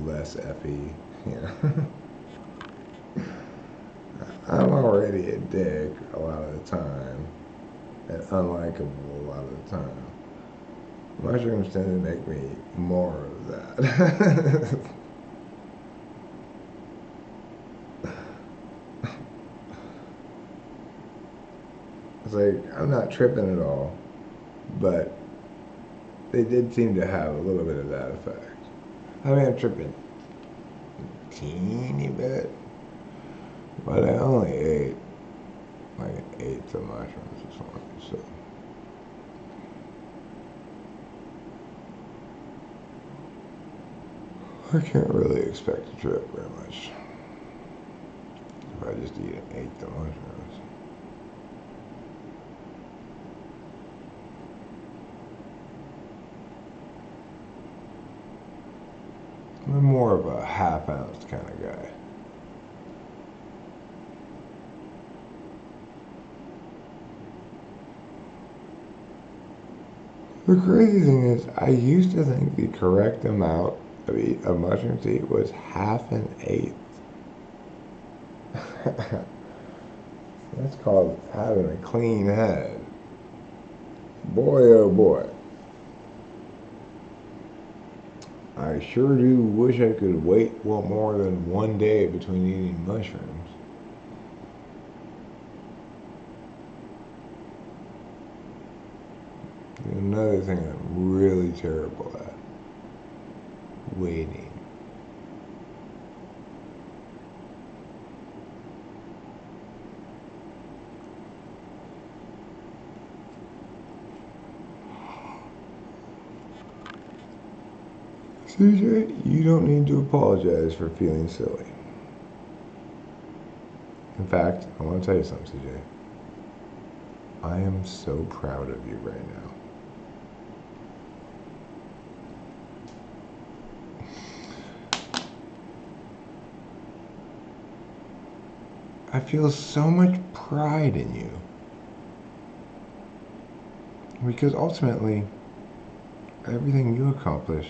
less effy. Yeah. I'm already a dick a lot of the time and unlikable a lot of the time. Mushrooms tend to make me more of that. It's like, I'm not tripping at all, but they did seem to have a little bit of that effect. I mean, I'm tripping a teeny bit, but I only ate like an eighth of mushrooms this morning, so. I can't really expect to trip very much if I just eat an eighth of mushrooms. I'm more of a half-ounce kind of guy. The crazy thing is, I used to think the correct amount of mushrooms to eat was half an eighth. That's called having a clean head. Boy, oh boy. I sure do wish I could wait more than one day between eating mushrooms. Another thing I'm really terrible at. Waiting. CJ, you don't need to apologize for feeling silly. In fact, I want to tell you something, CJ. I am so proud of you right now. I feel so much pride in you. Because ultimately, everything you accomplish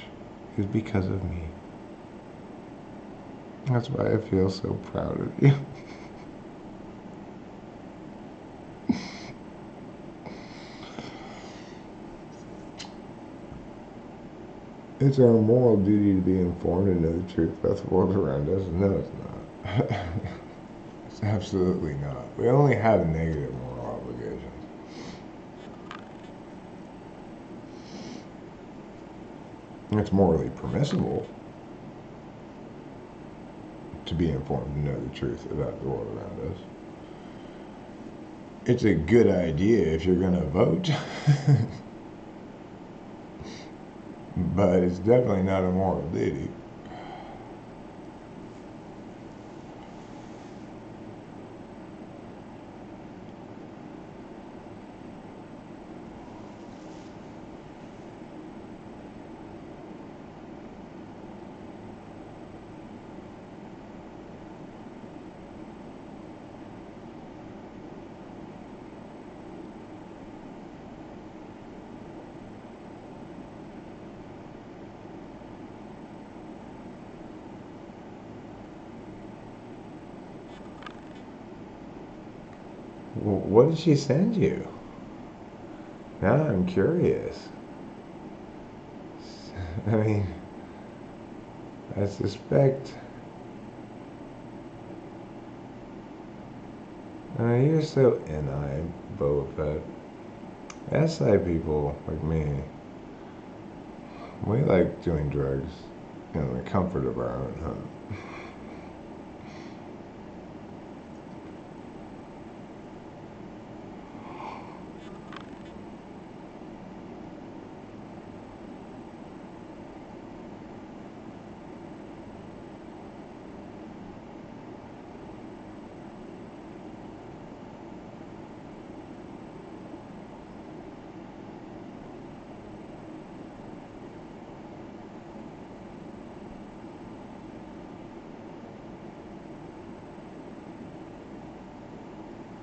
is because of me. That's why I feel so proud of you. It's our moral duty to be informed and know the truth about the world around us. No, it's not. It's absolutely not. We only have negative moral obligations. It's morally permissible to be informed and know the truth about the world around us. It's a good idea if you're going to vote, but it's definitely not a moral duty. Well, what did she send you? Now I'm curious. I mean, I suspect. I mean, you're so NI, Boba Fett. SI people like me, we like doing drugs in the comfort of our own home.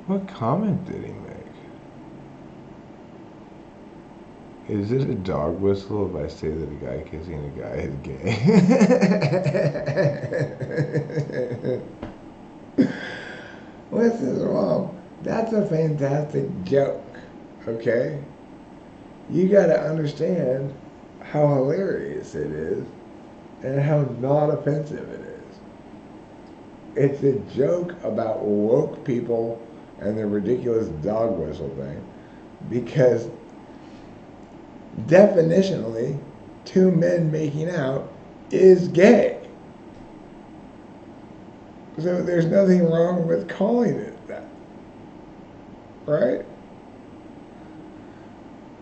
What comment did he make? Is it a dog whistle if I say that a guy kissing a guy is gay? Listen, Mom, that's a fantastic joke, okay? You gotta understand how hilarious it is and how not offensive it is. It's a joke about woke people and the ridiculous dog whistle thing because definitionally, two men making out is gay. So there's nothing wrong with calling it that, right?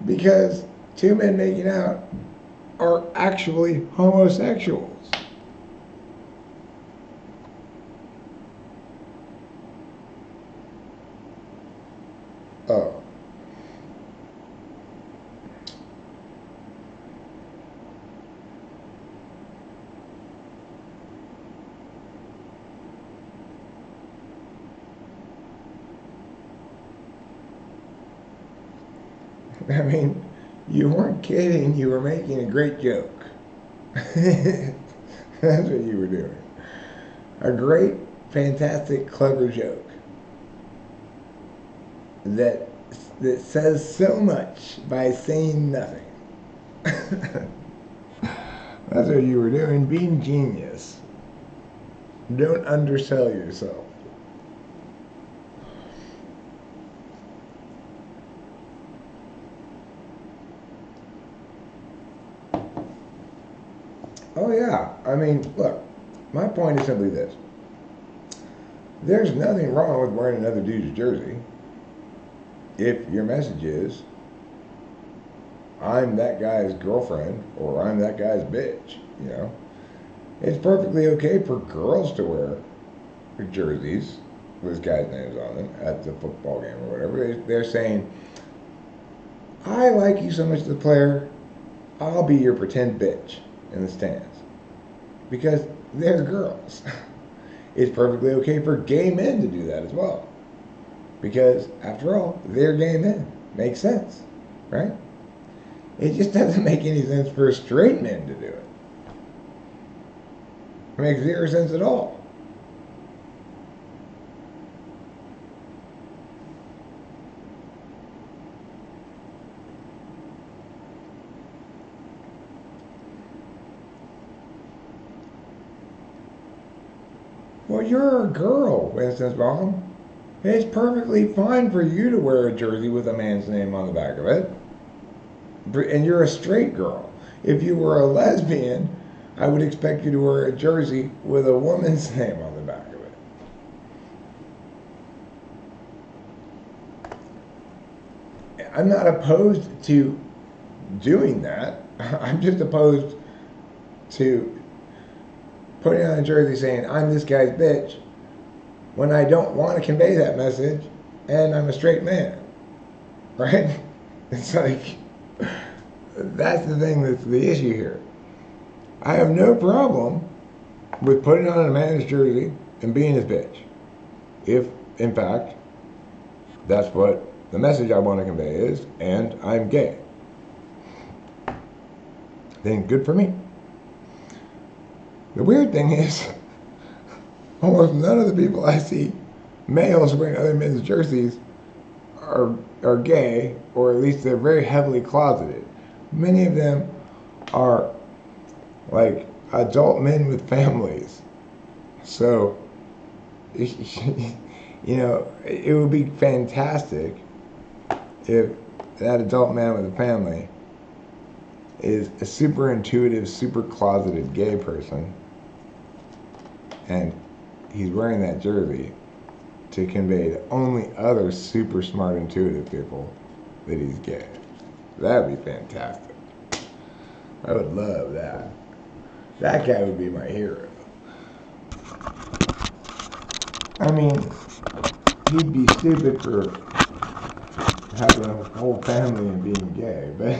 Because two men making out are actually homosexuals. Oh. I mean, you weren't kidding, you were making a great joke. That's what you were doing. A great, fantastic, clever joke that says so much by saying nothing. That's what you were doing, being genius. Don't undersell yourself. Oh yeah, I mean, look, my point is simply this. There's nothing wrong with wearing another dude's jersey if your message is, I'm that guy's girlfriend or I'm that guy's bitch, you know. It's perfectly okay for girls to wear jerseys with guys' names on them at the football game or whatever. They're saying, I like you so much as a player, I'll be your pretend bitch in the stands. Because they're girls. It's perfectly okay for gay men to do that as well. Because, after all, they're gay men. Makes sense, right? It just doesn't make any sense for straight men to do it. It makes zero sense at all. Well, you're a girl, Winston's mom. It's perfectly fine for you to wear a jersey with a man's name on the back of it. And you're a straight girl. If you were a lesbian, I would expect you to wear a jersey with a woman's name on the back of it. I'm not opposed to doing that. I'm just opposed to putting on a jersey saying, I'm this guy's bitch, when I don't want to convey that message and I'm a straight man. Right? It's like, that's the thing that's the issue here. I have no problem with putting on a man's jersey and being his bitch. If, in fact, that's what the message I want to convey is, and I'm gay, then good for me. The weird thing is, almost none of the people I see, males wearing other men's jerseys, are gay, or at least they're very heavily closeted. Many of them are like adult men with families. So, you know, it would be fantastic if that adult man with a family is a super intuitive, super closeted gay person, and he's wearing that jersey to convey to only other super smart, intuitive people that he's gay. That'd be fantastic. I would love that. That guy would be my hero. I mean, he'd be stupid for having a whole family and being gay, but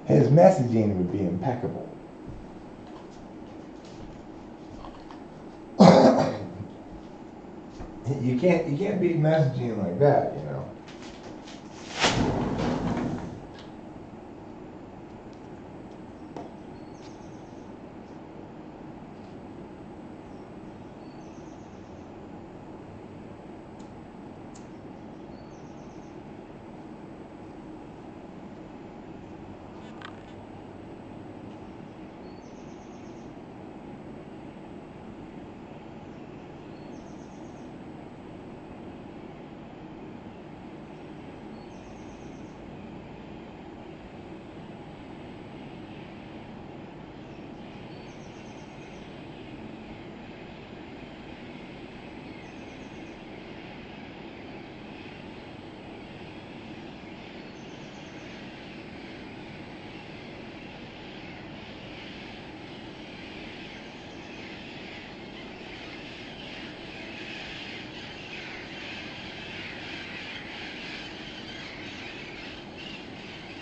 his messaging would be impeccable. You can't be messaging like that, you know.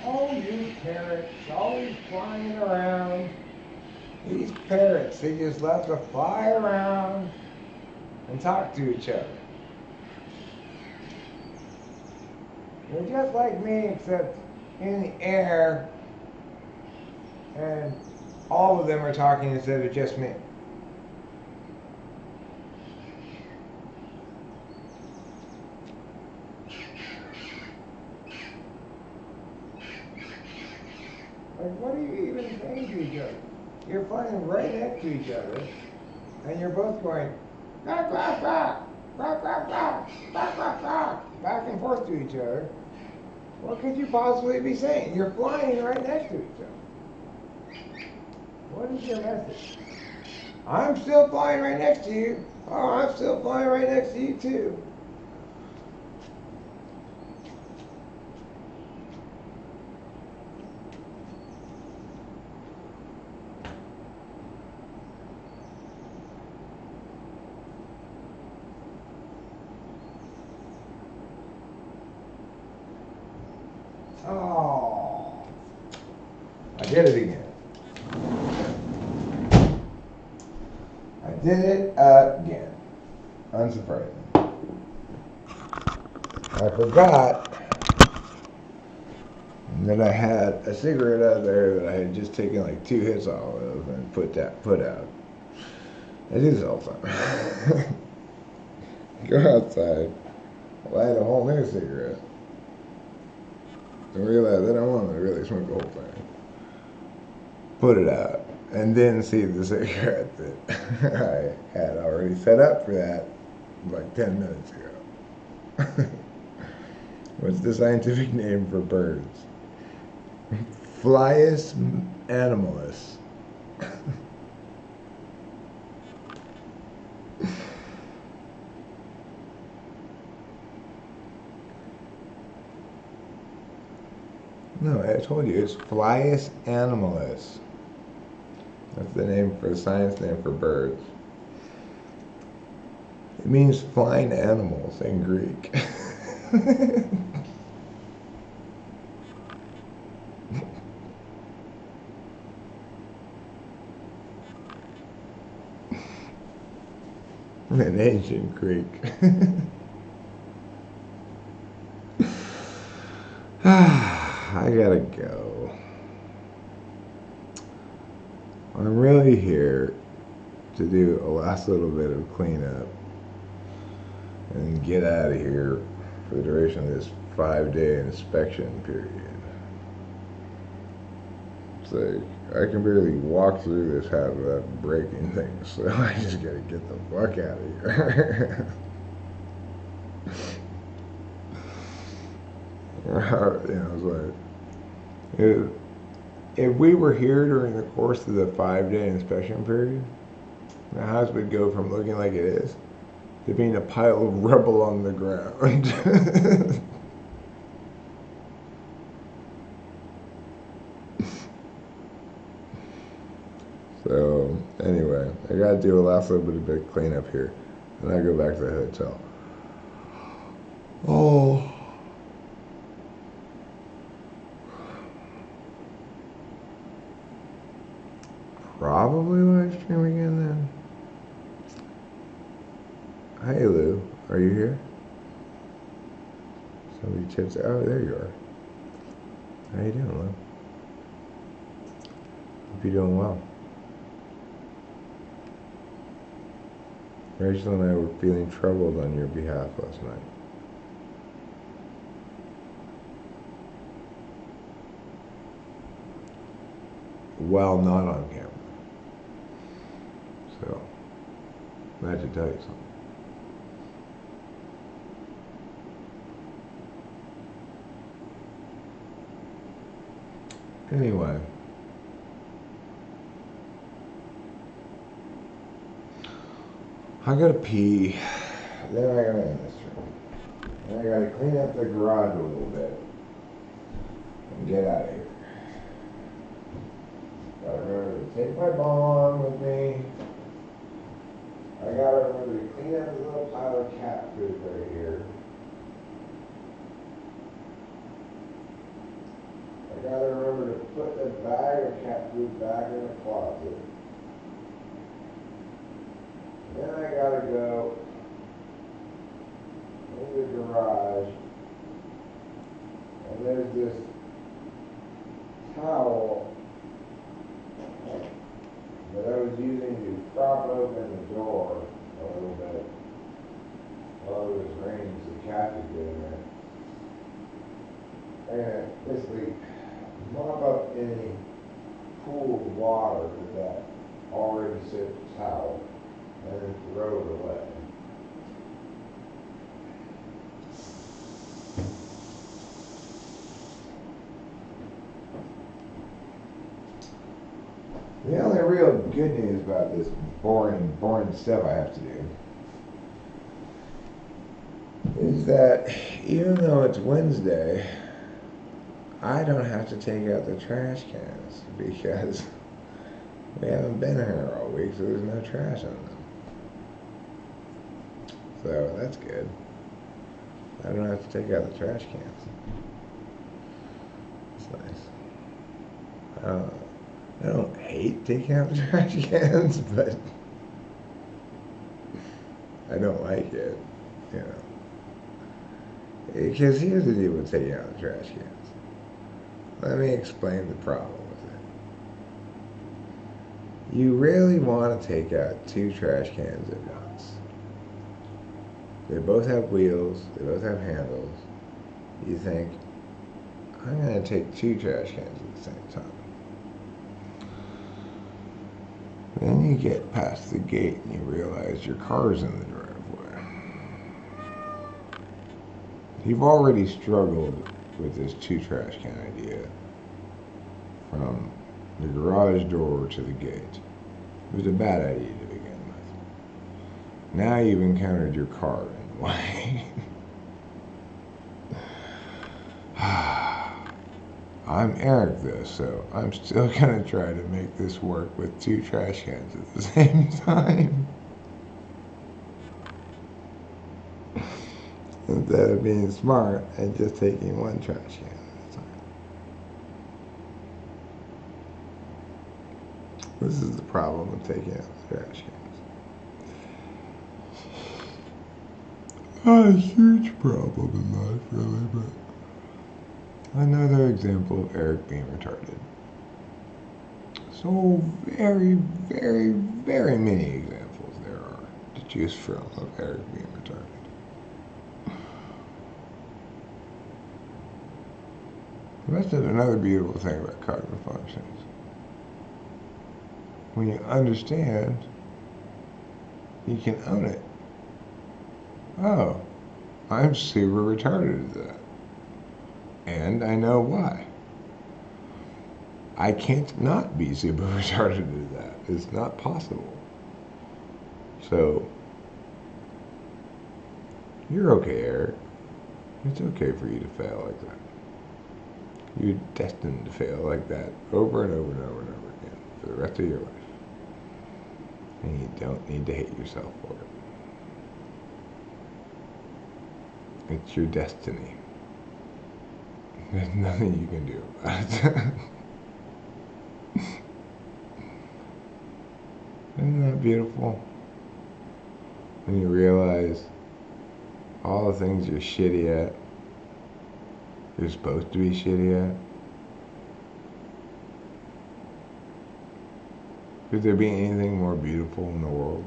Oh, you parrots, always flying around. These parrots, they just love to fly around and talk to each other. They're just like me, except in the air, and all of them are talking instead of just me. Like, what are you even saying to each other? You're flying right next to each other, and you're both going, quack, quack, quack, quack, quack, quack, quack, quack, quack, back and forth to each other. What could you possibly be saying? You're flying right next to each other. What is your message? I'm still flying right next to you. Oh, I'm still flying right next to you too. Oh, I did it again. I did it again. Unsurprising. I forgot that I had a cigarette out there that I had just taken like 2 hits off of and put out. I do this all the time. Go outside, light a whole new cigarette, and realize that I want to really smoke the whole thing. Put it out, and then see the cigarette that I had already set up for that like 10 minutes ago. What's the scientific name for birds? Flyus animalus. No, I told you, it's Flyus animalus. That's the name for the science name for birds. It means flying animals in Greek. In ancient Greek. I gotta go. I'm really here to do a last little bit of cleanup and get out of here for the duration of this 5-day inspection period. It's like, I can barely walk through this house without breaking things, so I just gotta get the fuck out of here. It's like, if we were here during the course of the 5-day inspection period, the house would go from looking like it is to being a pile of rubble on the ground. So, anyway, I gotta do a last little bit of cleanup here, and I go back to the hotel. Oh. Probably live stream again then. Hey Lou, are you here? Somebody tips. Oh, there you are. How you doing, Lou? Hope you're doing well. Rachel and I were feeling troubled on your behalf last night. Well, not on camera. So, I had to tell you something. Anyway. I gotta pee. Then I gotta end this room. Then I gotta clean up the garage a little bit. And get out of here. Gotta remember to take my bong with me. I gotta remember to clean up the little pile of cat food right here. I gotta remember to put the bag of cat food back in the closet. Then I gotta go in the garage, and there's this towel that I was using to prop open the door a little bit while it was raining so the cat could get in there. And basically mop up any pool of water with that already soaked towel and then throw it away. The only real good news about this boring stuff I have to do is that even though it's Wednesday, I don't have to take out the trash cans because we haven't been here all week, so there's no trash on them. So that's good. I don't have to take out the trash cans. It's nice. I don't hate taking out the trash cans, but I don't like it, you know. Because here's the deal with taking out the trash cans. Let me explain the problem with it. You really want to take out 2 trash cans at once. They both have wheels, they both have handles. You think, I'm going to take 2 trash cans at the same time. Then you get past the gate and you realize your car's in the driveway. You've already struggled with this 2 trash can idea. from the garage door to the gate. It was a bad idea to begin with. Now you've encountered your car in the way. I'm Eric though, so I'm still gonna try to make this work with 2 trash cans at the same time. Instead of being smart and just taking 1 trash can at a time. This is the problem with taking out the trash cans. Not a huge problem in life, really, but another example of Eric being retarded. So very, very, very many examples there are to choose from of Eric being retarded. That's another beautiful thing about cognitive functions. When you understand, you can own it. Oh, I'm super retarded at that. And I know why. I can't not be super retarded at that. It's not possible. So, you're okay, Eric. It's okay for you to fail like that. You're destined to fail like that over and over and over and over again for the rest of your life. And you don't need to hate yourself for it. It's your destiny. There's nothing you can do about it. Isn't that beautiful? When you realize all the things you're shitty at, you're supposed to be shitty at. Could there be anything more beautiful in the world?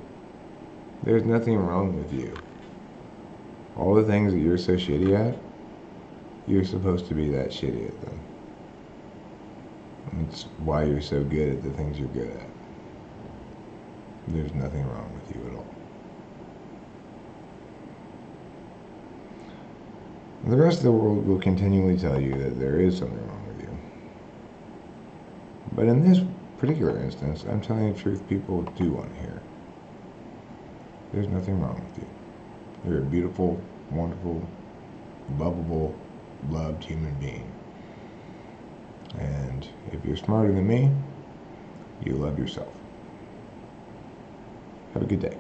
There's nothing wrong with you. All the things that you're so shitty at, you're supposed to be that shitty at them. That's why you're so good at the things you're good at. There's nothing wrong with you at all. The rest of the world will continually tell you that there is something wrong with you. But in this particular instance, I'm telling the truth people do want to hear. There's nothing wrong with you. You're a beautiful, wonderful, lovable, loved human being. And if you're smarter than me, you love yourself. Have a good day.